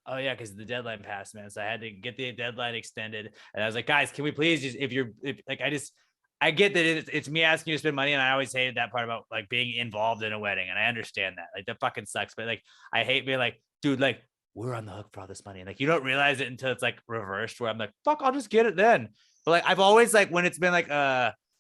oh yeah, because the deadline passed, man. So I had to get the deadline extended. And I was like, guys, can we please just I get that it's me asking you to spend money, and I always hated that part about like being involved in a wedding, and I understand that. Like that fucking sucks, but like I hate being like, dude, like we're on the hook for all this money, and like you don't realize it until it's like reversed, where I'm like, fuck, I'll just get it then. But like I've always like when it's been like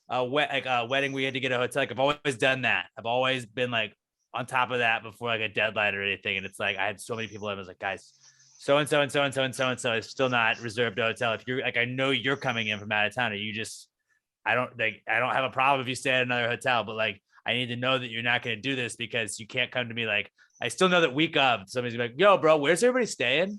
a wedding we had to get a hotel. Like I've always done that. I've always been like on top of that before like a deadline or anything. And it's like I had so many people. I was like, guys, so and so and so and so and so and so is still not reserved a hotel. If you're like, I know you're coming in from out of town, or you just, I don't have a problem if you stay at another hotel, but like I need to know that you're not going to do this because you can't come to me like, I still know that week of somebody's gonna be like, yo, bro, where's everybody staying?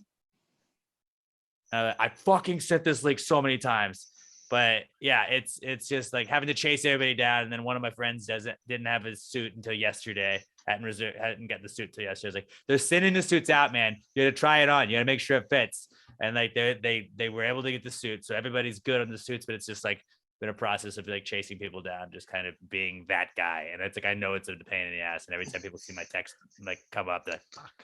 I fucking sent this link so many times, but yeah, it's just like having to chase everybody down. And then one of my friends didn't have his suit until yesterday. Hadn't got the suit till yesterday. I was like, they're sending the suits out, man. You got to try it on. You got to make sure it fits. And like they were able to get the suit, so everybody's good on the suits. But it's just like been a process of like chasing people down, just kind of being that guy. And it's like I know it's a pain in the ass. And every time people see my text like come up, they're like, fuck.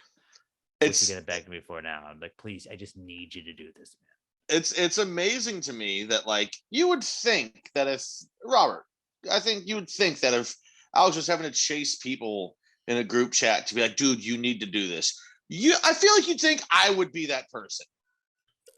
What's he gonna beg me for now? I'm like, please, I just need you to do this, man. It's amazing to me that like you would think that if Robert, I think you would think that if I was just having to chase people in a group chat to be like, dude, you need to do this. I feel like you'd think I would be that person.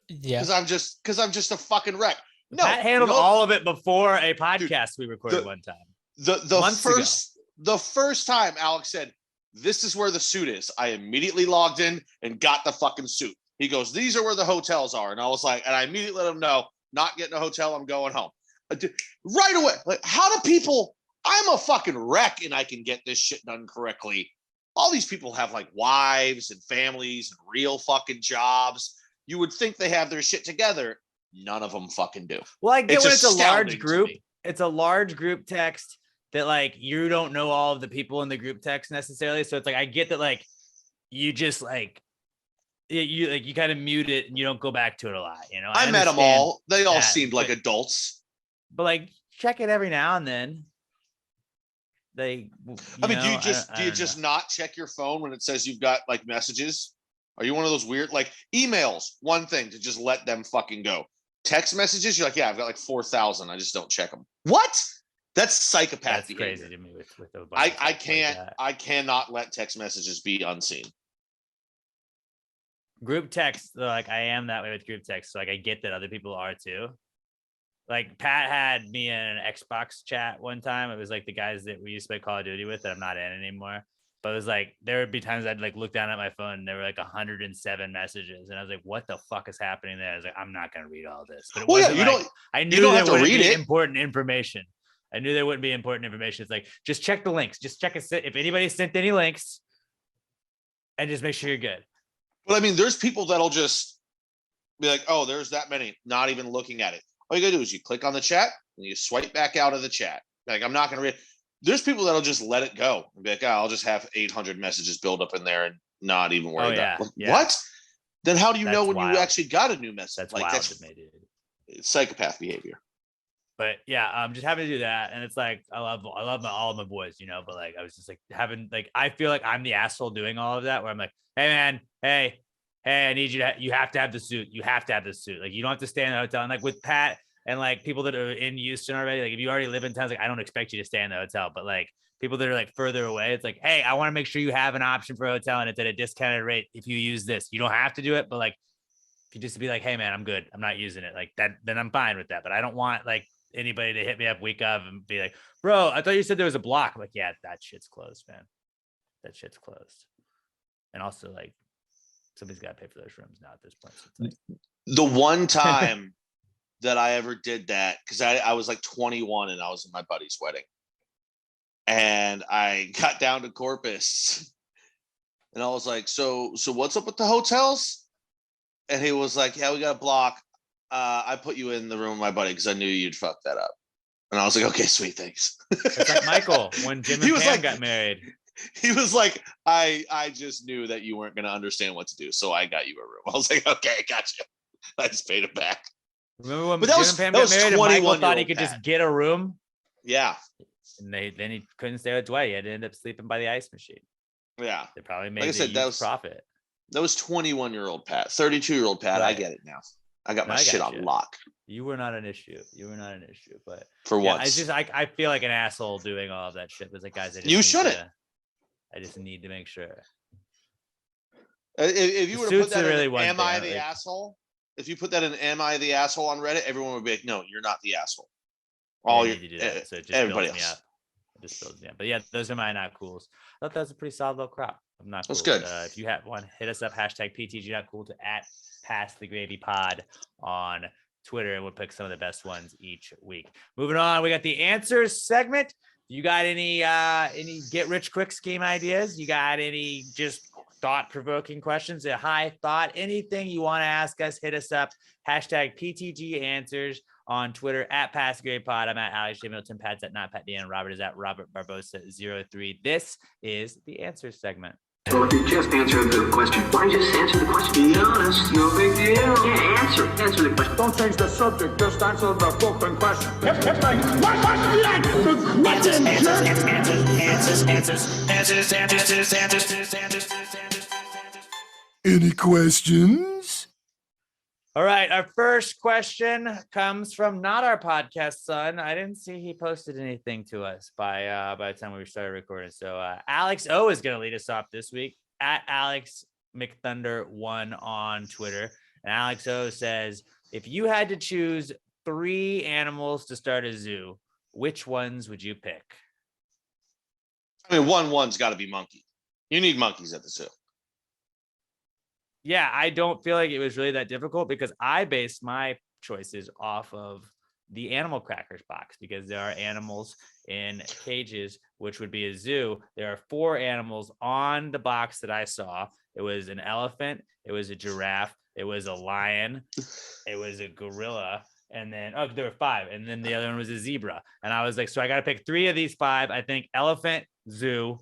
Yeah. Because I'm just a fucking wreck. No, Pat handled all of it before a podcast we recorded one time. The first time Alex said, this is where the suit is, I immediately logged in and got the fucking suit. He goes, these are where the hotels are. And I was like, and I immediately let him know, not getting a hotel, I'm going home. Right away. Like, how do people, I'm a fucking wreck and I can get this shit done correctly. All these people have like wives and families and real fucking jobs. You would think they have their shit together. None of them fucking do. Well, I get when it's a large group. It's a large group text that like you don't know all of the people in the group text necessarily. So it's like I get that like you just like you kind of mute it and you don't go back to it a lot, you know. I met them all. They all seemed like adults. But like check it every now and then. Do you just not check your phone when it says you've got like messages? Are you one of those weird like emails? One thing to just let them fucking go. Text messages, you're like, yeah, I've got like 4,000. I just don't check them. What? That's psychopath behavior. Crazy to me with I cannot let text messages be unseen. Group text, like I am that way with group text. So like I get that other people are too. Like Pat had me in an Xbox chat one time. It was like the guys that we used to play Call of Duty with that I'm not in anymore. But it was like there would be times I'd like look down at my phone and there were like 107 messages, and I was like, "What the fuck is happening there?" I was like, "I'm not gonna read all this." But it wasn't I knew there wouldn't be important information. I knew there wouldn't be important information. It's like just check the links. Just check if anybody sent any links, and just make sure you're good. But I mean, there's people that'll just be like, "Oh, there's that many," not even looking at it. All you gotta do is you click on the chat and you swipe back out of the chat. Like, I'm not gonna read. There's people that'll just let it go and be like, oh, I'll just have 800 messages build up in there and not even worry about it. Yeah. What? Then how do you know when you actually got a new message? That's like wild that's to me, dude. It's psychopath behavior. But yeah, I'm just having to do that. And it's like, I love all of my boys, you know, but like, I was just like I feel like I'm the asshole doing all of that where I'm like, hey man, hey, I need you have to have the suit. You have to have the suit. Like, you don't have to stay in the hotel. And like with Pat, and like people that are in Houston already, like if you already live in town, like I don't expect you to stay in the hotel, but like people that are like further away, it's like, hey, I want to make sure you have an option for a hotel and it's at a discounted rate if you use this. You don't have to do it, but like if you just be like, hey man, I'm good, I'm not using it, like that, then I'm fine with that. But I don't want like anybody to hit me up week of and be like, bro, I thought you said there was a block. I'm like, yeah, that shit's closed, man. That shit's closed. And also like somebody's got to pay for those rooms now at this point. So it's like, the one time that I ever did that, because I was like 21 and I was in my buddy's wedding. And I got down to Corpus and I was like, so what's up with the hotels? And he was like, yeah, we got a block. I put you in the room with my buddy because I knew you'd fuck that up. And I was like, okay, sweet, thanks. It's like Michael when Jim and Pam got married. He was like, I just knew that you weren't going to understand what to do, so I got you a room. I was like, okay, gotcha. I just paid it back. Remember when Jim and Pam got married and Michael thought he could just get a room? Yeah. And then he couldn't stay with Dwight. He had to end up sleeping by the ice machine. Yeah. They probably made like I said, that was profit. That was 21-year-old Pat. 32-year-old Pat. Right. I get it now. I got my shit on lock. You were not an issue. But for what? I feel like an asshole doing all of that shit. There's like, guys, you shouldn't. I just need to make sure. If you were to put that really in Am I the Asshole? If you put that in Am I the Asshole on Reddit, everyone would be like, no, you're not the asshole. All You your need to do that. So it just everybody builds me else. up. It just builds me up. But yeah, those are my not cools. I thought that was a pretty solid little crop. I'm not That's cool. good. If you have one, hit us up, hashtag PTG not cool to at Pass the Gravy Pod on Twitter, and we'll pick some of the best ones each week. Moving on, we got the answers segment. You got any get rich quick scheme ideas? You got any just thought provoking questions? A high thought, anything you want to ask us, hit us up. Hashtag PTG answers on Twitter at Pass the Gravy Pod. I'm at Alex J. Middleton. Pat's at not Pat Dan. Robert is at Robert Barbosa03. This is the answers segment. Well, if you just answered the question, why don't you just answer the question? Be honest, no big deal. Yeah, answer the question. Don't change the subject, just answer the fucking question. Any questions? All right, our first question comes from not our podcast son. I didn't see he posted anything to us by the time we started recording. So Alex O is going to lead us off this week at Alex McThunder1 on Twitter. And Alex O says, if you had to choose 3 animals to start a zoo, which ones would you pick? I mean, one's got to be monkey. You need monkeys at the zoo. Yeah, I don't feel like it was really that difficult because I based my choices off of the animal crackers box because there are animals in cages, which would be a zoo. There are 4 animals on the box that I saw. It was an elephant, it was a giraffe, it was a lion, it was a gorilla, and then there were 5, and then the other one was a zebra. And I was like, so I got to pick 3 of these 5. I think elephant, zoo.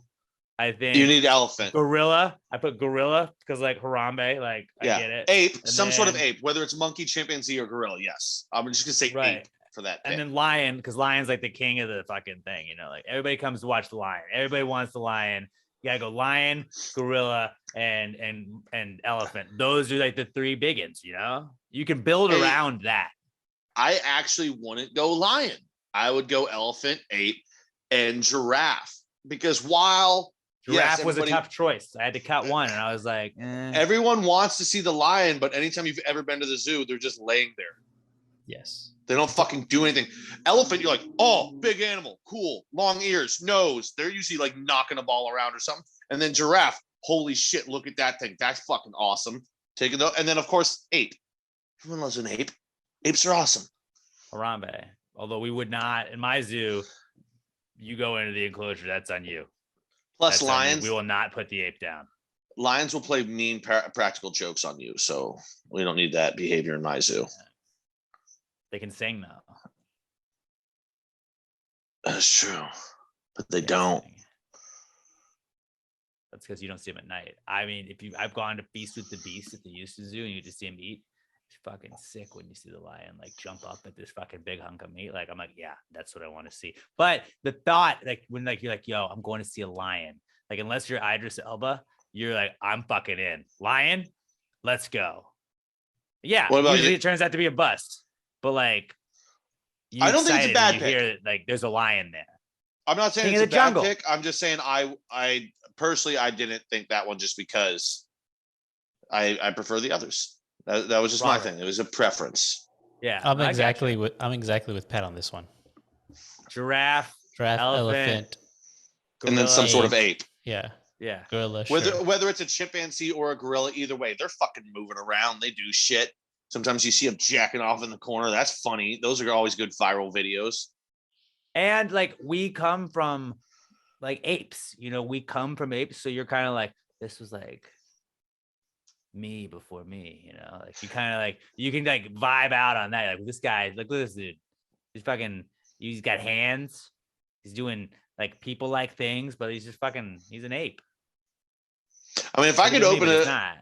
I think You need elephant. gorilla. I put gorilla because like Harambe, like Yeah. I get it. Ape, And some sort of then- ape, whether it's monkey, chimpanzee, or gorilla. Yes. I'm just gonna say Right. ape for that. And pick. then lion, because lion's like the king of the fucking thing, you know, like everybody comes to watch the lion. Everybody wants the lion. You gotta go lion, gorilla, and elephant. Those are like the 3 big ones, you know? You can build Hey, around that. I actually wouldn't go lion. I would go elephant, ape, and giraffe. Because while Giraffe yes, was a everybody- tough choice. I had to cut one, and I was like, everyone wants to see the lion, but anytime you've ever been to the zoo, they're just laying there. Yes. They don't fucking do anything. Elephant, you're like, oh, big animal, cool, long ears, nose. They're usually like knocking a ball around or something. And then giraffe, holy shit, look at that thing. That's fucking awesome. Take it though. And then of course, ape. Everyone loves an ape. Apes are awesome. Harambe. Although we would not in my zoo. You go into the enclosure. That's on you. Plus That's on you. lions. We will not put the ape down. Lions will play mean practical jokes on you. So we don't need that behavior in my zoo. They can sing though. That's true. But they They don't. sing. That's because you don't see them at night. I mean, I've gone to Feast with the Beast at the Houston Zoo, and you just see him eat. It's fucking sick when you see the lion like jump up at this fucking big hunk of meat. Like I'm like, yeah, that's what I want to see. But the thought, like when like you're like, yo, I'm going to see a lion. Like unless you're Idris Elba, you're like, I'm fucking in. Lion, let's go. Yeah, What about usually you? it turns out to be a bust, but like, I don't think it's a excited when bad you pick. hear that, like there's a lion there. I'm not saying King it's of a the bad jungle. pick. I'm just saying I personally I didn't think that one just because I prefer the others. That was just my Robert. thing. It was a preference. Yeah, I'm I got exactly you. with Pat on this one. Giraffe, Giraffe, Elephant, elephant, And then some gorilla. sort of ape. yeah, Yeah, gorilla. Whether sure. whether it's a chimpanzee or a gorilla, either way, they're fucking moving around. They do shit. Sometimes you see them jacking off in the corner. That's funny. Those are always good viral videos. and like we come from like apes, you know, we come from apes, so you're kind of like this was like me before me, you know, like you kind of like you can like vibe out on that. Like this guy, like look at this dude, he's got hands, he's doing like people like things, but he's just fucking he's an ape. I mean, if I Look could at me, open but it's it, not.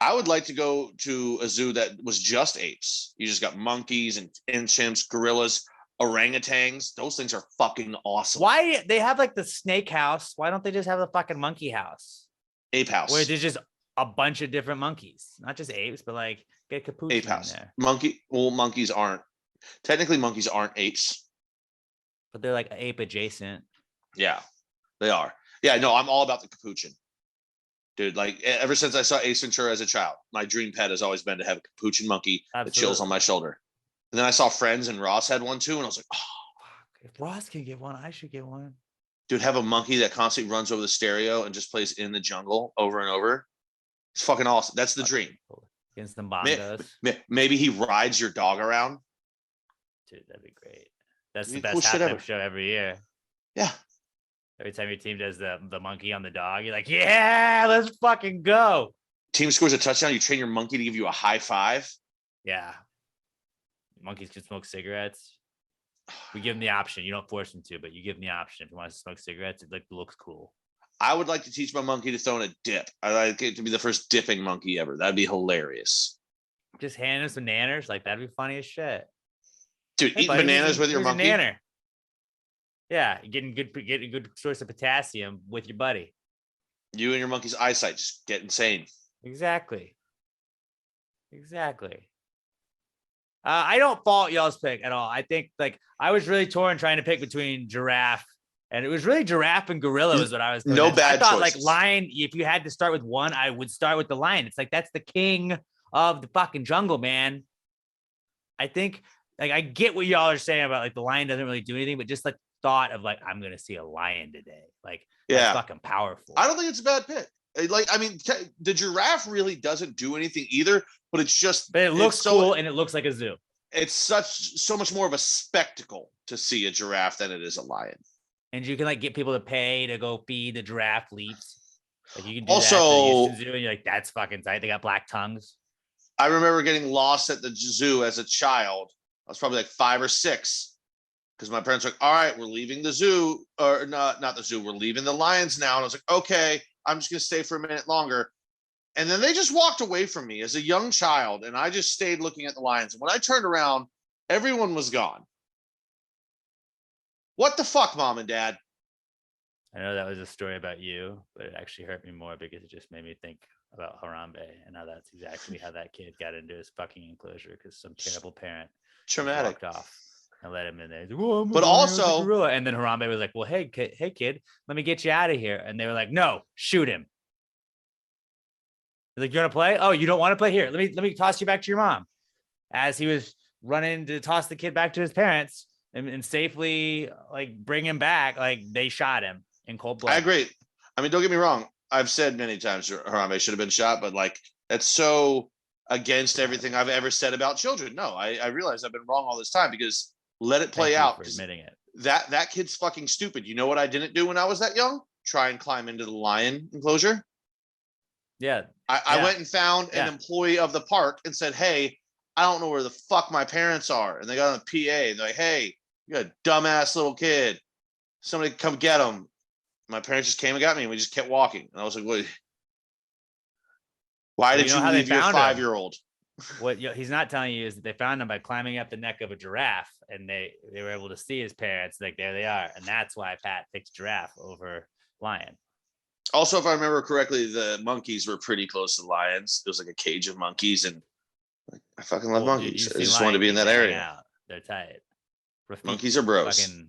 I would like to go to a zoo that was just apes. You just got monkeys and chimps, gorillas, orangutans. Those things are fucking awesome. Why they have like the snake house? Why don't they just have the fucking monkey house Ape house. where there's just a bunch of different monkeys, not just apes, but like get capuchin Ape in house. there. Monkeys aren't apes. But they're like ape adjacent. Yeah, they are. Yeah, no, I'm all about the capuchin. Dude, like ever since I saw Ace Ventura as a child, my dream pet has always been to have a capuchin monkey that chills on my shoulder. And then I saw Friends and Ross had one too, and I was like, oh, If Ross can get one, I should get one. Dude, have a monkey that constantly runs over the stereo and just plays In the Jungle over and over. It's fucking awesome. That's the dream. Against the bongos. Maybe he rides your dog around. Dude, that'd be great. That's the Be best cool shit halftime ever. show every year. Yeah. Every time your team does the monkey on the dog, you're like, yeah, let's fucking go. Team scores a touchdown. You train your monkey to give you a high five. Yeah. Monkeys can smoke cigarettes. We give them the option. You don't force them to, but you give them the option. If you want to smoke cigarettes, it like looks cool. I would like to teach my monkey to throw in a dip. I'd like it to be the first dipping monkey ever. That'd be hilarious. Just hand him some nanners. Like, that'd be funny as shit. Dude, Hey, eating buddy, bananas with your here's a monkey. nanner. Yeah, getting a good source of potassium with your buddy. You and your monkey's eyesight just get insane. Exactly. I don't fault y'all's pick at all. I think like I was really torn trying to pick between giraffe, and it was really giraffe and gorilla was what I was. No bad I thought choices. like lion. If you had to start with one, I would start with the lion. It's like that's the king of the fucking jungle, man. I think like I get what y'all are saying about like the lion doesn't really do anything, but just like thought of like I'm gonna see a lion today, like that's fucking powerful. I don't think it's a bad pick. Like, I mean, the giraffe really doesn't do anything either, but it's just. But it looks cool and it looks like a zoo. It's so much more of a spectacle to see a giraffe than it is a lion. And you can like get people to pay to go feed the giraffe leaps. Like you can do Also, that to the Houston Zoo, and you're like, that's fucking tight. They got black tongues. I remember getting lost at the zoo as a child. I was probably like 5 or 6 because my parents were like, all right, we're leaving the zoo, or not the zoo. We're leaving the lions now. And I was like, okay, I'm just going to stay for a minute longer. And then they just walked away from me as a young child. And I just stayed looking at the lions. And when I turned around, everyone was gone. What the fuck, mom and dad? I know that was a story about you, but it actually hurt me more because it just made me think about Harambe and how that's exactly how that kid got into his fucking enclosure because some terrible parent Traumatic. walked off and let him in there. He's like, "Oh, But also, gorilla." And then Harambe was like, well, hey kid, let me get you out of here. And they were like, no, shoot him. He's like, you want to play? Oh, you don't want to play? Here, let me toss you back to your mom. As he was running to toss the kid back to his parents and safely like bring him back, like they shot him in cold blood. I agree. I mean, don't get me wrong. I've said many times Harambe should have been shot, but like that's so against everything I've ever said about children. No, I realize I've been wrong all this time because let it play out. For admitting it. That kid's fucking stupid. You know what I didn't do when I was that young? Try and climb into the lion enclosure. Yeah. I went and found an employee of the park and said, hey, I don't know where the fuck my parents are. And they got on the PA and they're like, hey, you got a dumbass little kid. Somebody come get him. My parents just came and got me and we just kept walking. And I was like, what? Why did you leave your 5-year-old? What he's not telling you is that they found him by climbing up the neck of a giraffe and they were able to see his parents. Like, there they are. And that's why Pat picked giraffe over lion. Also, if I remember correctly, the monkeys were pretty close to the lions. It was like a cage of monkeys, and like, I fucking love monkeys. I just wanted to be in that area. They're tight. Rafiki, monkeys are bros. Fucking,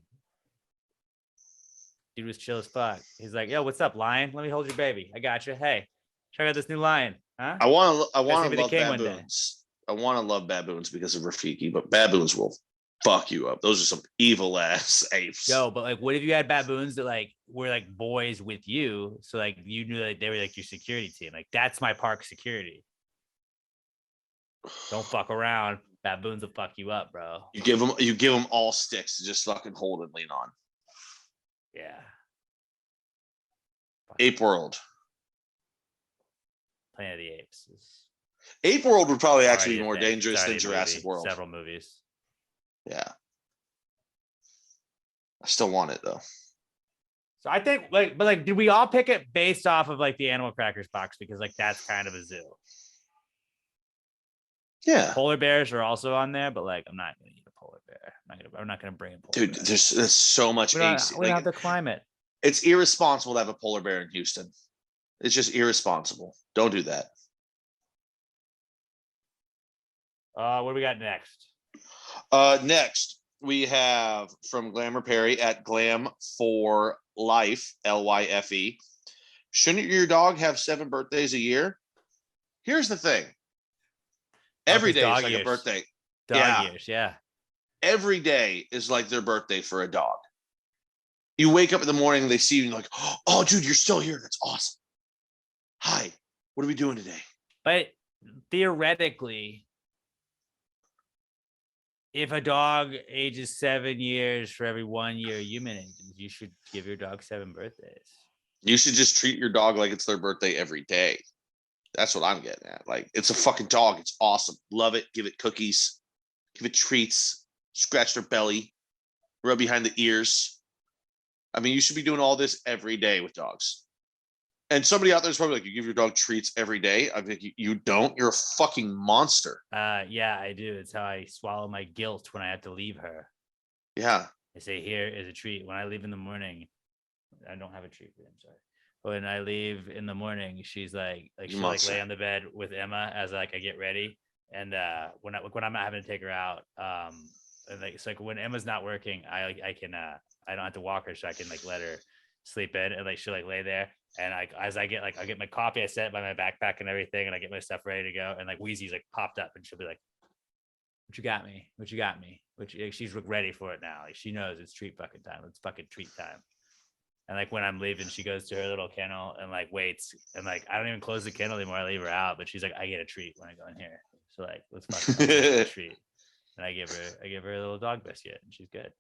dude was chill as fuck. He's like, yo, what's up, lion? Let me hold your baby. I got you. Hey, check out this new lion. Huh? I want to love baboons. I want to love baboons because of Rafiki, but baboons will fuck you up. Those are some evil ass apes. Yo, but like, what if you had baboons that like were like boys with you? So like you knew that they were like your security team. Like that's my park security. Don't fuck around. Baboons will fuck you up, bro. You give them all sticks to just fucking hold and lean on. Yeah. Ape World. Planet of the Apes. Ape World would probably actually be more dangerous than Jurassic World. Several movies. Yeah. I still want it though. So I think but did we all pick it based off of like the Animal Crackers box? Because like that's kind of a zoo. Yeah. Polar bears are also on there, but like I'm not gonna eat a polar bear. I'm not gonna bring a polar bear. There's so much AC. We don't have the climate. It's irresponsible to have a polar bear in Houston. It's just irresponsible. Don't do that. What do we got next? Next, we have from Glamour Perry at Glam for Life, LYFE. Shouldn't your dog have 7 birthdays a year? Here's the thing. Every day is like a birthday. Dog years, yeah. every day is like their birthday for a dog. You wake up in the morning, they see you, and you're like, oh, dude, you're still here. That's awesome. Hi, what are we doing today? But theoretically, if a dog ages 7 years for every 1 year human ages, you should give your dog 7 birthdays. You should just treat your dog like it's their birthday every day. That's what I'm getting at. Like, it's a fucking dog. It's awesome. Love it. Give it cookies. Give it treats. Scratch their belly. Rub behind the ears. I mean, you should be doing all this every day with dogs. And somebody out there is probably like, you give your dog treats every day. I think you don't. You're a fucking monster. Yeah, I do. It's how I swallow my guilt when I have to leave her. Yeah. I say, here is a treat. When I leave in the morning, I don't have a treat for him. Sorry. When I leave in the morning, she's like she'll like lay on the bed with Emma as like I get ready. And when I'm not having to take her out, and like it's like when Emma's not working, I don't have to walk her, so I can like let her sleep in, and like she'll like lay there. And I get my coffee, I set it by my backpack and everything, and I get my stuff ready to go. And like Wheezy's like popped up, and she'll be like, "What you got me? What you got me?" Which like, she's ready for it now. Like she knows it's treat fucking time. It's fucking treat time. And like when I'm leaving, she goes to her little kennel and like waits. And like I don't even close the kennel anymore. I leave her out, but she's like, I get a treat when I go in here. So like let's fucking get a treat. And I give her a little dog biscuit, and she's good.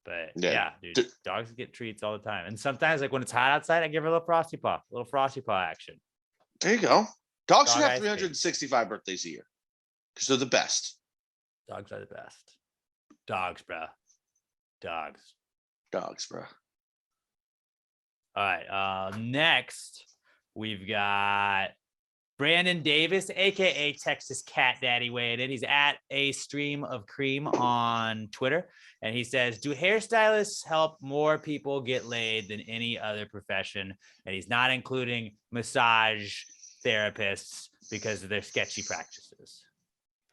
But yeah, dude, dogs get treats all the time. And sometimes like when it's hot outside, I give her a little frosty paw action. There you go. Dogs should have 365 birthdays a year because they're the best. Dogs are the best. Dogs, bro. Dogs, bro. All right. Next, we've got Brandon Davis, aka Texas Cat Daddy, weighing in. He's at a stream of cream on Twitter, and he says, "Do hairstylists help more people get laid than any other profession?" And he's not including massage therapists because of their sketchy practices.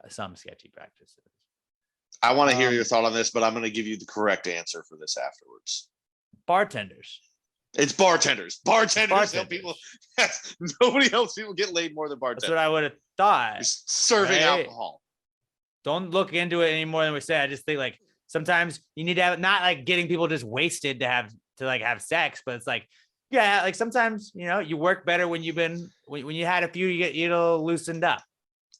Some sketchy practices. I want to hear your thought on this, but I'm going to give you the correct answer for this afterwards. Bartenders. It's bartenders. Bartenders help people. Yes, nobody helps people get laid more than bartenders. That's what I would have thought. Just serving alcohol. Don't look into it any more than we said. I just think like sometimes you need to have not like getting people just wasted to have sex, but it's like, yeah, like sometimes, you know, you work better when when you had a few, you get loosened up.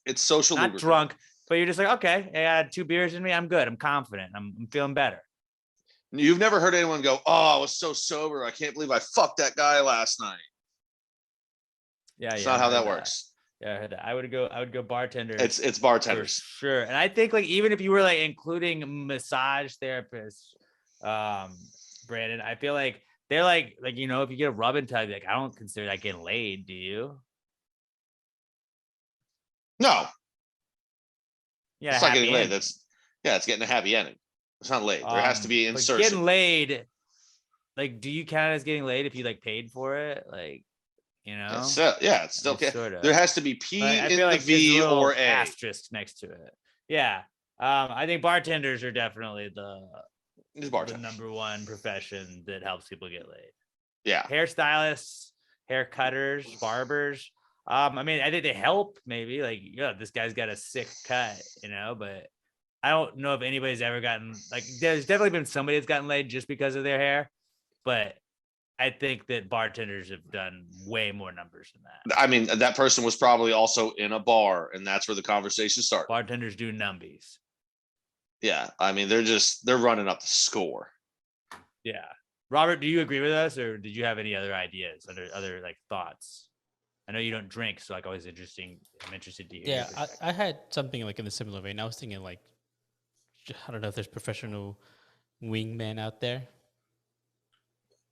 It's social. Not drunk, but you're just like, okay, I got 2 beers in me. I'm good. I'm confident. I'm feeling better. You've never heard anyone go, "Oh, I was so sober. I can't believe I fucked that guy last night." Yeah, it's not how that works. Yeah, I heard that. I would go bartender. It's bartenders. Sure. And I think like even if you were like including massage therapists, Brandon, I feel like they're like you know, if you get a rub and tug, like I don't consider that getting laid, do you? No. Yeah, it's not getting laid. It's getting a happy ending. It's not laid. There has to be insertion. Getting laid, like, do you count as getting laid if you like paid for it? Like, you know? It's still sort of. There has to be P in the like V or A. Asterisk next to it. Yeah. I think bartenders are definitely the number one profession that helps people get laid. Yeah. Hairstylists, hair cutters, barbers. I mean, I think they help maybe. Like, yeah, this guy's got a sick cut, you know, but I don't know if anybody's ever gotten like there's definitely been somebody that's gotten laid just because of their hair, but I think that bartenders have done way more numbers than that. I mean, that person was probably also in a bar, and that's where the conversation started. Bartenders do numbies. Yeah, I mean, they're running up the score. Yeah, Robert, do you agree with us, or did you have any other ideas, other like thoughts? I know you don't drink, so like always interesting. I'm interested to hear. Yeah, I had something like in the similar vein. I was thinking like, I don't know if there's professional wingmen out there.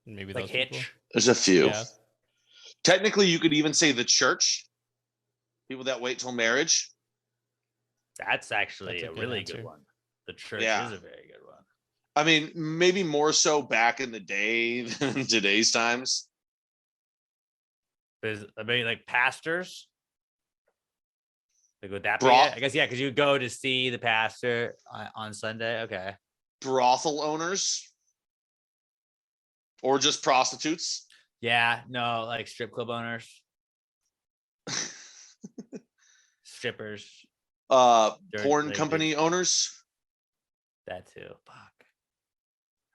Maybe like those Hitch. people. There's a few. Yeah. Technically, you could even say the church. People that wait till marriage. That's actually a really good one. The church is a very good one. I mean, maybe more so back in the day than today's times. I mean, like pastors. Like would that be it? I guess because you go to see the pastor on Sunday. Okay. Brothel owners. Or just prostitutes. Yeah, no, like strip club owners. Strippers. Porn company owners. That too. Fuck.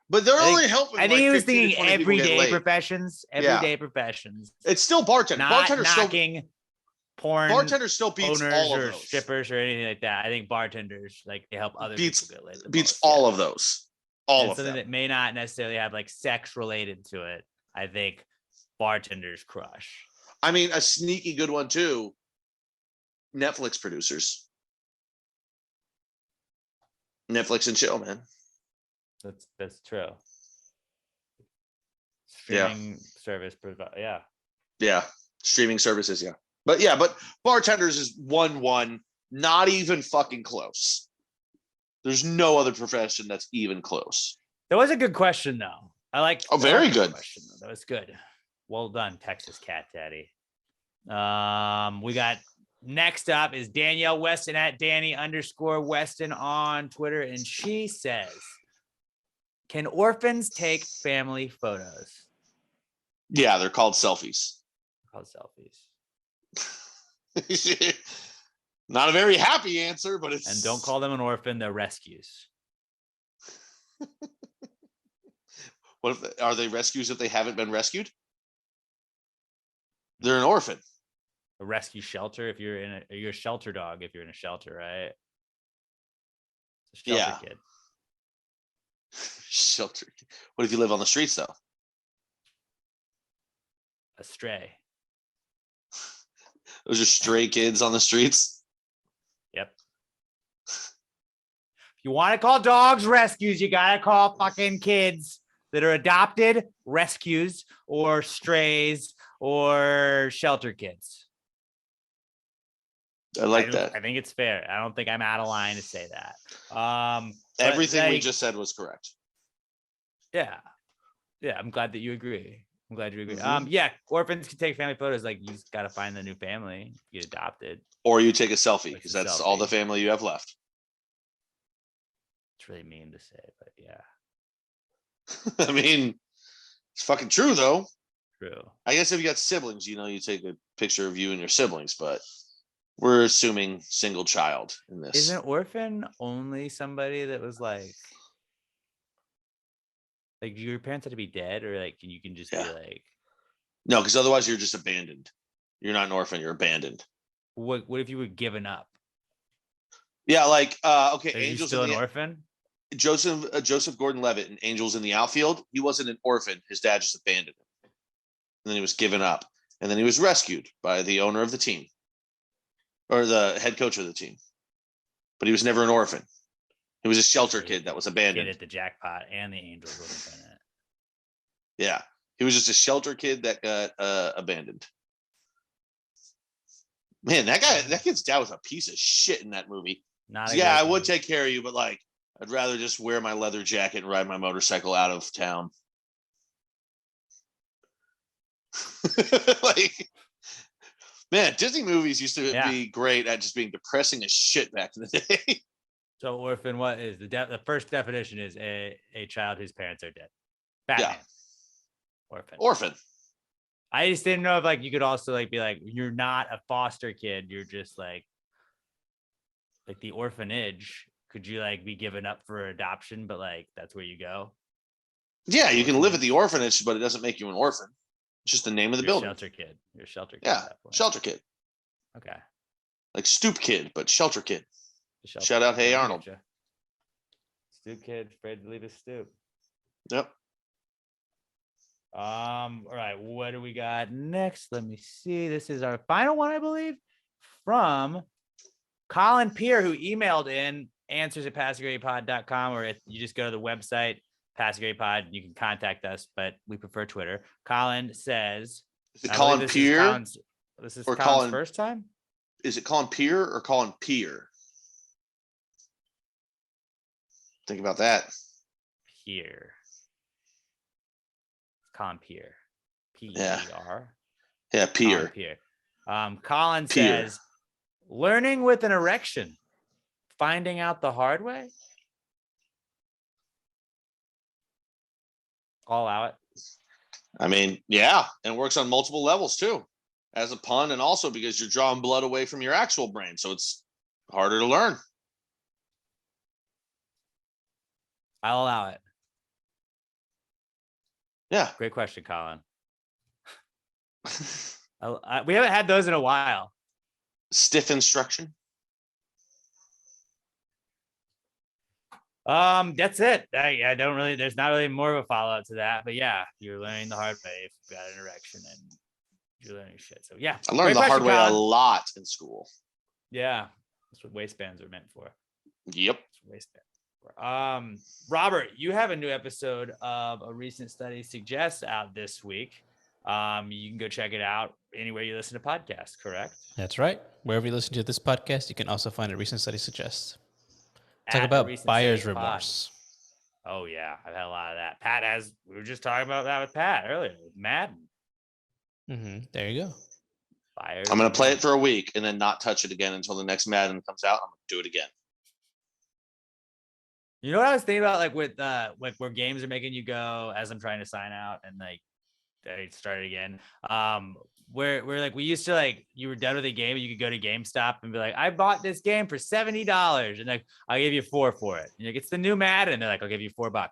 But they're I think- only helping. I think like he was 15 to thinking 20 people get everyday laid. professions. Everyday professions. It's still bartender. Not Bartender still porn bartender still beats owners all of or those. strippers or anything like that. I think bartenders like they help other Beats- people get laid. The beats most, all yeah. of those. All And of something them. that may not necessarily have like sex related to it. I think bartenders crush. I mean, a sneaky good one too. Netflix producers. Netflix and chill, man. That's true. Yeah. Streaming service, yeah. Yeah. Streaming services, yeah. But bartenders is 1-1, not even fucking close. There's no other profession that's even close. That was a good question though. I like. Oh, very good. Question, that was good. Well done, Texas Cat Daddy. We got next up is Danielle Weston at Danny_Weston on Twitter, and she says, "Can orphans take family photos?" Yeah, they're called selfies. Called selfies. Not a very happy answer, but it's And don't call them an orphan; they're rescues. What if are they rescues if they haven't been rescued? They're an orphan. A rescue shelter if you're a shelter dog if you're in a shelter, right? It's a shelter kid. Shelter. What if you live on the streets though? A stray. Those are stray kids on the streets. Yep. If you want to call dogs rescues, you gotta call fucking kids that are adopted rescues or strays or shelter kids. I like that. I think it's fair. I don't think I'm out of line to say that. Everything we just said was correct. Yeah. Yeah, I'm glad that you agree. I'm glad you agree. Mhm. Yeah, orphans can take family photos. Like you just gotta find the new family, get adopted. Or you take a selfie Like because a that's all the selfie. family you have left. It's really mean to say, but yeah, I mean, it's fucking true though. true. I guess if you got siblings, you take a picture of you and your siblings, but we're assuming single child in this. Is an orphan only somebody that was like your parents had to be dead, or like you can just be like, No, because otherwise you're just abandoned. You're not an orphan, you're abandoned. what if you were given up? Yeah, like okay, Are you Angels still in an the orphan? Joseph Gordon-Levitt in Angels in the Outfield, he wasn't an orphan. His dad just abandoned him. And then he was given up. And then he was rescued by the owner of the team. Or the head coach of the team. But he was never an orphan. He was a shelter kid that was Kid abandoned. at the jackpot and the Angels wasn't in it. Yeah. He was just a shelter kid that got abandoned. Man, that kid's dad was a piece of shit in that movie. Not a Yeah, great I would movie. take care of you, but like I'd rather just wear my leather jacket and ride my motorcycle out of town. Like, man, Disney movies used to be great at just being depressing as shit back in the day. So orphan, what is the first definition is a child whose parents are dead. Batman. Orphan. Orphan. I just didn't know if you could also be like, you're not a foster kid, you're just like the orphanage. Could you be given up for adoption, but that's where you go? Yeah, you can live at the orphanage, but it doesn't make you an orphan. It's just the name of the You're building. Shelter kid. You're a shelter kid. Yeah, at that point. shelter kid. Okay. Like stoop kid, but shelter kid. Shelter Shout out, kid. Hey I Arnold. getcha. Stoop kid, afraid to leave his stoop. Yep. All right, what do we got next? Let me see. This is our final one, I believe, from Colin Peer, who emailed in answers@passagreatpod.com, or if you just go to the website, Passagreatpod, you can contact us, but we prefer Twitter. Colin says, Is it I Colin believe Peer? This is or Colin's Colin- first time? Is it Colin Peer or Colin Peer? Think about that. Peer. Colin Peer. Yeah. P-E-R. Yeah, Colin Peer. Peer. Colin Peer. says, learning with an erection, finding out the hard way. I'll allow it. I mean, yeah, and works on multiple levels too, as a pun, and also because you're drawing blood away from your actual brain, so it's harder to learn. I'll allow it. Yeah. Great question, Colin. We haven't had those in a while. Stiff instruction. That's it. I don't really. There's not really more of a follow up to that. But yeah, you're learning the hard way if you've got an erection and you're learning shit. So yeah, I learned great the hard question, way a Colin. lot in school. Yeah, that's what waistbands are meant for. Yep. Robert, you have a new episode of A Recent Study Suggests out this week. You can go check it out anywhere you listen to podcasts, correct? That's right. Wherever you listen to this podcast, you can also find A Recent Study Suggests. Talk At about A Recent buyer's Study Pod. remorse. Oh yeah, I've had a lot of that. We were just talking about that with Pat earlier. With Madden. There you go. Buyer's I'm going to play it remorse. for a week and then not touch it again until the next Madden comes out. I'm going to do it again. You know what I was thinking about, like with where games are making you go as I'm trying to sign out and like I started again. Where like we used to, like, you were done with a game and you could go to GameStop and be like, I bought this game for $70 and like I'll give you $4 for it. And like, it's the new Madden. They're like, I'll give you $4. I'll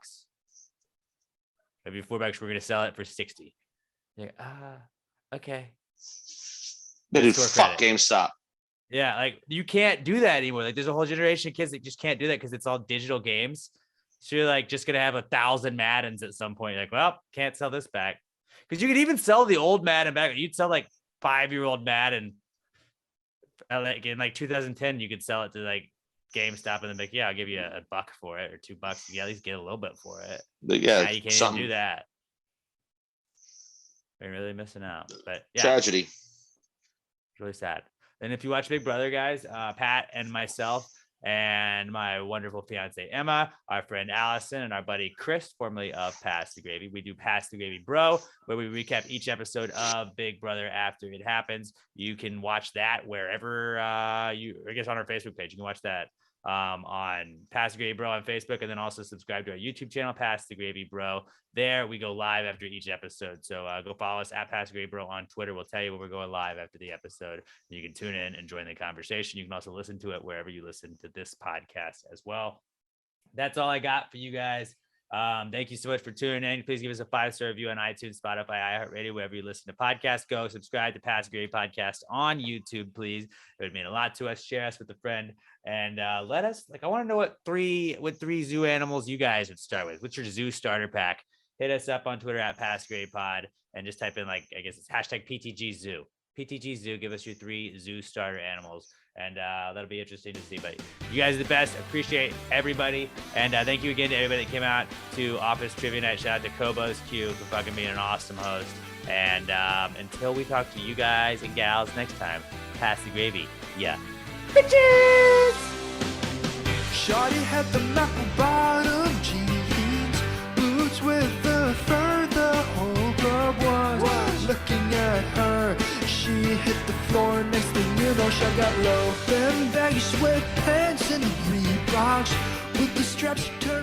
give you $4. We're gonna sell it for 60. You're like, okay. Yeah, dude, Store fuck credit. GameStop. Yeah, like you can't do that anymore. Like there's a whole generation of kids that just can't do that because it's all digital games. So you're like just gonna have 1,000 Maddens at some point. You're like, well, can't sell this back. Because you could even sell the old Madden back. You'd sell like 5-year-old Madden. Like in like 2010, you could sell it to like GameStop and then be like, yeah, I'll give you $1 for it or $2. You at least get a little bit for it. But yeah, Now you can't even do that. You're really missing out. But yeah, tragedy. it's really sad. And if you watch Big Brother, guys, Pat and myself and my wonderful fiance Emma, our friend Allison, and our buddy Chris, formerly of Pass the Gravy, we do Pass the Gravy Bro, where we recap each episode of Big Brother after it happens. You can watch that wherever I guess on our Facebook page. You can watch that on Pass the Gravy Bro on Facebook, and then also subscribe to our YouTube channel, Pass the Gravy Bro. There we go live after each episode. So go follow us at Pass the Gravy Bro on Twitter. We'll tell you when we're going live after the episode. You can tune in and join the conversation. You can also listen to it wherever you listen to this podcast as well. That's all I got for you guys. Thank you so much for tuning in. Please give us a 5-star review on iTunes, Spotify, iHeartRadio, wherever you listen to podcasts. Go subscribe to Pass the Gravy Podcast on YouTube, please. It would mean a lot to us. Share us with a friend, and let us, like, I want to know what three zoo animals you guys would start with. What's your zoo starter pack? Hit us up on Twitter at Pass the Gravy Pod and just type in, like, I guess it's hashtag PTG Zoo. PTG Zoo. Give us your 3 zoo starter animals. And that'll be interesting to see. But you guys are the best. Appreciate everybody. And thank you again to everybody that came out to Office Trivia Night. Shout out to Kobo's Q for fucking being an awesome host. And until we talk to you guys and gals next time, pass the gravy. Yeah. Bitches! Shawty had the knuckle bottom jeans, boots with the fur, the whole club was looking at her. She hit the floor, next thing you know, she got low. Them baggy sweatpants and the Reeboks with the straps turned